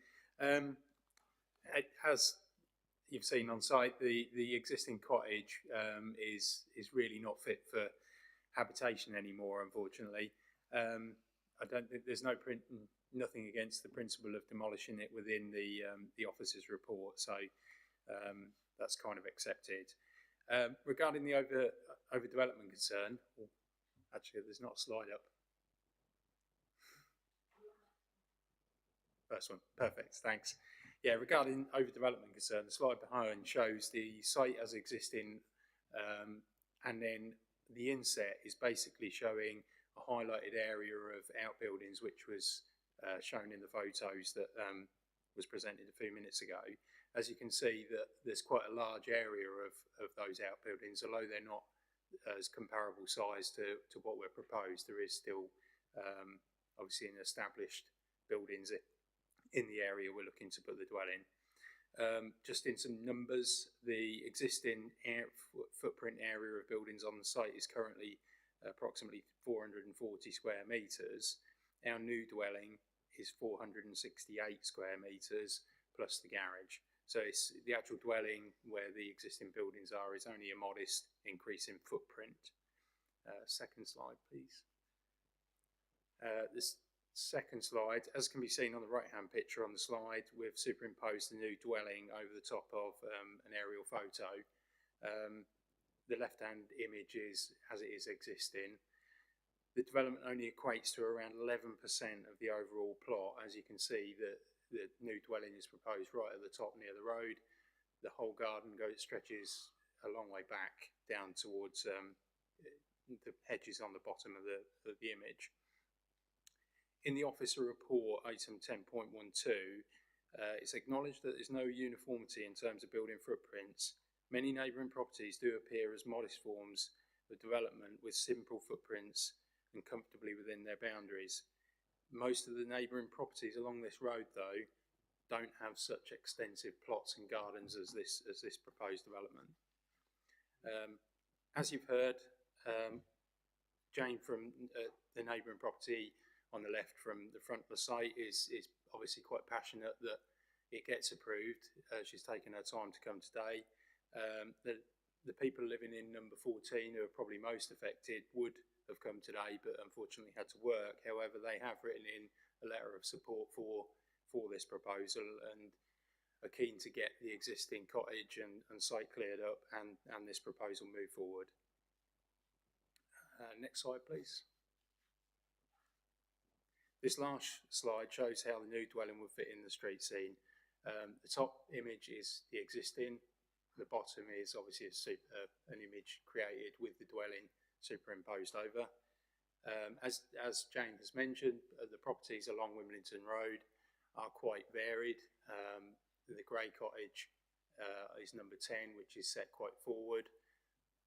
As you've seen on site, the existing cottage is really not fit for habitation anymore, unfortunately. I don't think there's nothing against the principle of demolishing it within the officer's report, so that's kind of accepted. Regarding the overdevelopment concern, actually, there's not a slide up. First one, perfect, thanks. Yeah, regarding overdevelopment concern, the slide behind shows the site as existing, and then the inset is basically showing a highlighted area of outbuildings, which was shown in the photos that was presented a few minutes ago. As you can see, that there's quite a large area of those outbuildings, although they're not as comparable size to what we're proposed. There is still obviously an established buildings in the area we're looking to put the dwelling. Just in some numbers, the existing footprint area of buildings on the site is currently approximately 440 square metres. Our new dwelling is 468 square metres plus the garage. So it's the actual dwelling where the existing buildings are is only a modest increase in footprint. Second slide, please. This second slide, as can be seen on the right-hand picture on the slide, we've superimposed the new dwelling over the top of an aerial photo. The left-hand image is as it is existing. The development only equates to around 11% of the overall plot. As you can see, the new dwelling is proposed right at the top near the road. The whole garden stretches a long way back down towards the hedges on the bottom of the image. In the officer report, item 10.12, it's acknowledged that there's no uniformity in terms of building footprints. Many neighbouring properties do appear as modest forms of development with simple footprints and comfortably within their boundaries. Most of the neighbouring properties along this road, though, don't have such extensive plots and gardens as this proposed development. As you've heard, Jane from the neighbouring property on the left from the front of the site is obviously quite passionate that it gets approved. She's taken her time to come today. The people living in number 14 who are probably most affected would have come today, but unfortunately had to work. However, they have written in a letter of support for this proposal and are keen to get the existing cottage and site cleared up and this proposal move forward. Next slide, please. This last slide shows how the new dwelling will fit in the street scene. The top image is the existing. The bottom is obviously an image created with the dwelling superimposed over. As Jane has mentioned, the properties along Wimbledon Road are quite varied. The grey cottage is number 10, which is set quite forward.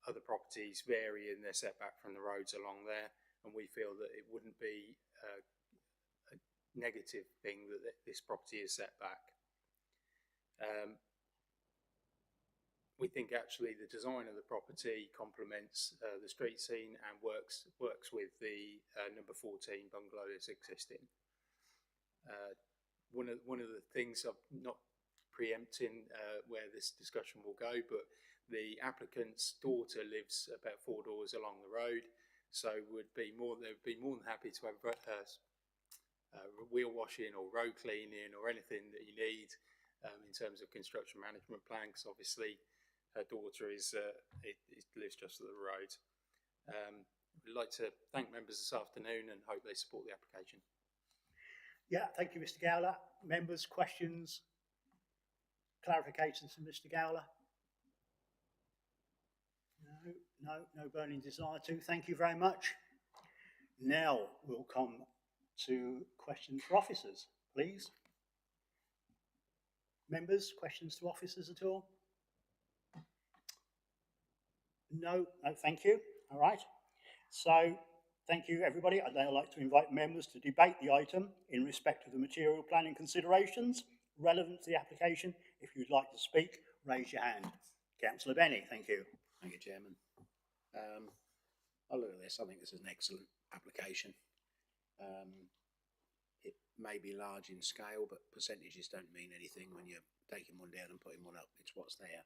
Other properties vary in their setback from the roads along there, and we feel that it wouldn't be a negative thing that this property is set back. We think actually the design of the property complements the street scene and works with the number 14 bungalow that's existing. One of the things, I'm not preempting where this discussion will go, but the applicant's daughter lives about 4 doors along the road, so they'd be more than happy to have wheel washing or road cleaning or anything that you need in terms of construction management plan, because obviously her daughter lives just up the road. We'd like to thank members this afternoon and hope they support the application. Yeah, thank you, Mr. Gowler. Members, questions, clarifications from Mr. Gowler? No burning desire to. Thank you very much. Now we'll come to questions for officers, please. Members, questions to officers at all? No, thank you. All right. So, thank you, everybody. I'd now like to invite members to debate the item in respect of the material planning considerations relevant to the application. If you'd like to speak, raise your hand. Councillor Benny, thank you. Thank you, Chairman. I look at this, I think this is an excellent application. It may be large in scale, but percentages don't mean anything when you're taking one down and putting one up. It's what's there.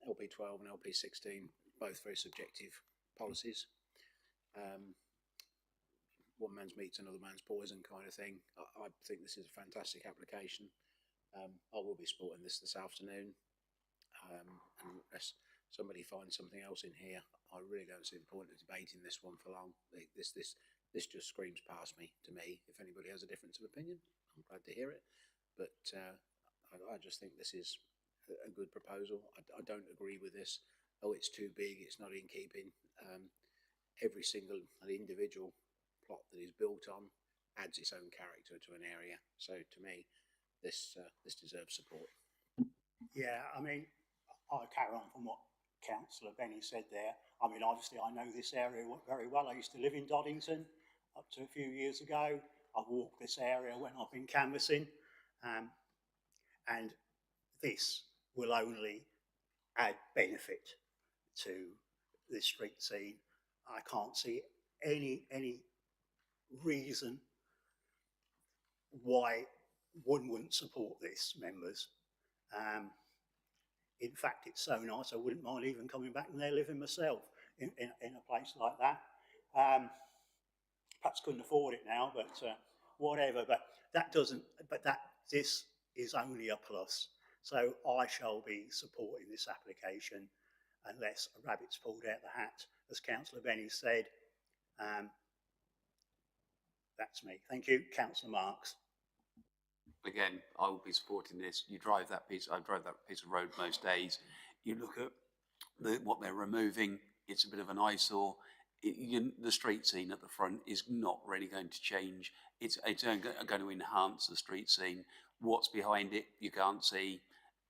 LP12 and LP16, both very subjective policies. One man's meat's another man's poison kind of thing. I think this is a fantastic application. I will be supporting this afternoon. Unless somebody finds something else in here, I really don't see the point of debating this one for long. This just screams past me, to me. If anybody has a difference of opinion, I'm glad to hear it. But I just think this is a good proposal. I don't agree with this. Oh, it's too big, it's not in keeping. Every single individual plot that is built on adds its own character to an area. So to me, this deserves support. Yeah, I mean, I'll carry on from what Councillor Benny said there. I mean, obviously, I know this area very well. I used to live in Doddington up to a few years ago. I've walked this area when I've been canvassing, and this will only add benefit to the street scene. I can't see any reason why one wouldn't support this, members. In fact, it's so nice I wouldn't mind even coming back and there living myself in a place like that. Perhaps couldn't afford it now, but whatever. But this is only a plus. So I shall be supporting this application unless a rabbit's pulled out the hat, as Councillor Benny said. That's me. Thank you. Councillor Marks. Again, I will be supporting this. I drive that piece of road most days. You look at what they're removing, it's a bit of an eyesore. The street scene at the front is not really going to change. It's going to enhance the street scene. What's behind it, you can't see.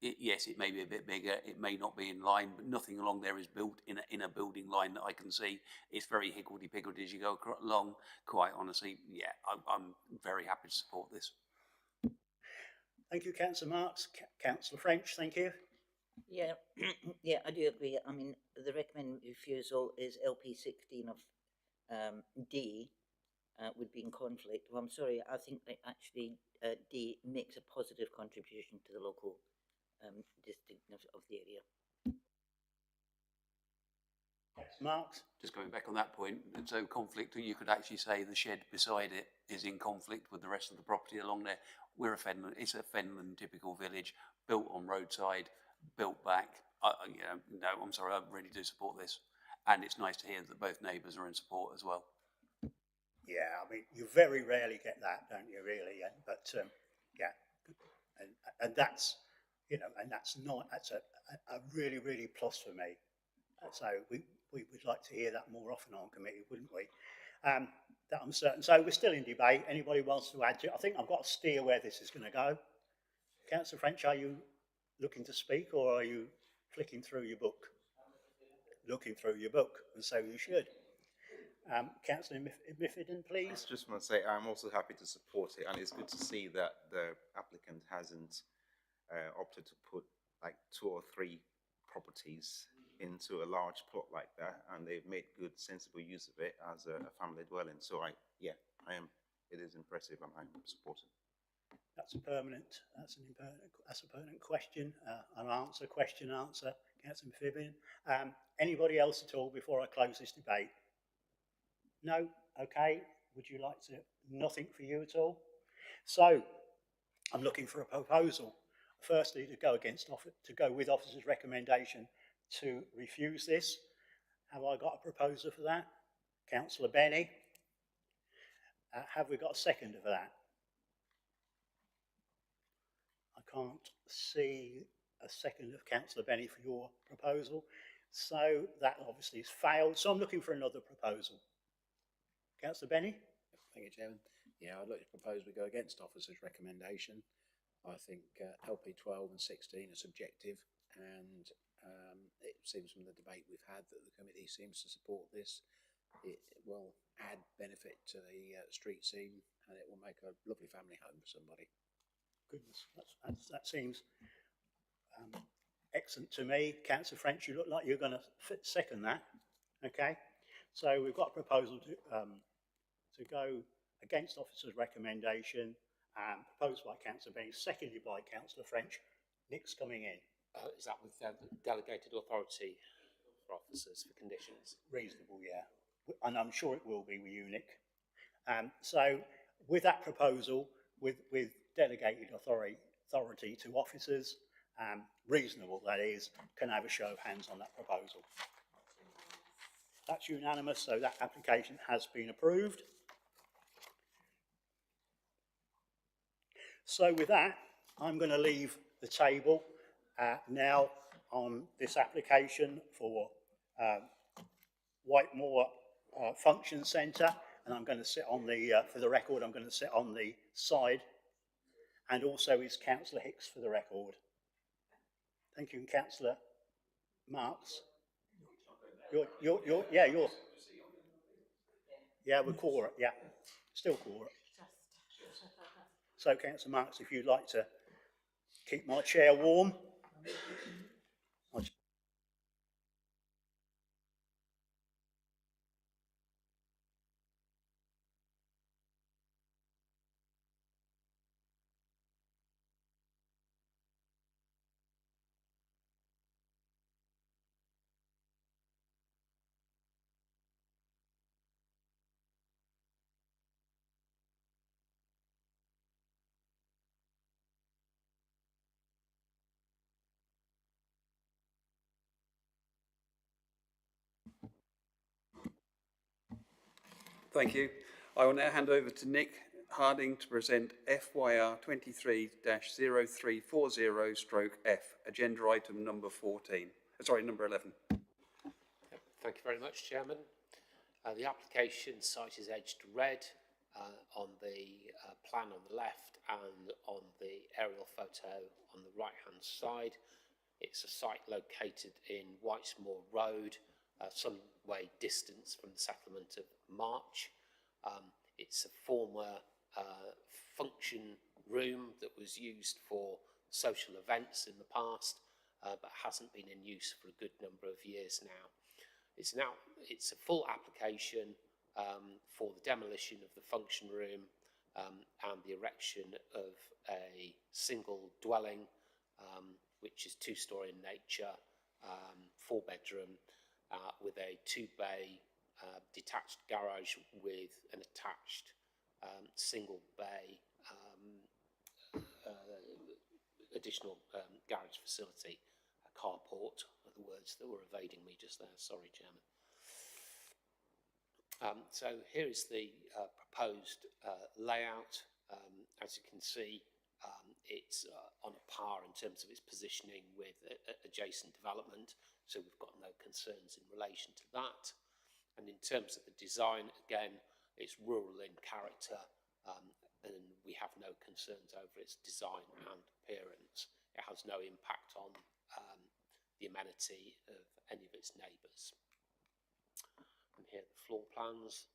Yes, it may be a bit bigger. It may not be in line, but nothing along there is built in a building line that I can see. It's very higgledy-piggledy as you go along. Quite honestly, yeah, I'm very happy to support this. Thank you, Councillor Marks. Councillor French, thank you. Yeah, yeah, I do agree. I mean, the recommended refusal is LP16 of D would be in conflict. Well, I'm sorry, I think that actually D makes a positive contribution to the local distinctiveness of the area. Marks? Just going back on that point, so conflict, you could actually say the shed beside it is in conflict with the rest of the property along there. We're a Fenland, it's a Fenland typical village, built on roadside, built back. No, I'm sorry, I really do support this. And it's nice to hear that both neighbours are in support as well. Yeah, I mean, you very rarely get that, don't you, really? Yeah, but, yeah, and that's, you know, and that's a really, really plus for me. So we would like to hear that more often on committee, wouldn't we? That I'm certain. So we're still in debate. Anybody wants to add to it? I think I've got a steer where this is going to go. Councillor French, are you looking to speak, or are you flicking through your book? Looking through your book, and so you should. Councillor Miffiden, please. I just want to say I'm also happy to support it, and it's good to see that the applicant hasn't opted to put like 2 or 3 properties into a large plot like that, and they've made good, sensible use of it as a family dwelling. So it is impressive, and I'm supporting. That's a permanent question, an answer, question, answer. Councillor Miffiden. Anybody else at all before I close this debate? No? Okay. Would you like to? Nothing for you at all? So, I'm looking for a proposal. Firstly, to go with officer's recommendation to refuse this. Have I got a proposer for that? Councillor Benny. Have we got a seconder for that? I can't see a second of Councillor Benny for your proposal. So that obviously has failed. So I'm looking for another proposal. Councillor Benny? Thank you, Chairman. Yeah, I'd like to propose we go against officer's recommendation. I think LP 12 and 16 are subjective, and it seems from the debate we've had that the committee seems to support this. It will add benefit to the street scene, and it will make a lovely family home for somebody. Goodness, that seems excellent to me. Councillor French, you look like you're going to second that. Okay, so we've got a proposal to go against officer's recommendation, proposed by Councillor Benny, seconded by Councillor French. Nick's coming in. Is that with delegated authority for officers for conditions? Reasonable, yeah. And I'm sure it will be with you, Nick. So with that proposal, with delegated authority to officers, reasonable that is, can I have a show of hands on that proposal? That's unanimous, so that application has been approved. So with that, I'm going to leave the table now on this application for Whitemoor Function Centre, and I'm going to sit on the, for the record, I'm going to sit on the side, and also is Councillor Hicks for the record. Thank you, Councillor Marks. Yeah, we're quorum, yeah, still quorum. So, Councillor Marks, if you'd like to keep my chair warm. Thank you. I will now hand over to Nick Harding to present FYR 23-0340/F, agenda item number 14. Number 11. Thank you very much, Chairman. The application site is edged red on the plan on the left and on the aerial photo on the right-hand side. It's a site located in Whitesmoor Road, some way distance from the settlement of March. It's a former function room that was used for social events in the past, but hasn't been in use for a good number of years now. It's a full application for the demolition of the function room and the erection of a single dwelling which is two-storey in nature, 4-bedroom, with a 2-bay detached garage with an attached single bay additional garage facility, a carport are the words that were evading me just there, sorry, Chairman. So here is the proposed layout. As you can see, it's on a par in terms of its positioning with adjacent development, so we've got no concerns in relation to that. And in terms of the design, again, it's rural in character, and we have no concerns over its design and appearance. It has no impact on the amenity of any of its neighbours. And here are the floor plans,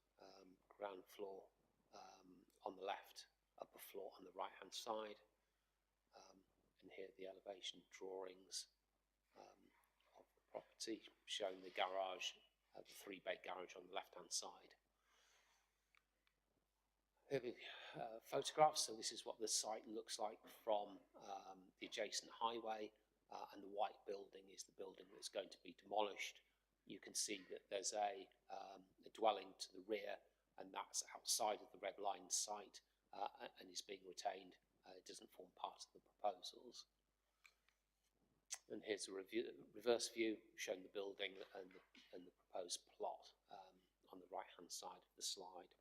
ground floor on the left, upper floor on the right-hand side, and here are the elevation drawings of the property, showing the garage, the 3-bay garage on the left-hand side. Here are the photographs. So this is what the site looks like from the adjacent highway, and the white building is the building that's going to be demolished. You can see that there's a dwelling to the rear, and that's outside of the red line site and is being retained. It doesn't form part of the proposals. And here's a reverse view showing the building and the proposed plot on the right-hand side of the slide.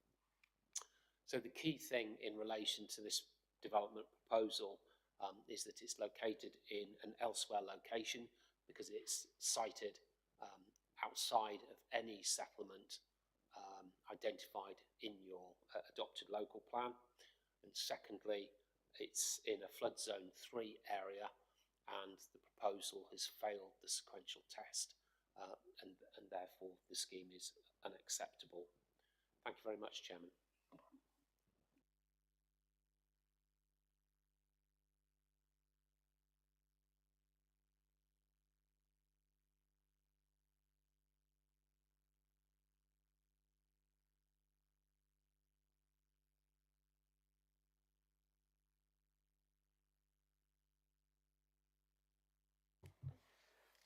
So the key thing in relation to this development proposal is that it's located in an elsewhere location, because it's sited outside of any settlement identified in your adopted local plan. And secondly, it's in a flood zone 3 area, and the proposal has failed the sequential test, and therefore the scheme is unacceptable. Thank you very much, Chairman.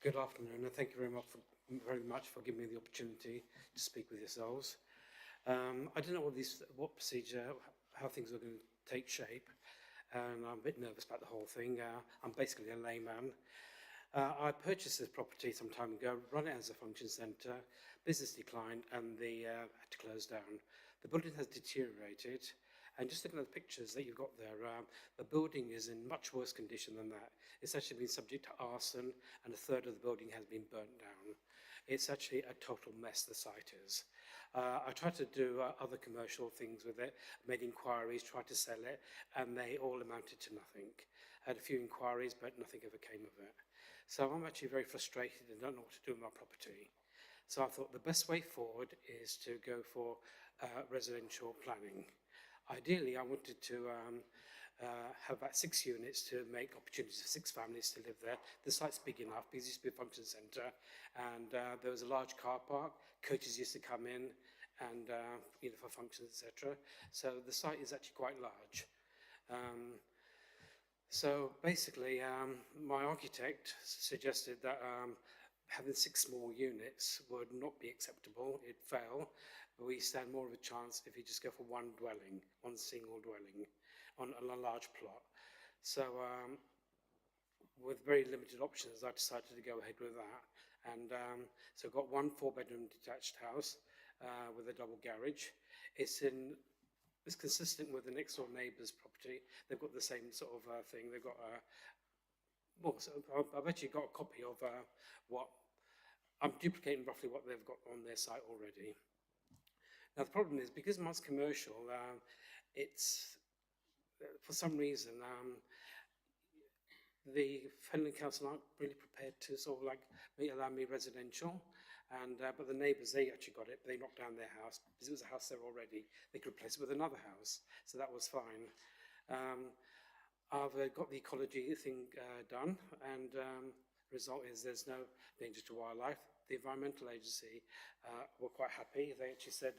Good afternoon, and thank you very much for giving me the opportunity to speak with yourselves. I don't know what procedure, how things are going to take shape, and I'm a bit nervous about the whole thing. I'm basically a layman. I purchased this property some time ago, run it as a function centre, business declined, and they had to close down. The building has deteriorated, and just looking at the pictures that you've got there, the building is in much worse condition than that. It's actually been subject to arson, and a third of the building has been burnt down. It's actually a total mess, the site is. I tried to do other commercial things with it, made inquiries, tried to sell it, and they all amounted to nothing. I had a few inquiries, but nothing ever came of it. So I'm actually very frustrated and don't know what to do with my property. So I thought the best way forward is to go for residential planning. Ideally, I wanted to have about 6 units to make opportunities for 6 families to live there. The site's big enough because it used to be a function centre, and there was a large car park. Coaches used to come in and for functions, etc. So the site is actually quite large. So basically, my architect suggested that having 6 small units would not be acceptable. It'd fail. We stand more of a chance if you just go for one single dwelling on a large plot. So with very limited options, I decided to go ahead with that. And so I've got one 4-bedroom detached house with a double garage. It's consistent with the next door neighbour's property. They've got the same sort of thing. They've got I've actually got a copy of I'm duplicating roughly what they've got on their site already. Now the problem is, because mine's commercial, it's for some reason the Fenland Council aren't really prepared to sort of like allow me residential, and but the neighbours, they actually got it. They knocked down their house because it was a house there already. They could replace it with another house, so that was fine. I've got the ecology thing done, and result is there's no danger to wildlife. The environmental agency were quite happy. They actually said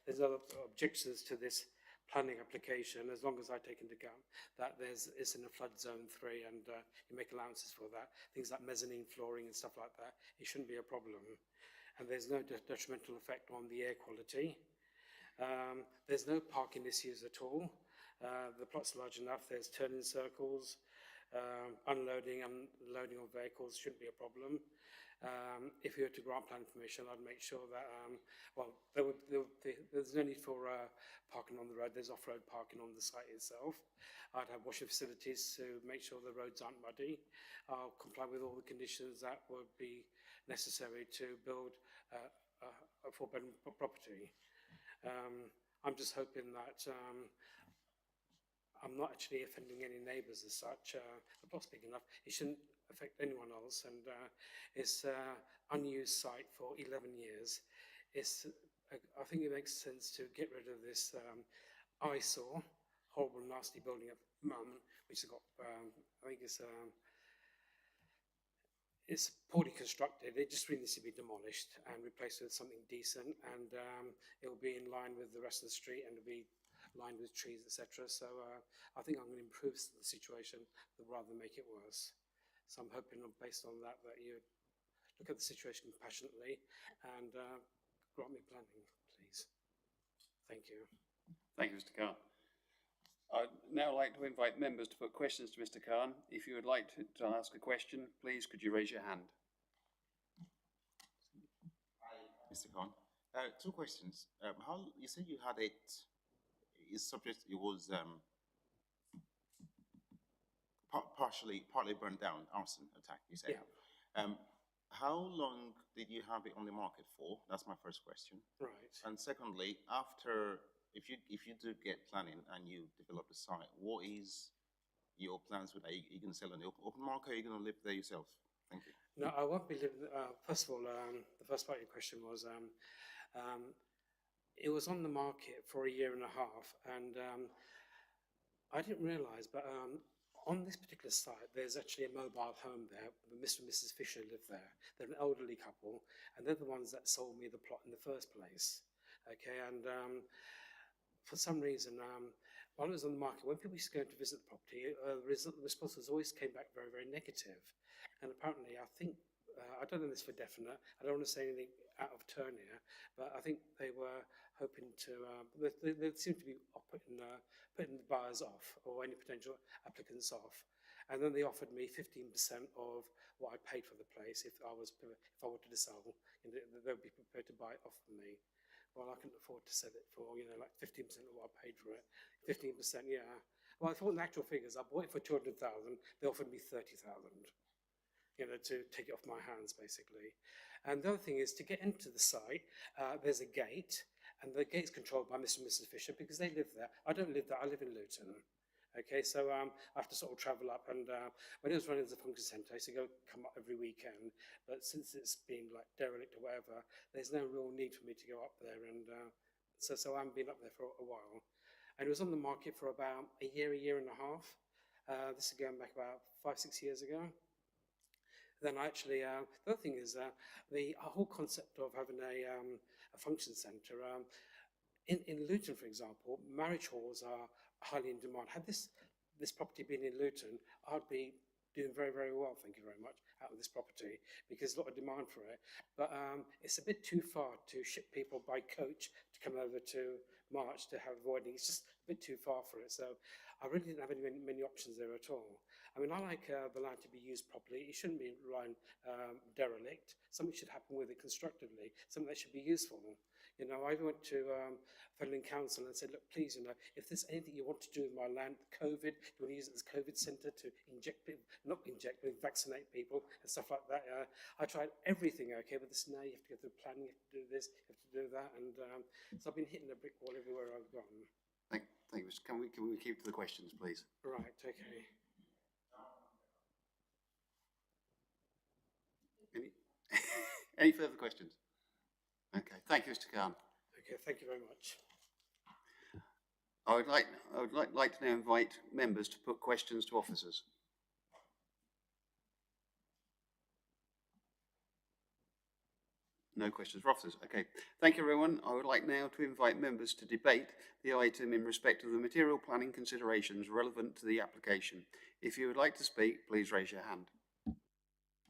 there's other objections to this planning application, as long as I take into account that it's in a flood zone 3 and you make allowances for that, things like mezzanine flooring and stuff like that, it shouldn't be a problem. And there's no detrimental effect on the air quality. There's no parking issues at all. The plot's large enough, there's turning circles, unloading and loading of vehicles shouldn't be a problem. If you were to grant planning permission, I'd make sure that, there's no need for parking on the road. There's off-road parking on the site itself. I'd have washing facilities to make sure the roads aren't muddy. I'll comply with all the conditions that would be necessary to build a four-bedroom property. I'm just hoping that I'm not actually offending any neighbours as such. The plot's big enough. It shouldn't affect anyone else, and it's an unused site for 11 years. I think it makes sense to get rid of this eyesore, horrible, nasty building at the moment, which has got, I think it's poorly constructed. It just really needs to be demolished and replaced with something decent, and it will be in line with the rest of the street and it'll be lined with trees, etc. So I think I'm going to improve the situation rather than make it worse. So I'm hoping, based on that, that you look at the situation compassionately and grant me planning, please. Thank you. Thank you, Mr. Khan. I'd now like to invite members to put questions to Mr. Khan. If you would like to ask a question, please could you raise your hand? Hi, Mr. Khan. Two questions. How you said you had it? It's subject. It was partly burned down, arson attack, you said. Yeah. How long did you have it on the market for? That's my first question. Right. And secondly, if you do get planning and you develop the site, what is your plans with that? Are you going to sell on the open market, or are you going to live there yourself? Thank you. No, I won't be living. First of all, the first part of your question was, it was on the market for 1.5 years, and I didn't realise, but on this particular site, there's actually a mobile home there. Mr. and Mrs. Fisher live there. They're an elderly couple, and they're the ones that sold me the plot in the first place. Okay, and for some reason, while it was on the market, when people used to go to visit the property, the responses always came back very, very negative. And apparently, I think, I don't know this for definite, I don't want to say anything out of turn here, but I think they were hoping to, they seem to be putting the buyers off, or any potential applicants off. And then they offered me 15% of what I paid for the place if I wanted to sell. You know, they would be prepared to buy it off from me. Well, I couldn't afford to sell it for, like 15% of what I paid for it. 15%, yeah. Well, if I want the actual figures, I bought it for 200,000. They offered me 30,000, to take it off my hands, basically. And the other thing is, to get into the site, there's a gate, and the gate's controlled by Mr. and Mrs. Fisher because they live there. I don't live there. I live in Luton. Okay, so I have to sort of travel up, and when it was running as a function centre, I used to come up every weekend, but since it's been like derelict or whatever, there's no real need for me to go up there, and so I haven't been up there for a while. And it was on the market for about 1 year, 1.5 years. This is going back about 5-6 years ago. Then the other thing is the whole concept of having a function centre. In Luton, for example, marriage halls are highly in demand. Had this property been in Luton, I'd be doing very, very well, thank you very much, out of this property, because there's a lot of demand for it. But it's a bit too far to ship people by coach to come over to March to have avoiding. It's just a bit too far for it. So I really didn't have many options there at all. I mean, I like the land to be used properly. It shouldn't be lying derelict. Something should happen with it constructively, something that should be useful. I went to Fenland Council and said, look, please, if there's anything you want to do with my land, COVID, you want to use it as a COVID centre to vaccinate people and stuff like that. I tried everything, okay, but this now you have to go through planning, you have to do this, you have to do that, and so I've been hitting a brick wall everywhere I've gone. Thank you. Can we keep to the questions, please? Right, okay. Any further questions? Okay, thank you, Mr. Khan. Okay, thank you very much. I would like to now invite members to put questions to officers. No questions for officers. Okay. Thank you, everyone. I would like now to invite members to debate the item in respect of the material planning considerations relevant to the application. If you would like to speak, please raise your hand.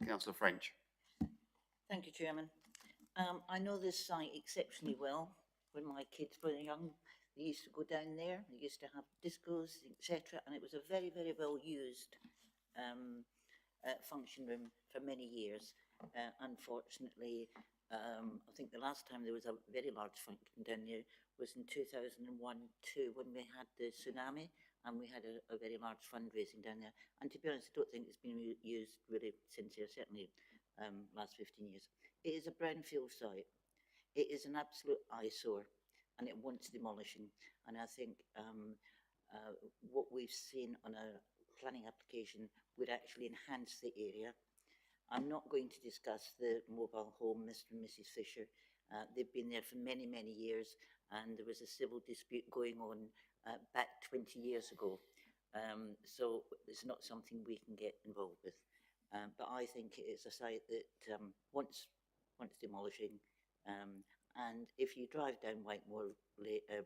Councillor French. Thank you, Chairman. I know this site exceptionally well. When my kids were young, they used to go down there. They used to have discos, etc., and it was a very, very well used function room for many years. Unfortunately, I think the last time there was a very large function down there was in 2001-2 when we had the tsunami, and we had a very large fundraising down there. And to be honest, I don't think it's been used really since there, certainly last 15 years. It is a brownfield site. It is an absolute eyesore, and it wants demolishing. And I think what we've seen on a planning application would actually enhance the area. I'm not going to discuss the mobile home, Mr. and Mrs. Fisher. They've been there for many, many years, and there was a civil dispute going on back 20 years ago. So it's not something we can get involved with. But I think it is a site that wants demolishing. And if you drive down Whitemore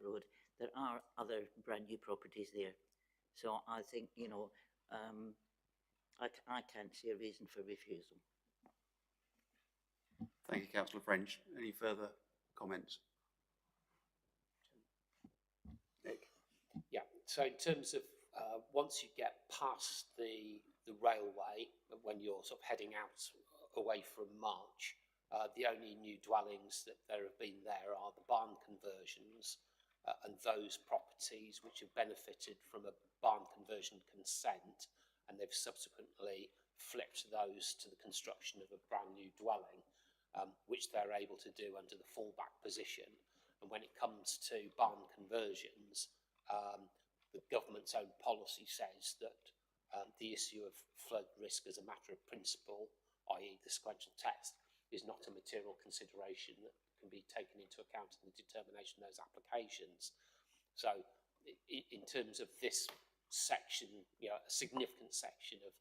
Road, there are other brand new properties there. So I think, you know, I can't see a reason for refusal. Thank you, Councillor French. Any further comments? Nick? Yeah, so in terms of once you get past the railway, when you're sort of heading out away from March, the only new dwellings that there have been there are the barn conversions and those properties which have benefited from a barn conversion consent, and they've subsequently flipped those to the construction of a brand new dwelling, which they're able to do under the fallback position. And when it comes to barn conversions, the government's own policy says that the issue of flood risk as a matter of principle, i.e. the sequential test, is not a material consideration that can be taken into account in the determination of those applications. So in terms of this section, you know, a significant section of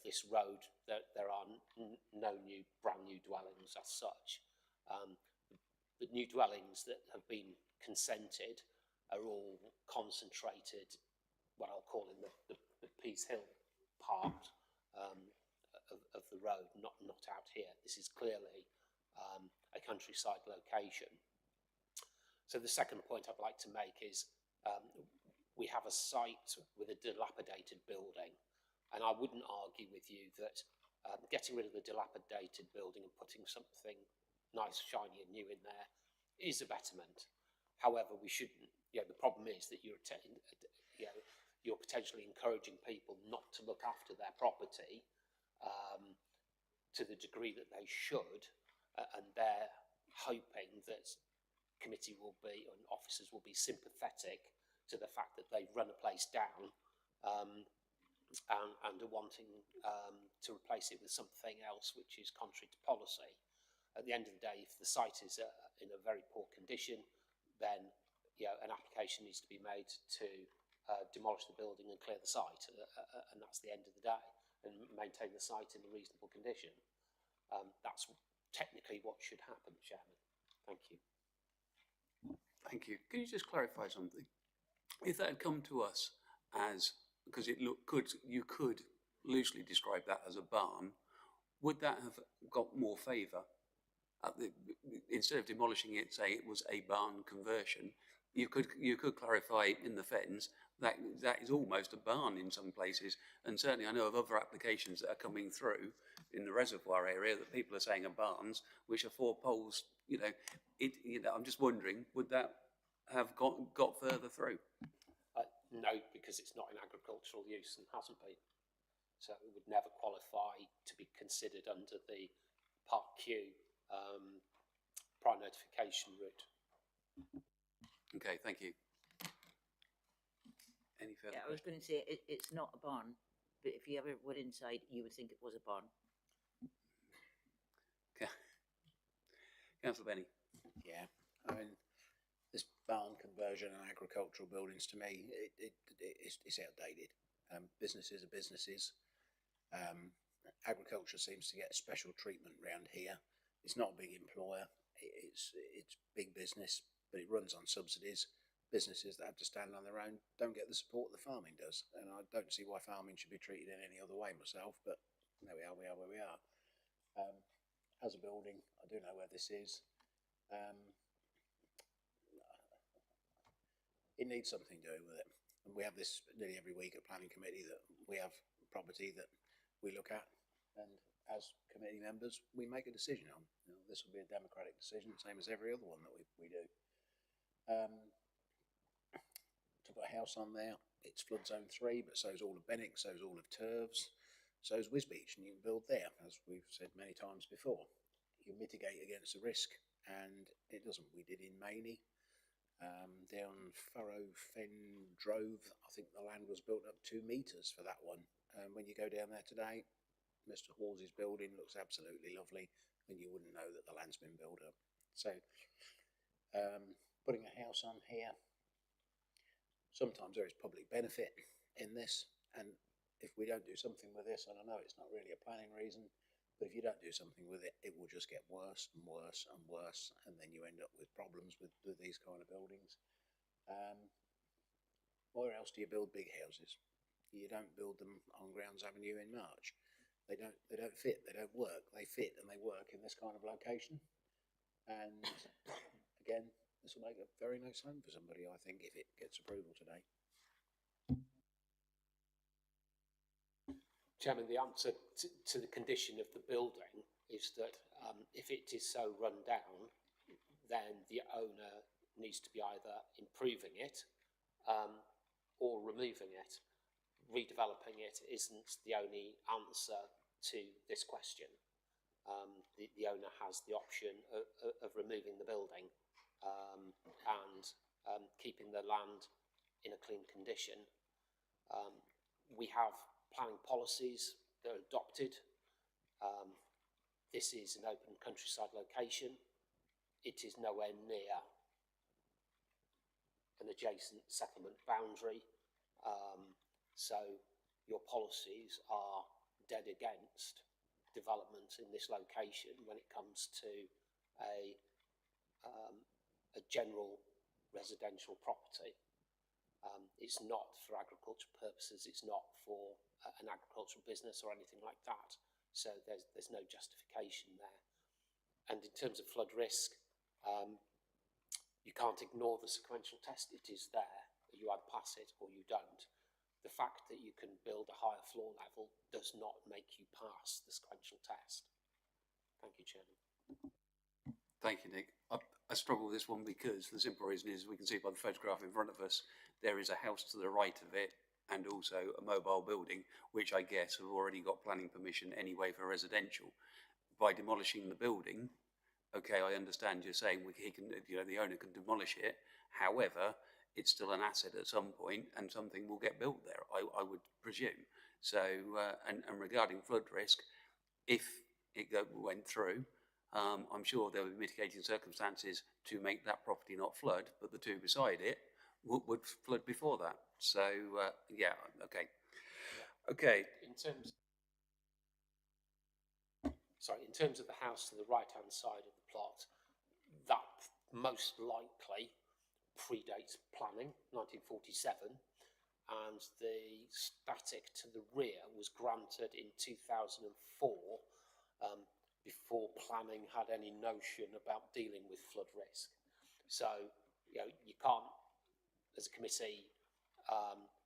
this road, there are no new brand new dwellings as such. The new dwellings that have been consented are all concentrated, what I'll call in the Peace Hill part of the road, not out here. This is clearly a countryside location. So the second point I'd like to make is we have a site with a dilapidated building, and I wouldn't argue with you that getting rid of the dilapidated building and putting something nice, shiny and new in there is a betterment. However, we shouldn't, you know, the problem is that you're potentially encouraging people not to look after their property to the degree that they should, and they're hoping that committee will be, and officers will be sympathetic to the fact that they've run a place down and are wanting to replace it with something else which is contrary to policy. At the end of the day, if the site is in a very poor condition, then, you know, an application needs to be made to demolish the building and clear the site, and that's the end of the day, and maintain the site in a reasonable condition. That's technically what should happen, Chairman. Thank you. Thank you. Can you just clarify something? If that had come to us as, because it you could loosely describe that as a barn, would that have got more favour? Instead of demolishing it, say it was a barn conversion, you could clarify in the fence that is almost a barn in some places, and certainly I know of other applications that are coming through in the reservoir area that people are saying are barns, which are 4 poles. You know, I'm just wondering, would that have got further through? No, because it's not in agricultural use and hasn't been. So it would never qualify to be considered under the Part Q prior notification route. Okay, thank you. Any further? Yeah, I was going to say it's not a barn, but if you ever were inside, you would think it was a barn. Okay. Councillor Benny. Yeah, I mean, this barn conversion and agricultural buildings, to me, it's outdated. Businesses are businesses. Agriculture seems to get special treatment around here, It's not a big employer. It's big business, but it runs on subsidies. Businesses that have to stand on their own don't get the support that farming does, and I don't see why farming should be treated in any other way myself. But there we are. We are where we are. As a building, I do know where this is. It needs something doing with it, and we have this nearly every week at planning committee that we have property that we look at, and as committee members, we make a decision on. This will be a democratic decision, same as every other one that we do. To put a house on there, it's flood zone 3, but so is all of Benwick, so is all of Turves, so is Wisbeach, and you can build there, as we've said many times before. You mitigate against the risk, and it doesn't. We did in Maney, down Furrow Fen Drove, I think the land was built up 2 metres for that one. And when you go down there today, Mr. Hawes' building looks absolutely lovely, and you wouldn't know that the land's been built up. So, putting a house on here, sometimes there is public benefit in this, and if we don't do something with this, and I know it's not really a planning reason, but if you don't do something with it, it will just get worse and worse and worse, and then you end up with problems with these kind of buildings. Where else do you build big houses? You don't build them on Grounds Avenue in March. They don't fit, they don't work. They fit and they work in this kind of location. And again, this will make a very nice home for somebody, I think, if it gets approval today. Chairman, the answer to the condition of the building is that if it is so run down, then the owner needs to be either improving it or removing it. Redeveloping it isn't the only answer to this question. The owner has the option of removing the building and keeping the land in a clean condition. We have planning policies that are adopted. This is an open countryside location. It is nowhere near an adjacent settlement boundary. So your policies are dead against development in this location when it comes to a general residential property. It's not for agricultural purposes, it's not for an agricultural business or anything like that. So there's no justification there. And in terms of flood risk, you can't ignore the sequential test. It is there. You either pass it or you don't. The fact that you can build a higher floor level does not make you pass the sequential test. Thank you, Chairman. Thank you, Nick. I struggle with this one because the simple reason is we can see by the photograph in front of us, there is a house to the right of it and also a mobile building, which I guess have already got planning permission anyway for residential. By demolishing the building, okay, I understand you're saying he can, the owner can demolish it. However, it's still an asset at some point and something will get built there, I would presume. So, and regarding flood risk, if it went through, I'm sure there would be mitigating circumstances to make that property not flood, but the two beside it would flood before that. So, yeah, okay. Okay. In terms of the house to the right-hand side of the plot, that most likely predates planning, 1947, and the static to the rear was granted in 2004, before planning had any notion about dealing with flood risk. So, you can't, as a committee,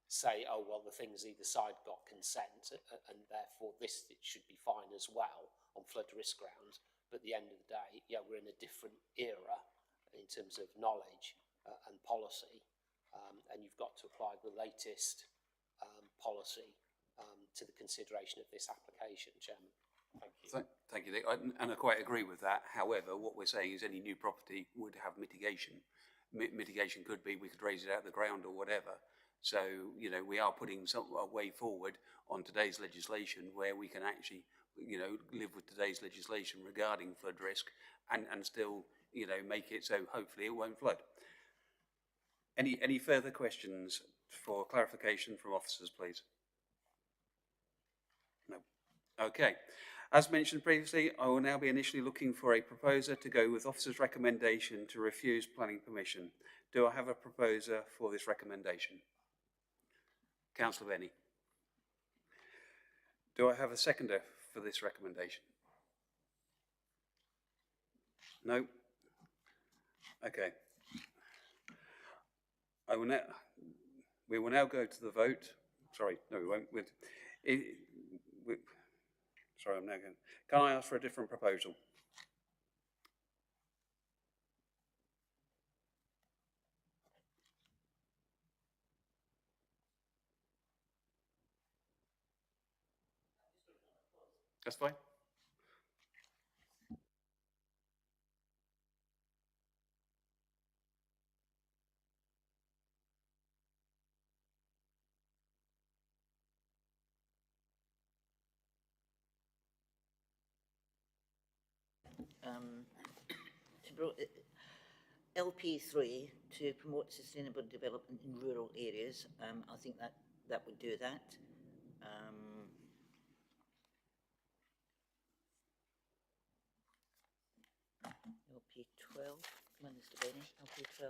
say, oh, well, the things either side got consent and therefore it should be fine as well on flood risk grounds. But at the end of the day, we're in a different era in terms of knowledge and policy, and you've got to apply the latest policy to the consideration of this application, Chairman. Thank you. Thank you, Nick. And I quite agree with that. However, what we're saying is any new property would have mitigation. Mitigation could be we could raise it out of the ground or whatever. So, we are putting a way forward on today's legislation where we can actually, live with today's legislation regarding flood risk and still, make it so hopefully it won't flood. Any further questions for clarification from officers, please? No. Okay. As mentioned previously, I will now be initially looking for a proposer to go with officer's recommendation to refuse planning permission. Do I have a proposer for this recommendation? Councillor Benny. Do I have a seconder for this recommendation? No? Okay. We will now go to the vote. Sorry, no, we won't. Sorry, I'm now going. Can I ask for a different proposal? That's fine. LP3 to promote sustainable development in rural areas. I think that would do that. LP12, come on, Mr. Benny, LP12.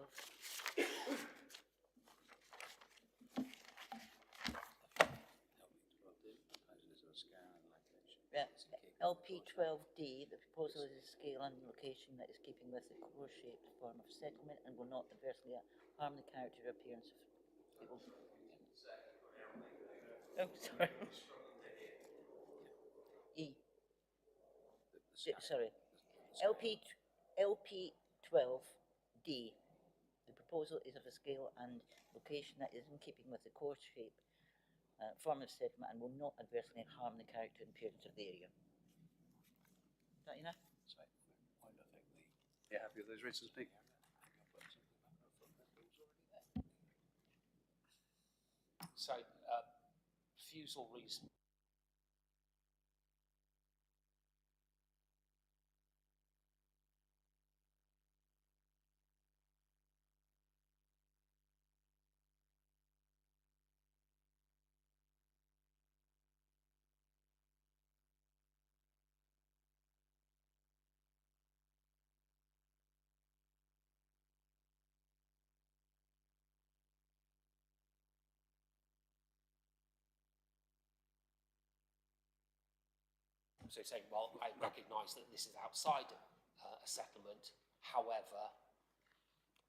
Yeah, LP12D, the proposal is a scale and location that is keeping with the core-shaped form of settlement and will not adversely harm the character or appearance of people. Oh, sorry. E. Sorry. LP12D. The proposal is of a scale and location that is in keeping with the core shape, form of settlement and will not adversely harm the character and appearance of the area. Is that enough? Yeah, happy with those reasons, Nick? So, refusal reason. So saying, well, I recognise that this is outside a settlement. However,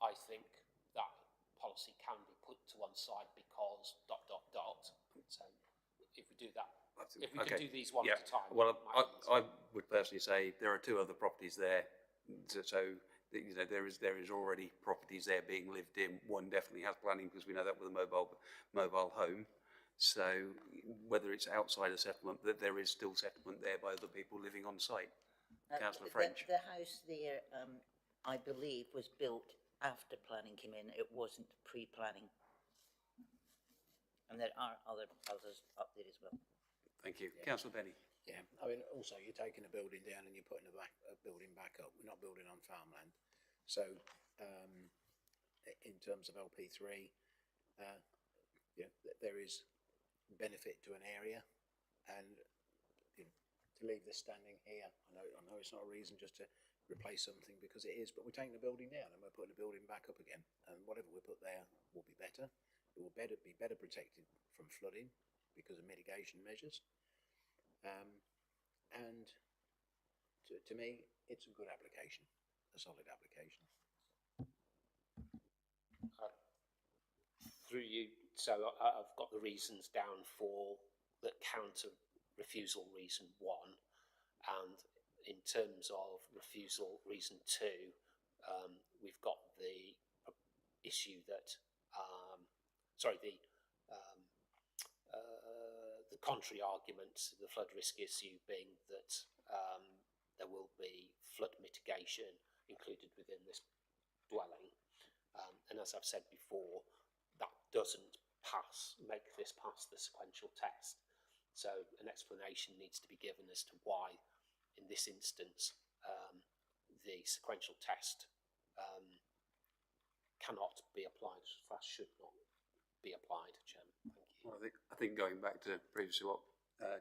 I think that policy can be put to one side because ... So if we do that, if we can do these one at a time. Well, I would personally say there are two other properties there, so you know there is already properties there being lived in. One definitely has planning because we know that with a mobile home. So whether it's outside a settlement, that there is still settlement there by other people living on site. Councillor French. The house there, I believe, was built after planning came in. It wasn't pre-planning. And there are others up there as well. Thank you. Yeah. Councillor Benny. Yeah, I mean, also you're taking a building down and you're putting a building back up. We're not building on farmland. So in terms of LP3, yeah, there is benefit to an area, and you know, to leave this standing here, I know it's not a reason just to replace something because it is, but we're taking the building down and we're putting the building back up again, and whatever we put there will be better. It will be better protected from flooding because of mitigation measures, and to me it's a good application, a solid application. Through you, so I've got the reasons down for the counter refusal reason 1, and in terms of refusal reason 2, we've got the issue that the contrary argument, the flood risk issue being that there will be flood mitigation included within this dwelling, and as I've said before, that doesn't make this pass the sequential test. So an explanation needs to be given as to why, in this instance, the sequential test cannot be applied, should not be applied, Chairman. Thank you. Well, I think going back to previously what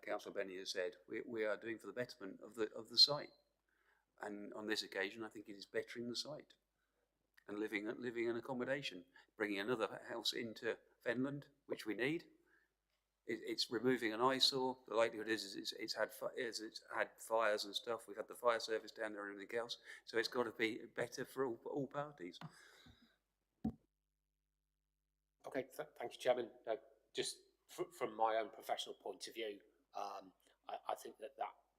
Councillor Benny has said, we are doing for the betterment of the site. And on this occasion, I think it is bettering the site and living and accommodation, bringing another house into Fenland, which we need. It's removing an eyesore. The likelihood is it's had fires and stuff. We've had the fire service down there and everything else. So it's got to be better for all parties. Okay, thank you, Chairman. Just from my own professional point of view, I think that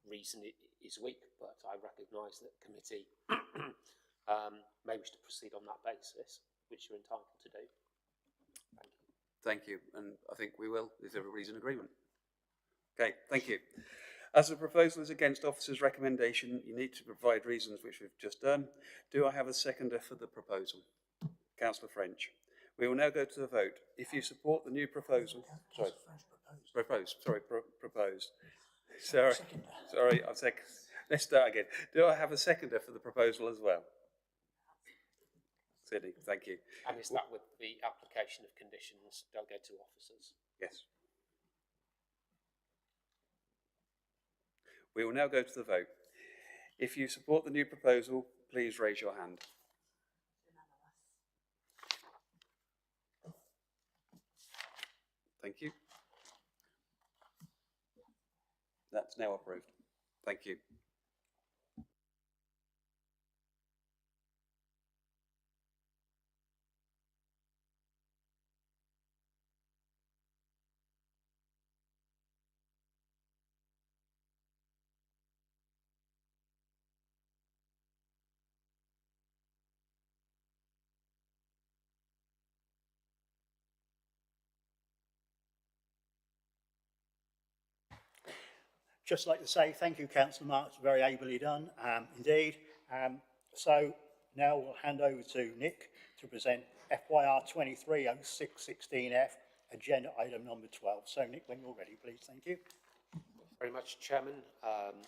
reason is weak, but I recognise that committee may wish to proceed on that basis, which you're entitled to do. Thank you. Thank you, and I think we will, if everybody's in agreement. Okay, thank you. As the proposal is against officer's recommendation, you need to provide reasons, which we've just done. Do I have a seconder for the proposal? Councillor French. We will now go to the vote. If you support the new proposal, proposed. Sorry, let's start again. Do I have a seconder for the proposal as well? Sydney, thank you. And is that with the application of conditions delegated to officers? Yes. We will now go to the vote. If you support the new proposal, please raise your hand. Thank you. That's now approved. Thank you. Just like to say thank you, Councillor Marks, very ably done, indeed. So now we'll hand over to Nick to present FYR 230616F, agenda item number 12. So Nick, when you're ready, please. Thank you. Very much, Chairman.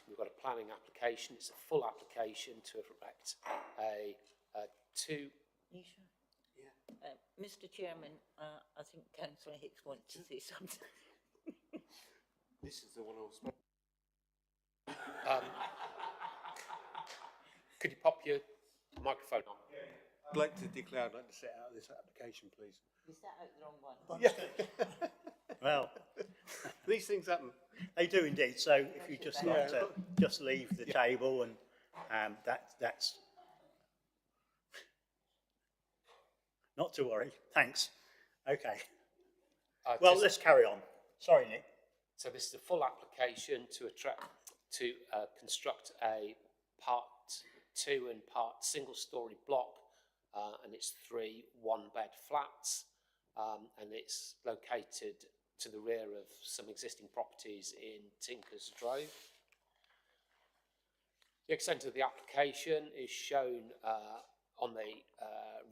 We've got a planning application. It's a full application to erect a two. Are you sure? Yeah. Mr. Chairman, I think Councillor Hicks wants to say something. This is the one I was. Could you pop your microphone on? I'd like to declare I'd like to set out this application, please. You set out the wrong one. Yeah. Well, these things happen. They do indeed. So if you just like to just leave the table, and that's not to worry. Thanks. Okay. Well, let's carry on. Sorry, Nick. So this is a full application to construct a Part 2 and Part single-storey block, and it's 3 one-bed flats, and it's located to the rear of some existing properties in Tinkers Drove. The extent of the application is shown on the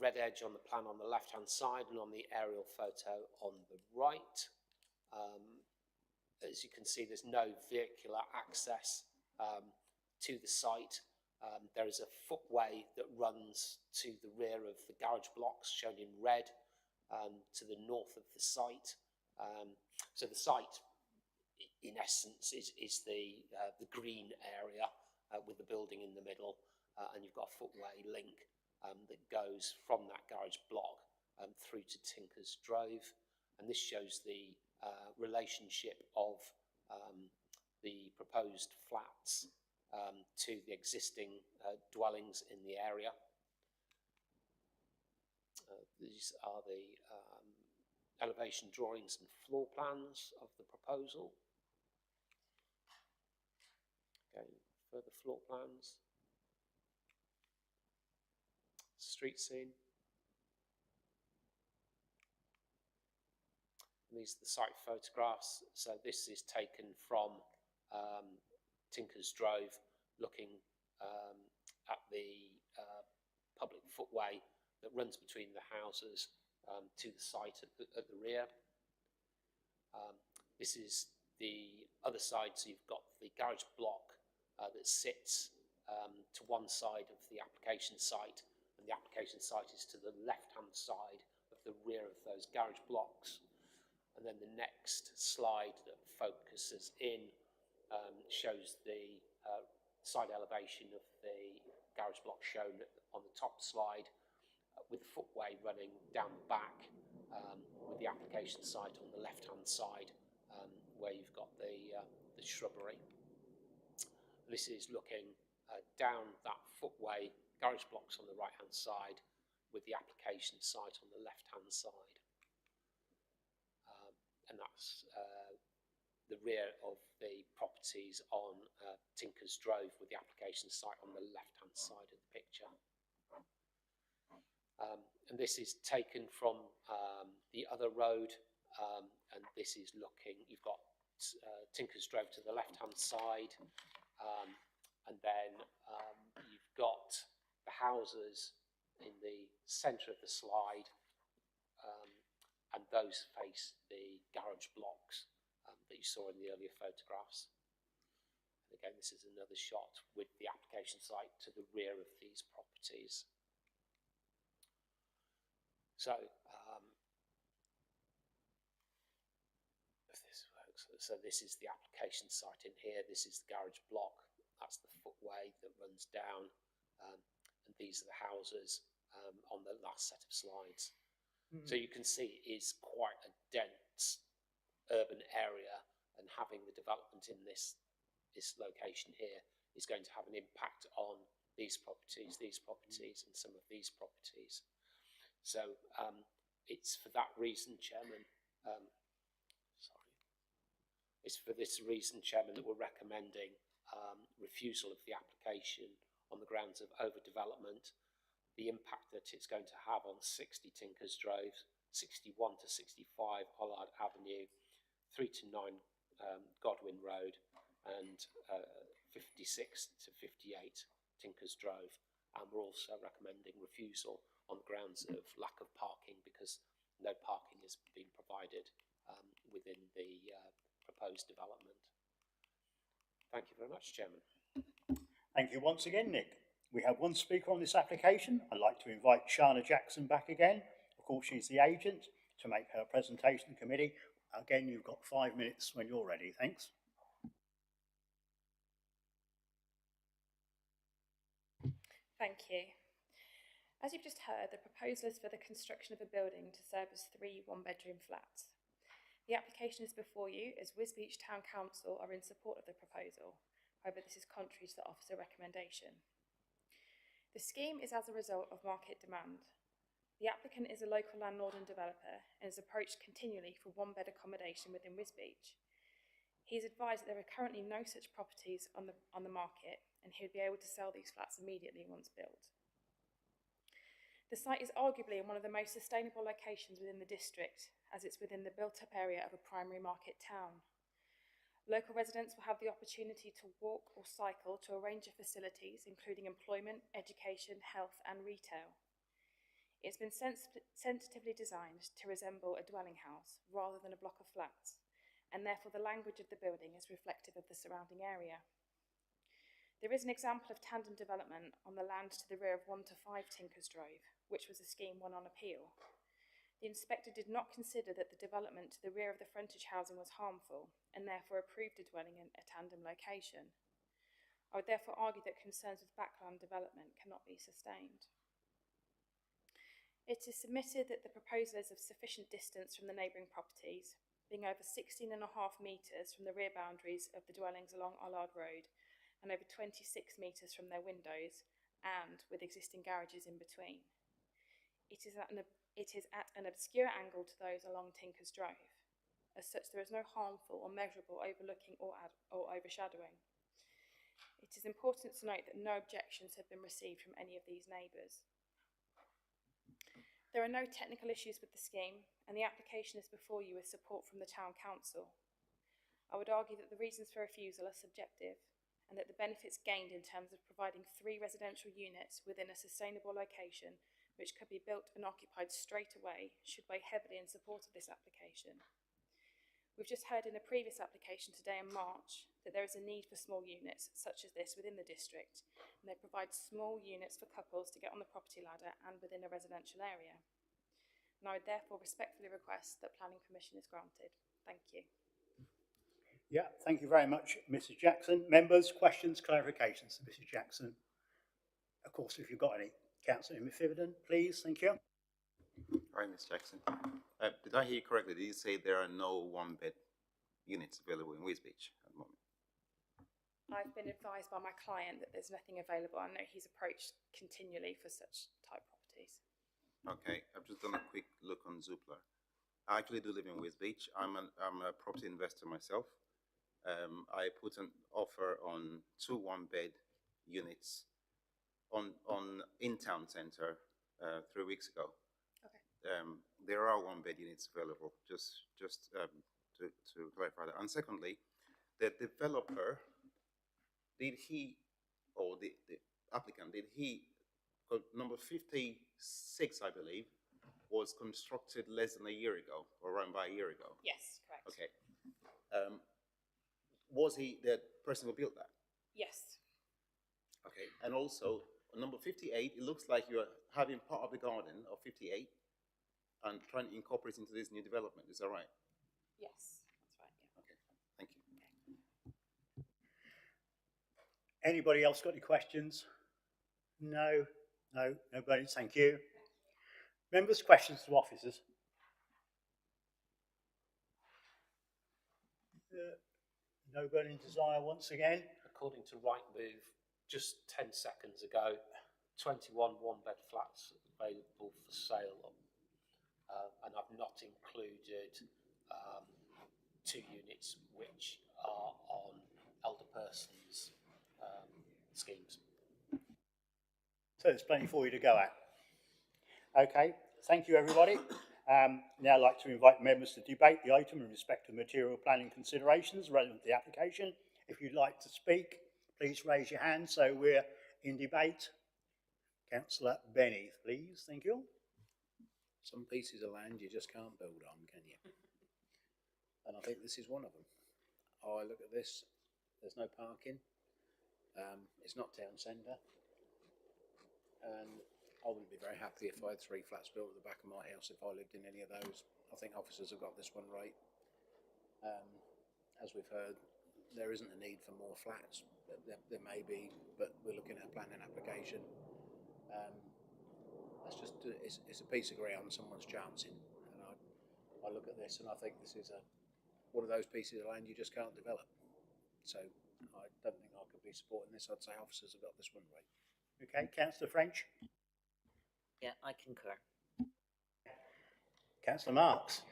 red edge on the plan on the left-hand side and on the aerial photo on the right. As you can see, there's no vehicular access to the site. There is a footway that runs to the rear of the garage blocks, shown in red, to the north of the site. So the site, in essence, is the green area with the building in the middle, and you've got a footway link that goes from that garage block through to Tinkers Drove, and this shows the relationship of the proposed flats to the existing dwellings in the area. These are the elevation drawings and floor plans of the proposal. Again, further floor plans. Street scene. And these are the site photographs. So this is taken from Tinkers Drove, looking at the public footway that runs between the houses to the site at the rear. This is the other side, so you've got the garage block that sits to one side of the application site, and the application site is to the left-hand side of the rear of those garage blocks. And then the next slide that focuses in shows the side elevation of the garage block shown on the top slide, with the footway running down the back, with the application site on the left-hand side, where you've got the shrubbery. This is looking down that footway, garage blocks on the right-hand side, with the application site on the left-hand side. And that's the rear of the properties on Tinker's Drove, with the application site on the left-hand side of the picture. And this is taken from the other road, and this is looking, you've got Tinker's Drove to the left-hand side, and then you've got the houses in the centre of the slide, and those face the garage blocks that you saw in the earlier photographs. And again, this is another shot with the application site to the rear of these properties. So, if this works, so this is the application site in here, this is the garage block, that's the footway that runs down, and these are the houses on the last set of slides. So you can see it is quite a dense urban area, and having the development in this location here is going to have an impact on these properties, and some of these properties. So it's for that reason, Chairman, it's for this reason, Chairman, that we're recommending refusal of the application on the grounds of overdevelopment, the impact that it's going to have on 60 Tinker's Drove, 61 to 65 Hollard Avenue, 3 to 9 Godwin Road, and 56 to 58 Tinker's Drove. And we're also recommending refusal on the grounds of lack of parking, because no parking is being provided within the proposed development. Thank you very much, Chairman. Thank you once again, Nick. We have one speaker on this application. I'd like to invite Shana Jackson back again. Of course, she's the agent, to make her presentation to the committee. Again, you've got 5 minutes when you're ready. Thanks. Thank you. As you've just heard, the proposal is for the construction of a building to serve as 3 one-bedroom flats. The application is before you as Wisbech Town Council are in support of the proposal. However, this is contrary to the officer recommendation. The scheme is as a result of market demand. The applicant is a local landlord and developer and is approached continually for one-bed accommodation within Wisbech. He is advised that there are currently no such properties on the market, and he would be able to sell these flats immediately once built. The site is arguably in one of the most sustainable locations within the district, as it's within the built-up area of a primary market town. Local residents will have the opportunity to walk or cycle to a range of facilities, including employment, education, health and retail. It's been sensitively designed to resemble a dwelling house rather than a block of flats, and therefore the language of the building is reflective of the surrounding area. There is an example of tandem development on the land to the rear of 1 to 5 Tinker's Drove, which was a scheme won on appeal. The inspector did not consider that the development to the rear of the frontage housing was harmful, and therefore approved a dwelling in a tandem location. I would therefore argue that concerns with backland development cannot be sustained. It is submitted that the proposal is of sufficient distance from the neighbouring properties, being over 16.5 metres from the rear boundaries of the dwellings along Hollard Road, and over 26 metres from their windows, and with existing garages in between. It is at an obscure angle to those along Tinker's Drove. As such, there is no harmful or measurable overlooking or overshadowing. It is important to note that no objections have been received from any of these neighbours. There are no technical issues with the scheme, and the application is before you with support from the Town Council. I would argue that the reasons for refusal are subjective, and that the benefits gained in terms of providing 3 residential units within a sustainable location which could be built and occupied straight away should weigh heavily in support of this application. We've just heard in a previous application today in March that there is a need for small units such as this within the district, and they provide small units for couples to get on the property ladder and within a residential area. and I would therefore respectfully request that planning permission is granted. Thank you. Yeah, thank you very much, Mrs. Jackson. Members, questions, clarifications to Mrs. Jackson? Of course, if you've got any. Councillor Miffidan, please, thank you. Right, Ms. Jackson. Did I hear you correctly? Did you say there are no one-bed units available in Wisbech at the moment? I've been advised by my client that there's nothing available. I know he's approached continually for such type properties. Okay, I've just done a quick look on Zoopla. I actually do live in Wisbech. I'm a property investor myself. I put an offer on 2 one-bed units in town centre 3 weeks ago. Okay. There are one-bed units available. Just to clarify that. And secondly, the developer, did he, or the applicant, did he? Number 56, I believe, was constructed less than a year ago, or around by a year ago. Yes, correct. Okay. Was he the person who built that? Yes. Okay. And also, on number 58, it looks like you're having part of the garden of 58 and trying to incorporate into this new development. Is that right? Yes, that's right. Yeah. Okay. Thank you. Anybody else got any questions? No, nobody. Thank you. Members, questions to officers? No burning desire once again. According to Rightmove, just 10 seconds ago, 21 one-bed flats available for sale, and I've not included 2 units which are on elder persons schemes. So there's plenty for you to go at. Okay, thank you everybody. Now I'd like to invite members to debate the item in respect of material planning considerations relevant to the application. If you'd like to speak, please raise your hand so we're in debate. Councillor Benny, please, thank you. Some pieces of land you just can't build on, can you? And I think this is one of them. Oh, I look at this, there's no parking. It's not town centre. And I wouldn't be very happy if I had 3 flats built at the back of my house if I lived in any of those. I think officers have got this one right. As we've heard, there isn't a need for more flats. There may be, but we're looking at a planning application. It's a piece of ground someone's chancing. And I look at this and I think this is one of those pieces of land you just can't develop. So I don't think I could be supporting this. I'd say officers have got this one right. Okay, Councillor French. Yeah, I concur. Councillor Marks.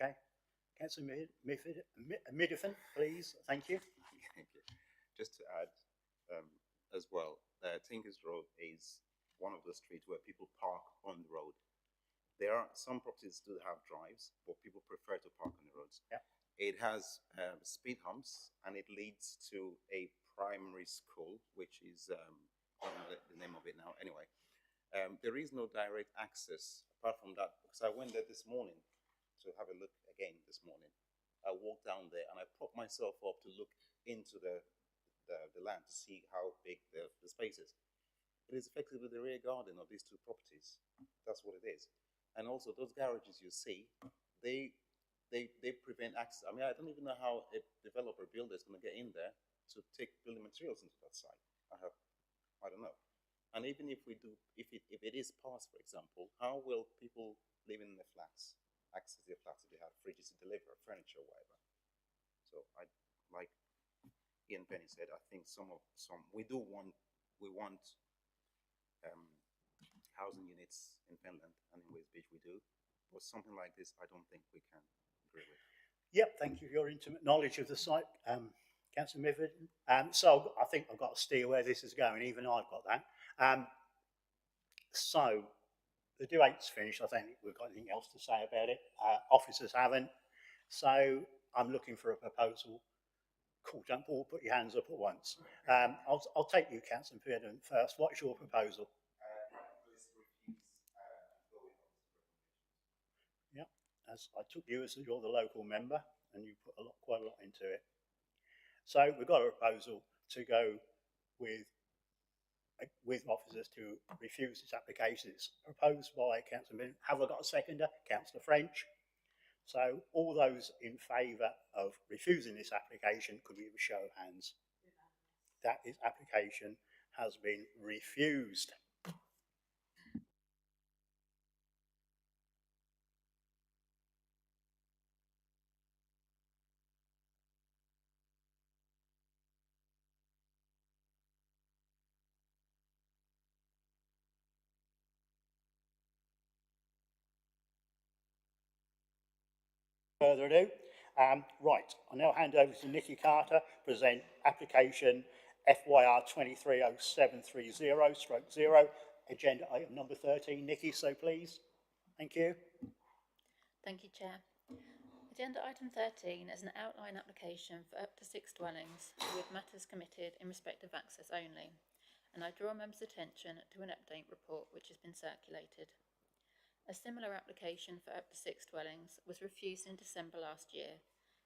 Okay, Councillor Midifin, please, thank you. Thank you. Just to add as well, Tinkers Road is one of the streets where people park on the road. There are some properties do have drives, but people prefer to park on the roads. Yeah. It has speed humps, and it leads to a primary school, which is I don't know the name of it now. Anyway, there is no direct access apart from that, because I went there this morning to have a look again this morning. I walked down there and I propped myself up to look into the land to see how big the space is. It is effectively the rear garden of these 2 properties. That's what it is. And also those garages you see, they prevent access. I mean, I don't even know how a developer builder is going to get in there to take building materials into that site. I don't know. And even if we do, if it is passed, for example, how will people living in the flats access their flats if they have fridges to deliver furniture or whatever? So I, like Ian Penny said, I think we want housing units in Fenland and in Wisbech we do, but something like this I don't think we can agree with. Yep, thank you for your intimate knowledge of the site, Councillor Midifin. So I think I've got to steer where this is going, even I've got that. So the debate's finished. I don't think we've got anything else to say about it. Officers haven't. So I'm looking for a proposal. Cool, don't all put your hands up at once. I'll take you, Councillor Bearden, first. What's your proposal? Yeah, as I took you as you're the local member, and you put quite a lot into it. So we've got a proposal to go with officers to refuse this application. It's proposed by Councillor Bearden. Have I got a seconder? Councillor French. So all those in favour of refusing this application, could we have a show of hands? That application has been refused. Further ado, right, I now hand over to Nikki Carter to present application FYR 230730/0, agenda item number 13. Nikki, so please. Thank you. Thank you, Chair. Agenda item 13 is an outline application for up to 6 dwellings with matters committed in respect of access only, and I draw members' attention to an update report which has been circulated. A similar application for up to 6 dwellings was refused in December last year,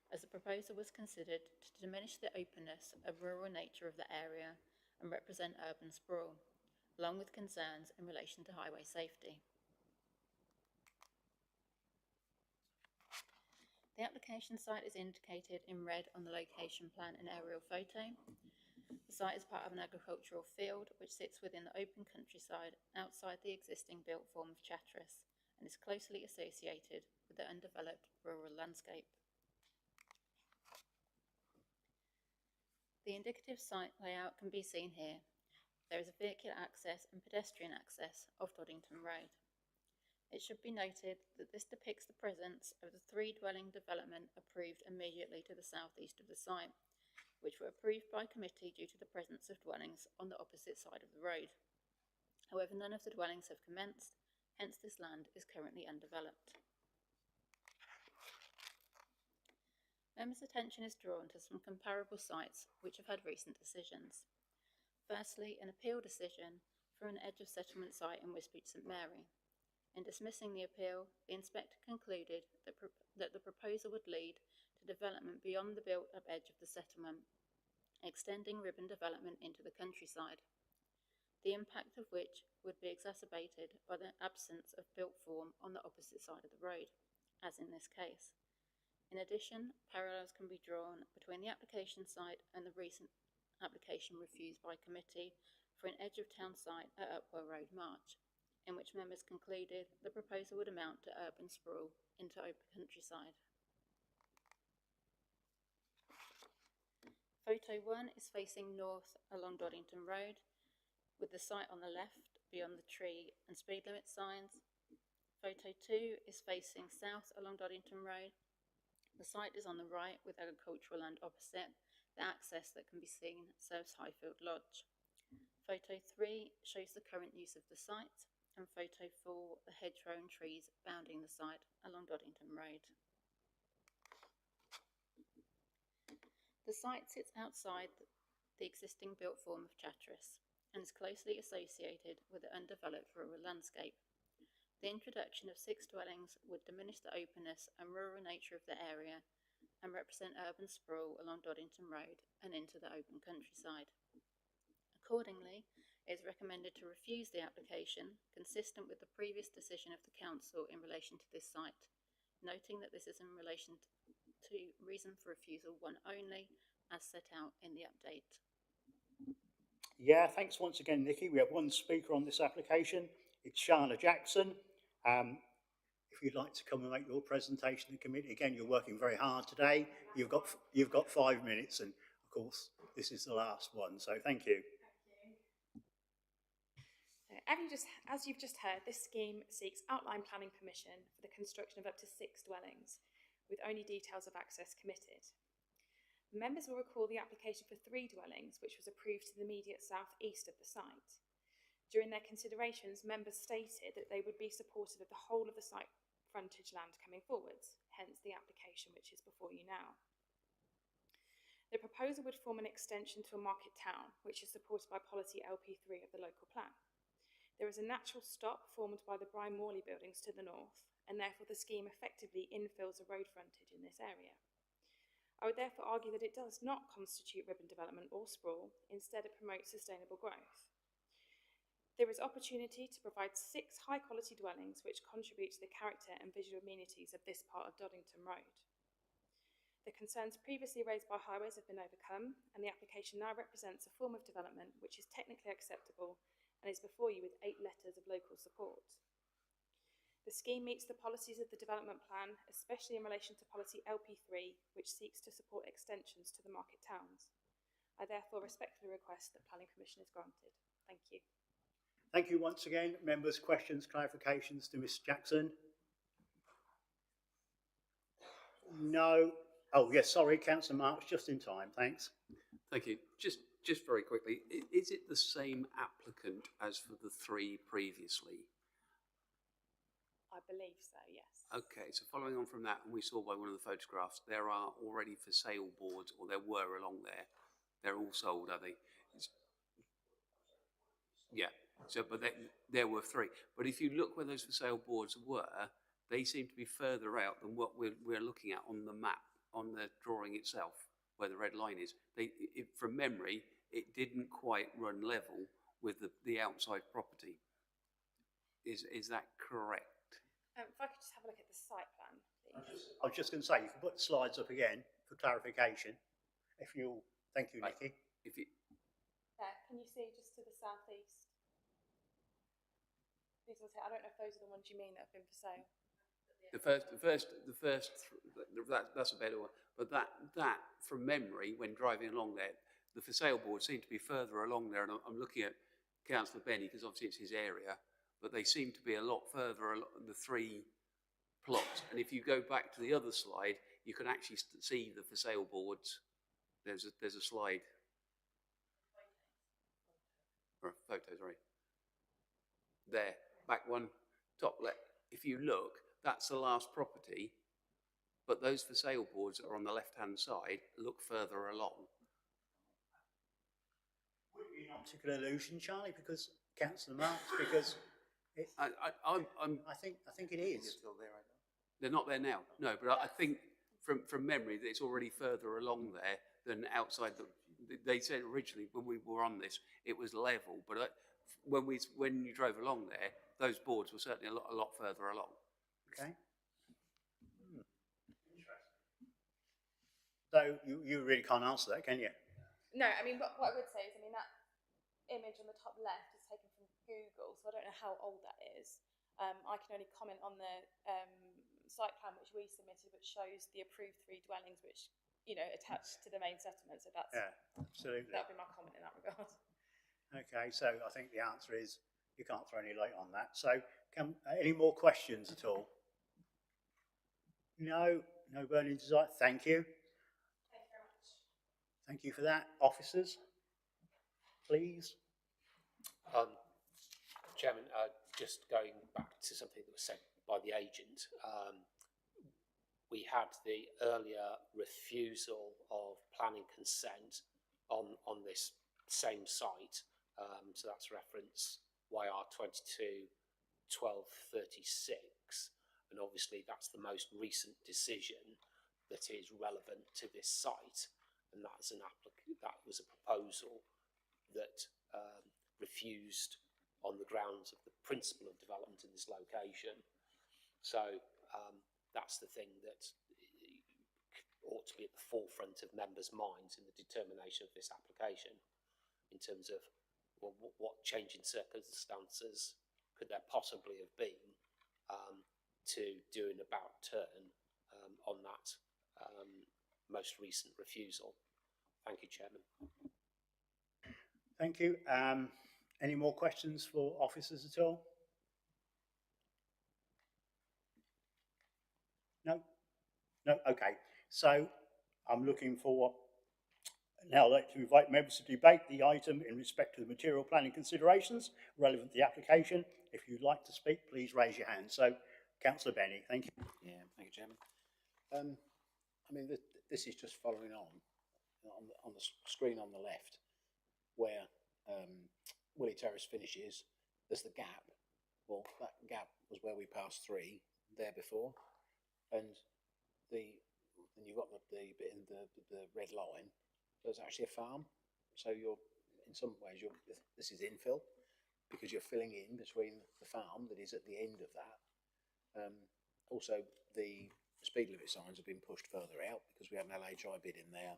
as the proposal was considered to diminish the openness of rural nature of the area and represent urban sprawl, along with concerns in relation to highway safety. The application site is indicated in red on the location plan and aerial photo. The site is part of an agricultural field which sits within the open countryside outside the existing built form of Chatteris and is closely associated with the undeveloped rural landscape. The indicative site layout can be seen here. There is a vehicular access and pedestrian access off Doddington Road. It should be noted that this depicts the presence of the 3-dwelling development approved immediately to the southeast of the site, which were approved by committee due to the presence of dwellings on the opposite side of the road. However, none of the dwellings have commenced, hence this land is currently undeveloped. Members' attention is drawn to some comparable sites which have had recent decisions. Firstly, an appeal decision for an edge of settlement site in Wisbech St Mary. In dismissing the appeal, the inspector concluded that the proposal would lead to development beyond the built-up edge of the settlement, extending ribbon development into the countryside, the impact of which would be exacerbated by the absence of built form on the opposite side of the road, as in this case. In addition, parallels can be drawn between the application site and the recent application refused by committee for an edge of town site at Upwell Road, March, in which members concluded the proposal would amount to urban sprawl into open countryside. Photo 1 is facing north along Doddington Road, with the site on the left beyond the tree and speed limit signs. Photo 2 is facing south along Doddington Road. The site is on the right with agricultural land opposite. The access that can be seen serves Highfield Lodge. Photo 3 shows the current use of the site, and Photo 4 the hedgerow and trees bounding the site along Doddington Road. The site sits outside the existing built form of Chatteris and is closely associated with the undeveloped rural landscape. The introduction of 6 dwellings would diminish the openness and rural nature of the area and represent urban sprawl along Doddington Road and into the open countryside. Accordingly, it is recommended to refuse the application, consistent with the previous decision of the Council in relation to this site, noting that this is in relation to reason for refusal 1 only, as set out in the update. Yeah, thanks once again, Nikki. We have one speaker on this application. It's Shana Jackson. If you'd like to come and make your presentation to the committee, again, you're working very hard today. You've got 5 minutes, and of course, this is the last one. So thank you. As you've just heard, this scheme seeks outline planning permission for the construction of up to 6 dwellings, with only details of access committed. Members will recall the application for 3 dwellings, which was approved to the immediate south-east of the site. During their considerations, members stated that they would be supportive of the whole of the site frontage land coming forwards, hence the application which is before you now. The proposal would form an extension to a market town, which is supported by policy LP3 of the local plan. There is a natural stop formed by the Brian Morley buildings to the north, and therefore the scheme effectively infills a road frontage in this area. I would therefore argue that it does not constitute ribbon development or sprawl, instead it promotes sustainable growth. There is opportunity to provide 6 high-quality dwellings which contribute to the character and visual amenities of this part of Doddington Road. The concerns previously raised by highways have been overcome, and the application now represents a form of development which is technically acceptable and is before you with 8 letters of local support. The scheme meets the policies of the development plan, especially in relation to policy LP3, which seeks to support extensions to the market towns. I therefore respectfully request that planning permission is granted. Thank you. Thank you once again. Members, questions, clarifications to Ms Jackson? No. Oh, yes, sorry, Councillor Marks, just in time, thanks. Thank you. Just very quickly, is it the same applicant as for the 3 previously? I believe so, yes. Okay, so following on from that, and we saw by one of the photographs, there are already for sale boards, or there were along there. They're all sold, are they? Yeah. So, but there were 3. But if you look where those for sale boards were, they seem to be further out than what we're looking at on the map, on the drawing itself, where the red line is. From memory, it didn't quite run level with the outside property. Is that correct? If I could just have a look at the site plan, please. I was just going to say, you can put the slides up again for clarification. If you'll, thank you, Right. Nikki. There, can you see just to the southeast? These ones here, I don't know if those are the ones you mean that have been for sale. That's a better one. But that from memory, when driving along there, the for sale boards seem to be further along there, and I'm looking at Councillor Benny because obviously it's his area, but they seem to be a lot further along the 3 plots. And if you go back to the other slide, you can actually see the for sale boards. There's a slide. Or a photo, sorry. There, back one, top left. If you look, that's the last property, but those for sale boards that are on the left-hand side look further along. Would it be an optical illusion, Charlie? Because Councillor Marks, because I think it is. They're not there now. No, but I think from memory that it's already further along there than outside. They said originally when we were on this, it was level, but when you drove along there, those boards were certainly a lot further along. Okay. So you really can't answer that, can you? No, I mean, what I would say is, I mean, that image on the top left is taken from Google, so I don't know how old that is. I can only comment on the site plan which we submitted, which shows the approved 3 dwellings, which, you know, attached to the main settlement. So that's, yeah, absolutely. That would be my comment in that regard. Okay, so I think the answer is you can't throw any light on that. So any more questions at all? No burning desire. Thank you. Thank you very much. Thank you for that. Officers, please. Chairman, just going back to something that was said by the agent, we had the earlier refusal of planning consent on this same site. So that's reference YR 22 1236, and obviously that's the most recent decision that is relevant to this site, and that was a proposal that refused on the grounds of the principle of development in this location. So that's the thing that ought to be at the forefront of members' minds in the determination of this application, in terms of, well, what change in circumstances could there possibly have been to do an about turn on that most recent refusal. Thank you, Chairman. Thank you. Any more questions for officers at all? No? No? Okay. So I'm looking for Now I'd like to invite members to debate the item in respect to the material planning considerations relevant to the application. If you'd like to speak, please raise your hand. So, Councillor Benny, thank you. Yeah, thank you, Chairman. I mean, this is just following on the screen on the left, where Willie Terrace finishes. There's the gap. Well, that gap was where we passed 3 there before, and you've got the bit in the red line. There's actually a farm, so you're in some ways this is infill because you're filling in between the farm that is at the end of that. Also, the speed limit signs have been pushed further out because we had an LHI bid in there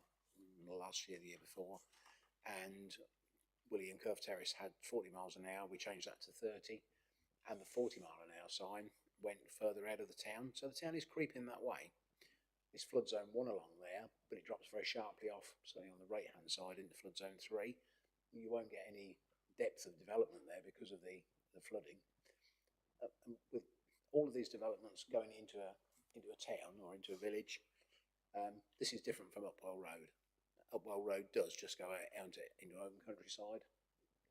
last year, the year before, and Willie and Curve Terrace had 40 miles an hour. We changed that to 30, and the 40 mile an hour sign went further out of the town, so the town is creeping that way. It's flood zone 1 along there, but it drops very sharply off, certainly on the right hand side into flood zone 3. You won't get any depth of development there because of the flooding. With all of these developments going into a town or into a village, this is different from Upwell Road. Upwell Road does just go out into open countryside.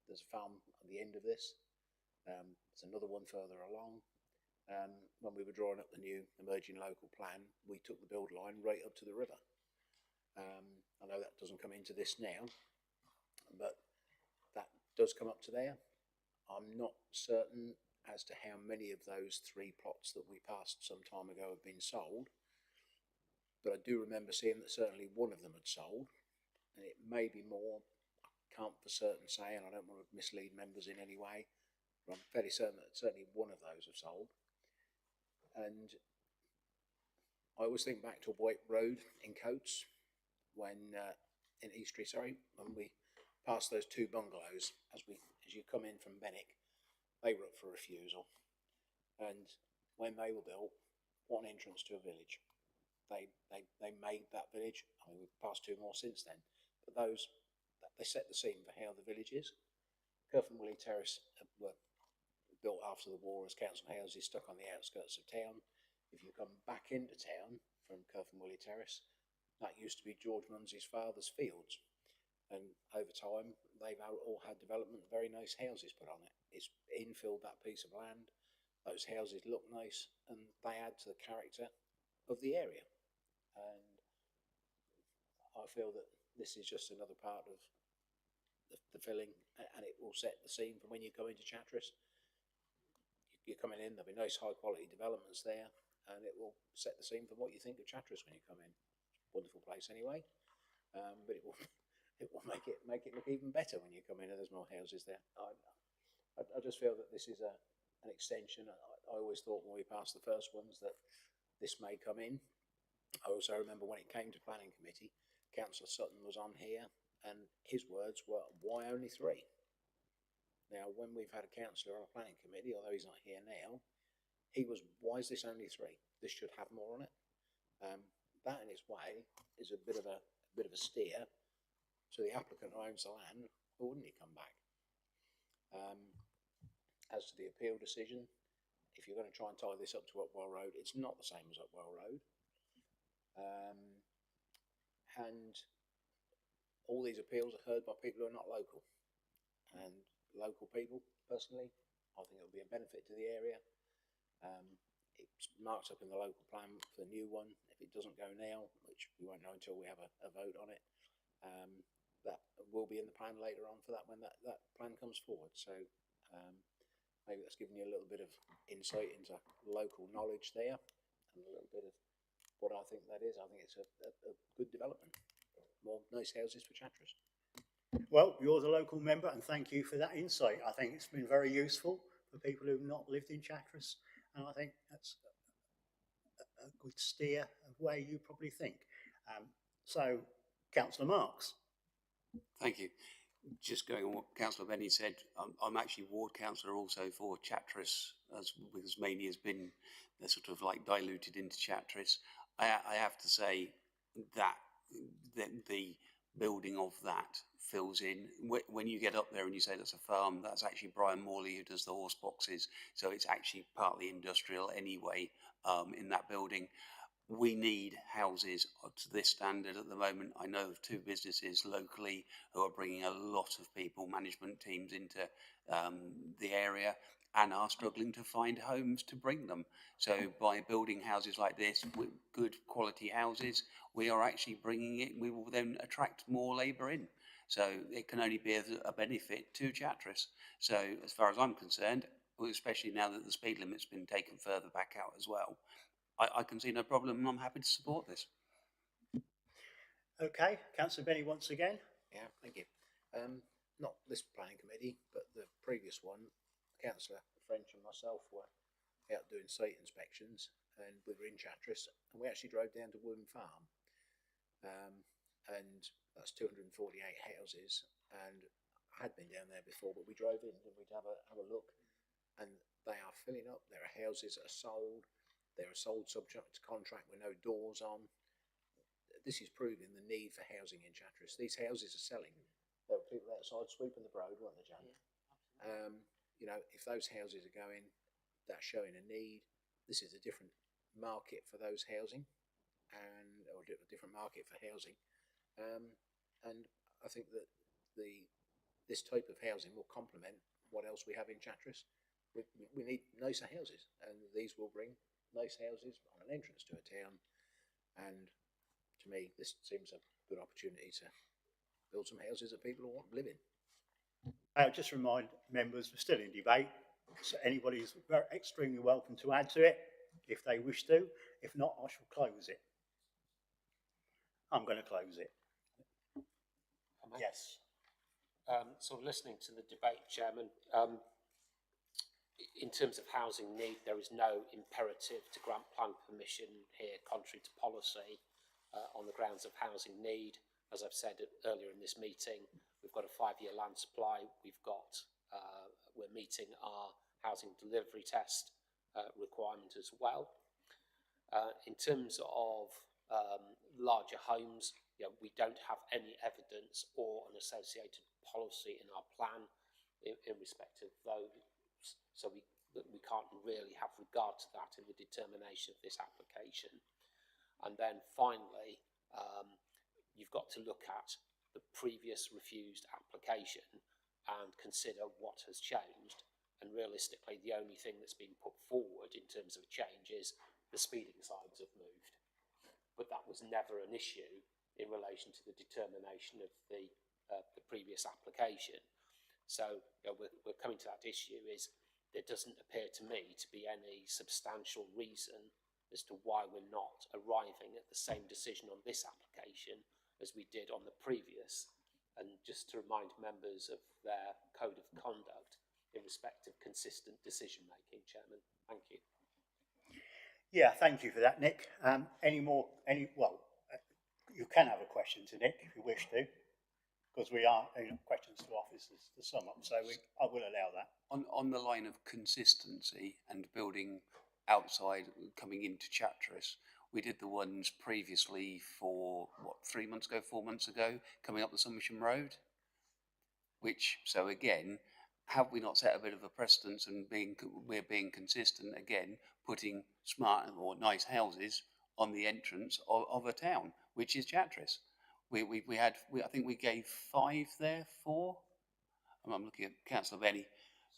There's a farm at the end of this. There's another one further along. When we were drawing up the new emerging local plan, we took the build line right up to the river. I know that doesn't come into this now, but that does come up to there. I'm not certain as to how many of those 3 plots that we passed some time ago have been sold, but I do remember seeing that certainly one of them had sold, and it may be more. I can't for certain say, and I don't want to mislead members in any way, but I'm fairly certain that certainly one of those have sold. And I always think back to White Road in Coates, when in Eastry, sorry, when we passed those 2 bungalows as you come in from Benwick, they were up for refusal. And when they were built, what an entrance to a village. They made that village. I mean, we've passed 2 more since then, but they set the scene for how the village is. Curve and Willie Terrace were built after the war as council houses stuck on the outskirts of town. If you come back into town from Curve and Willie Terrace, that used to be George Munsey's father's fields, and over time they've all had development, very nice houses put on it. It's infilled that piece of land. Those houses look nice and they add to the character of the area, and I feel that this is just another part of the filling, and it will set the scene for when you go into Chatteris. You're coming in, there'll be nice high quality developments there, and it will set the scene for what you think of Chatteris when you come in. Wonderful place anyway, but it will make it look even better when you come in and there's more houses there. I just feel that this is an extension. I always thought when we passed the first ones that this may come in. I also remember when it came to planning committee, Councillor Sutton was on here, and his words were, "Why only 3?" Now, when we've had a councillor on a planning committee, although he's not here now, he was, "Why is this only 3? This should have more on it." That, in its way, is a bit of a steer to the applicant who owns the land. Or wouldn't he come back? As to the appeal decision, if you're going to try and tie this up to Upwell Road, it's not the same as Upwell Road. And all these appeals are heard by people who are not local. And local people, personally, I think it'll be a benefit to the area. It's marked up in the local plan for the new one. If it doesn't go now, which we won't know until we have a vote on it, that will be in the plan later on for that when that plan comes forward. So maybe that's giving you a little bit of insight into local knowledge there, and a little bit of what I think that is. I think it's a good development. More nice houses for Chatteris. Well, you're the local member, and thank you for that insight. I think it's been very useful for people who've not lived in Chatteris, and I think that's a good steer of where you probably think. So, Councillor Marks. Thank you. Just going on what Councillor Benny said, I'm actually ward councillor also for Chatteris, because mainly has been sort of like diluted into Chatteris. I have to say that the building of that fills in. When you get up there and you say that's a farm, that's actually Brian Morley who does the horse boxes, so it's actually partly industrial anyway in that building. we need houses to this standard at the moment. I know of 2 businesses locally who are bringing a lot of people, management teams into the area, and are struggling to find homes to bring them. So by building houses like this, with good quality houses, we are actually bringing it, we will then attract more labour in. So it can only be a benefit to Chatteris. So as far as I'm concerned, especially now that the speed limit's been taken further back out as well, I can see no problem, and I'm happy to support this. Okay, Councillor Benny once again. Yeah, thank you. Not this planning committee, but the previous one, Councillor French and myself were out doing site inspections, and we were in Chatteris, and we actually drove down to Woodham Farm, and that's 248 houses, and I had been down there before, but we drove in and we'd have a look, and they are filling up. There are houses that are sold. They're sold subject to contract with no doors on. This is proving the need for housing in Chatteris. These houses are selling. There were people outside sweeping the road, weren't there, Jan? Yeah. You know, if those houses are going, that's showing a need. This is a different market for those housing, or a different market for housing. And I think that this type of housing will complement what else we have in Chatteris. We need nicer houses, and these will bring nice houses on an entrance to a town. And to me, this seems a good opportunity to build some houses that people want to live in. I'll just remind members we're still in debate, so anybody is extremely welcome to add to it if they wish to. If not, I shall close it. I'm going to close it. Yes. So listening to the debate, Chairman, in terms of housing need, there is no imperative to grant planning permission here, contrary to policy, on the grounds of housing need. As I've said earlier in this meeting, we've got a 5-year land supply. We're meeting our housing delivery test requirement as well. In terms of larger homes, we don't have any evidence or an associated policy in our plan in respect of those. So we can't really have regard to that in the determination of this application. And then finally, you've got to look at the previous refused application and consider what has changed. And realistically, the only thing that's been put forward in terms of change is the speeding signs have moved. But that was never an issue in relation to the determination of the previous application. So we're coming to that issue is there doesn't appear to me to be any substantial reason as to why we're not arriving at the same decision on this application as we did on the previous. And just to remind members of their code of conduct in respect of consistent decision making, Chairman. Thank you. Yeah, thank you for that, Nick. You can have a question to Nick if you wish to, because we are questions to officers to sum up, so I will allow that. On the line of consistency and building outside, coming into Chatteris, we did the ones previously for, 3 months ago, 4 months ago, coming up the Somersham Road, so again, have we not set a bit of a precedence and we're being consistent again, putting smart or nice houses on the entrance of a town, which is Chatteris? I think we gave 5 there, 4. I'm looking at Councillor Benny.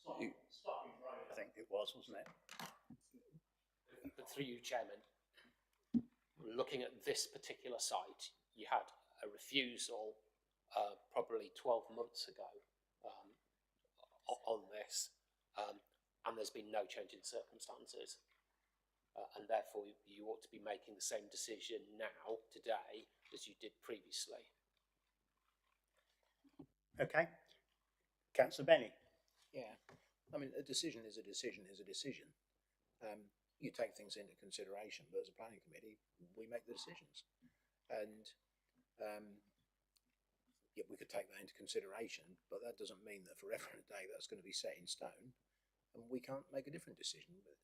I think it was, wasn't it? But through you, Chairman, looking at this particular site, you had a refusal probably 12 months ago on this, and there's been no change in circumstances. And therefore, you ought to be making the same decision now, today, as you did previously. Okay. Councillor Benny. Yeah, I mean, a decision is a decision is a decision. You take things into consideration, but as a planning committee, we make the decisions. And yeah, we could take that into consideration, but that doesn't mean that forever and a day that's going to be set in stone, and we can't make a different decision. But,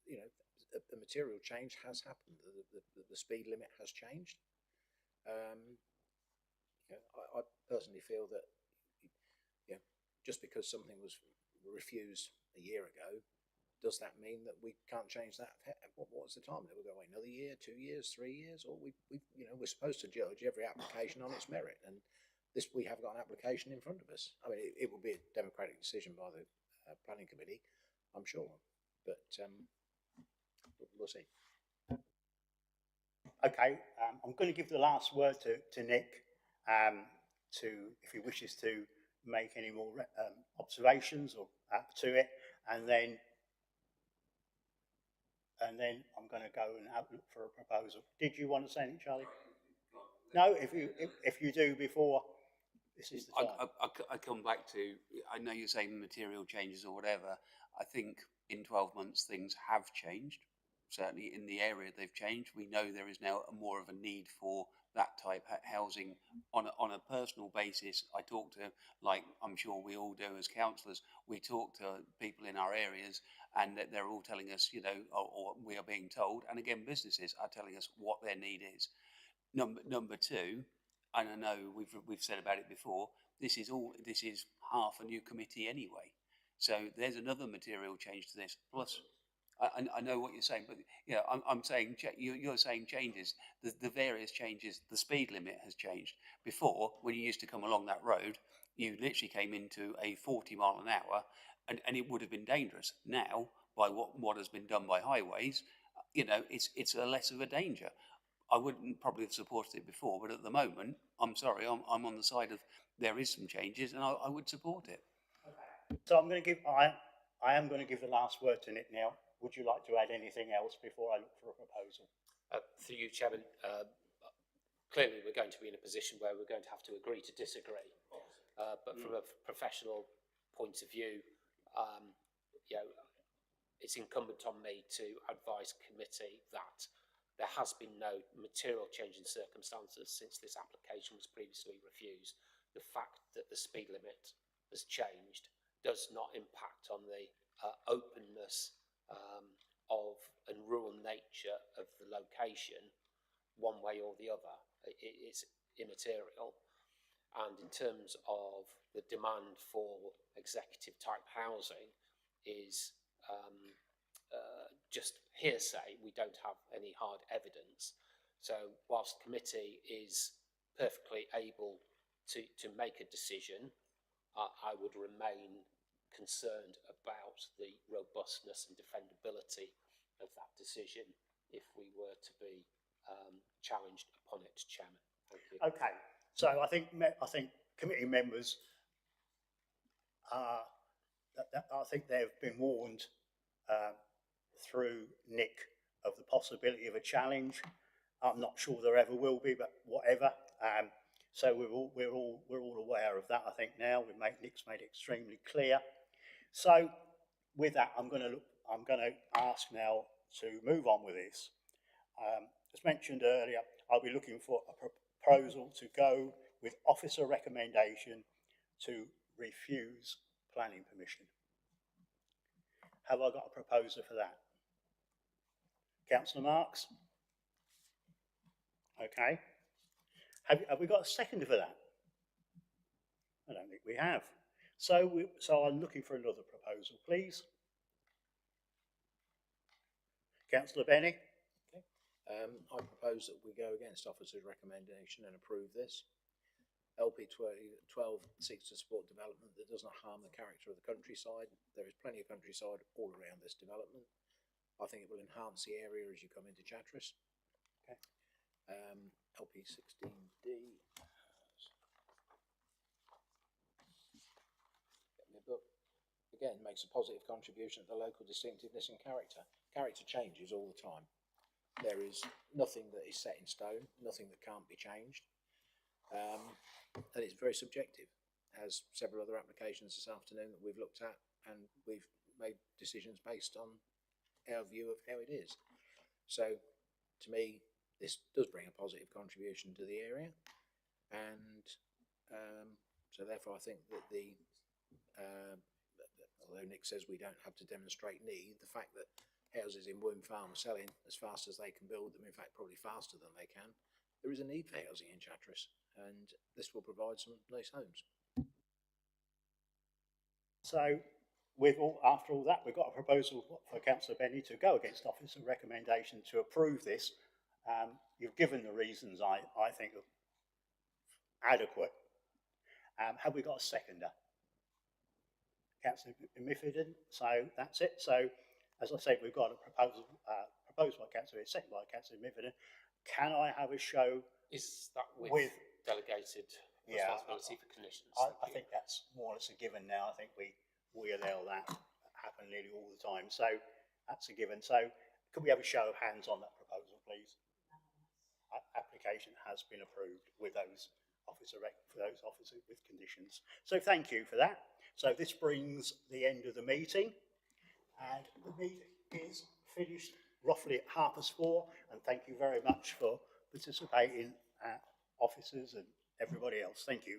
a material change has happened. The speed limit has changed. I personally feel that just because something was refused a year ago does that mean that we can't change that? What's the time? We'll go, wait, another year, 2 years, 3 years, or we're supposed to judge every application on its merit, and we have got an application in front of us. I mean, it will be a democratic decision by the planning committee, I'm sure, but we'll see. Okay, I'm going to give the last word to Nick, if he wishes to make any more observations or to it, and then I'm going to go and look for a proposal. Did you want to say anything, Charlie? No, if you do before, this is the time. I come back to, I know you're saying material changes or whatever. I think in 12 months things have changed. Certainly in the area they've changed. We know there is now more of a need for that type of housing on a personal basis. I talk to, like I'm sure we all do as councillors, we talk to people in our areas, and that they're all telling us, you know, or we are being told, and again businesses are telling us what their need is. Number two, and I know we've said about it before, this is half a new committee anyway. So there's another material change to this. Plus, I know what you're saying, but you know, I'm saying you're saying changes. The various changes. The speed limit has changed. Before, when you used to come along that road, you literally came into a 40 mile an hour, and it would have been dangerous. Now, by what has been done by highways, you know, it's a less of a danger. I wouldn't probably have supported it before, but at the moment, I'm sorry, I'm on the side of there is some changes, and I would support it. Okay. So I am going to give the last word to Nick now. Would you like to add anything else before I look for a proposal? Through you, Chairman, clearly we're going to be in a position where we're going to have to agree to disagree. But from a professional point of view, you know, it's incumbent on me to advise committee that there has been no material change in circumstances since this application was previously refused. The fact that the speed limit has changed does not impact on the openness of and rural nature of the location one way or the other. It's immaterial. And in terms of the demand for executive type housing is just hearsay. We don't have any hard evidence. So whilst committee is perfectly able to make a decision, I would remain concerned about the robustness and defendability of that decision if we were to be challenged upon it, Chairman. Thank you. Okay, so I think committee members I think they've been warned through Nick of the possibility of a challenge. I'm not sure there ever will be, but whatever. So we're all aware of that. I think now Nick's made it extremely clear. So with that, I'm going to ask now to move on with this. As mentioned earlier, I'll be looking for a proposal to go with officer recommendation to refuse planning permission. Have I got a proposer for that? Councillor Marks? Okay. Have we got a seconder for that? I don't think we have. So I'm looking for another proposal, please. Councillor Benny? Okay. I propose that we go against officer's recommendation and approve this. LP 12 seeks to support development that does not harm the character of the countryside. There is plenty of countryside all around this development. I think it will enhance the area as you come into Chatteris. Okay. LP 16D. Get me a book. Again, makes a positive contribution to the local distinctiveness and character. Character changes all the time. There is nothing that is set in stone, nothing that can't be changed. And it's very subjective, as several other applications this afternoon that we've looked at, and we've made decisions based on our view of how it is. So, to me, this does bring a positive contribution to the area, and so therefore I think that although Nick says we don't have to demonstrate need, the fact that houses in Woom Farm are selling as fast as they can build them, in fact probably faster than they can, there is a need for housing in Chatteris, and this will provide some nice homes. So after all that, we've got a proposal for Councillor Benny to go against officer recommendation to approve this. You've given the reasons I think are adequate. Have we got a seconder? Councillor Mifflin, so that's it. So, as I said, we've got a proposal proposed by Councillor, seconded by Councillor Mifflin. Can I have a show? Is that with delegated responsibility for conditions? I think that's more or less a given now. I think we allow that happen nearly all the time. So that's a given. So could we have a show of hands on that proposal, please? Application has been approved with those officers with conditions. So thank you for that. So this brings the end of the meeting, and the meeting is finished roughly at 4:30. And thank you very much for participating, officers and everybody else. Thank you.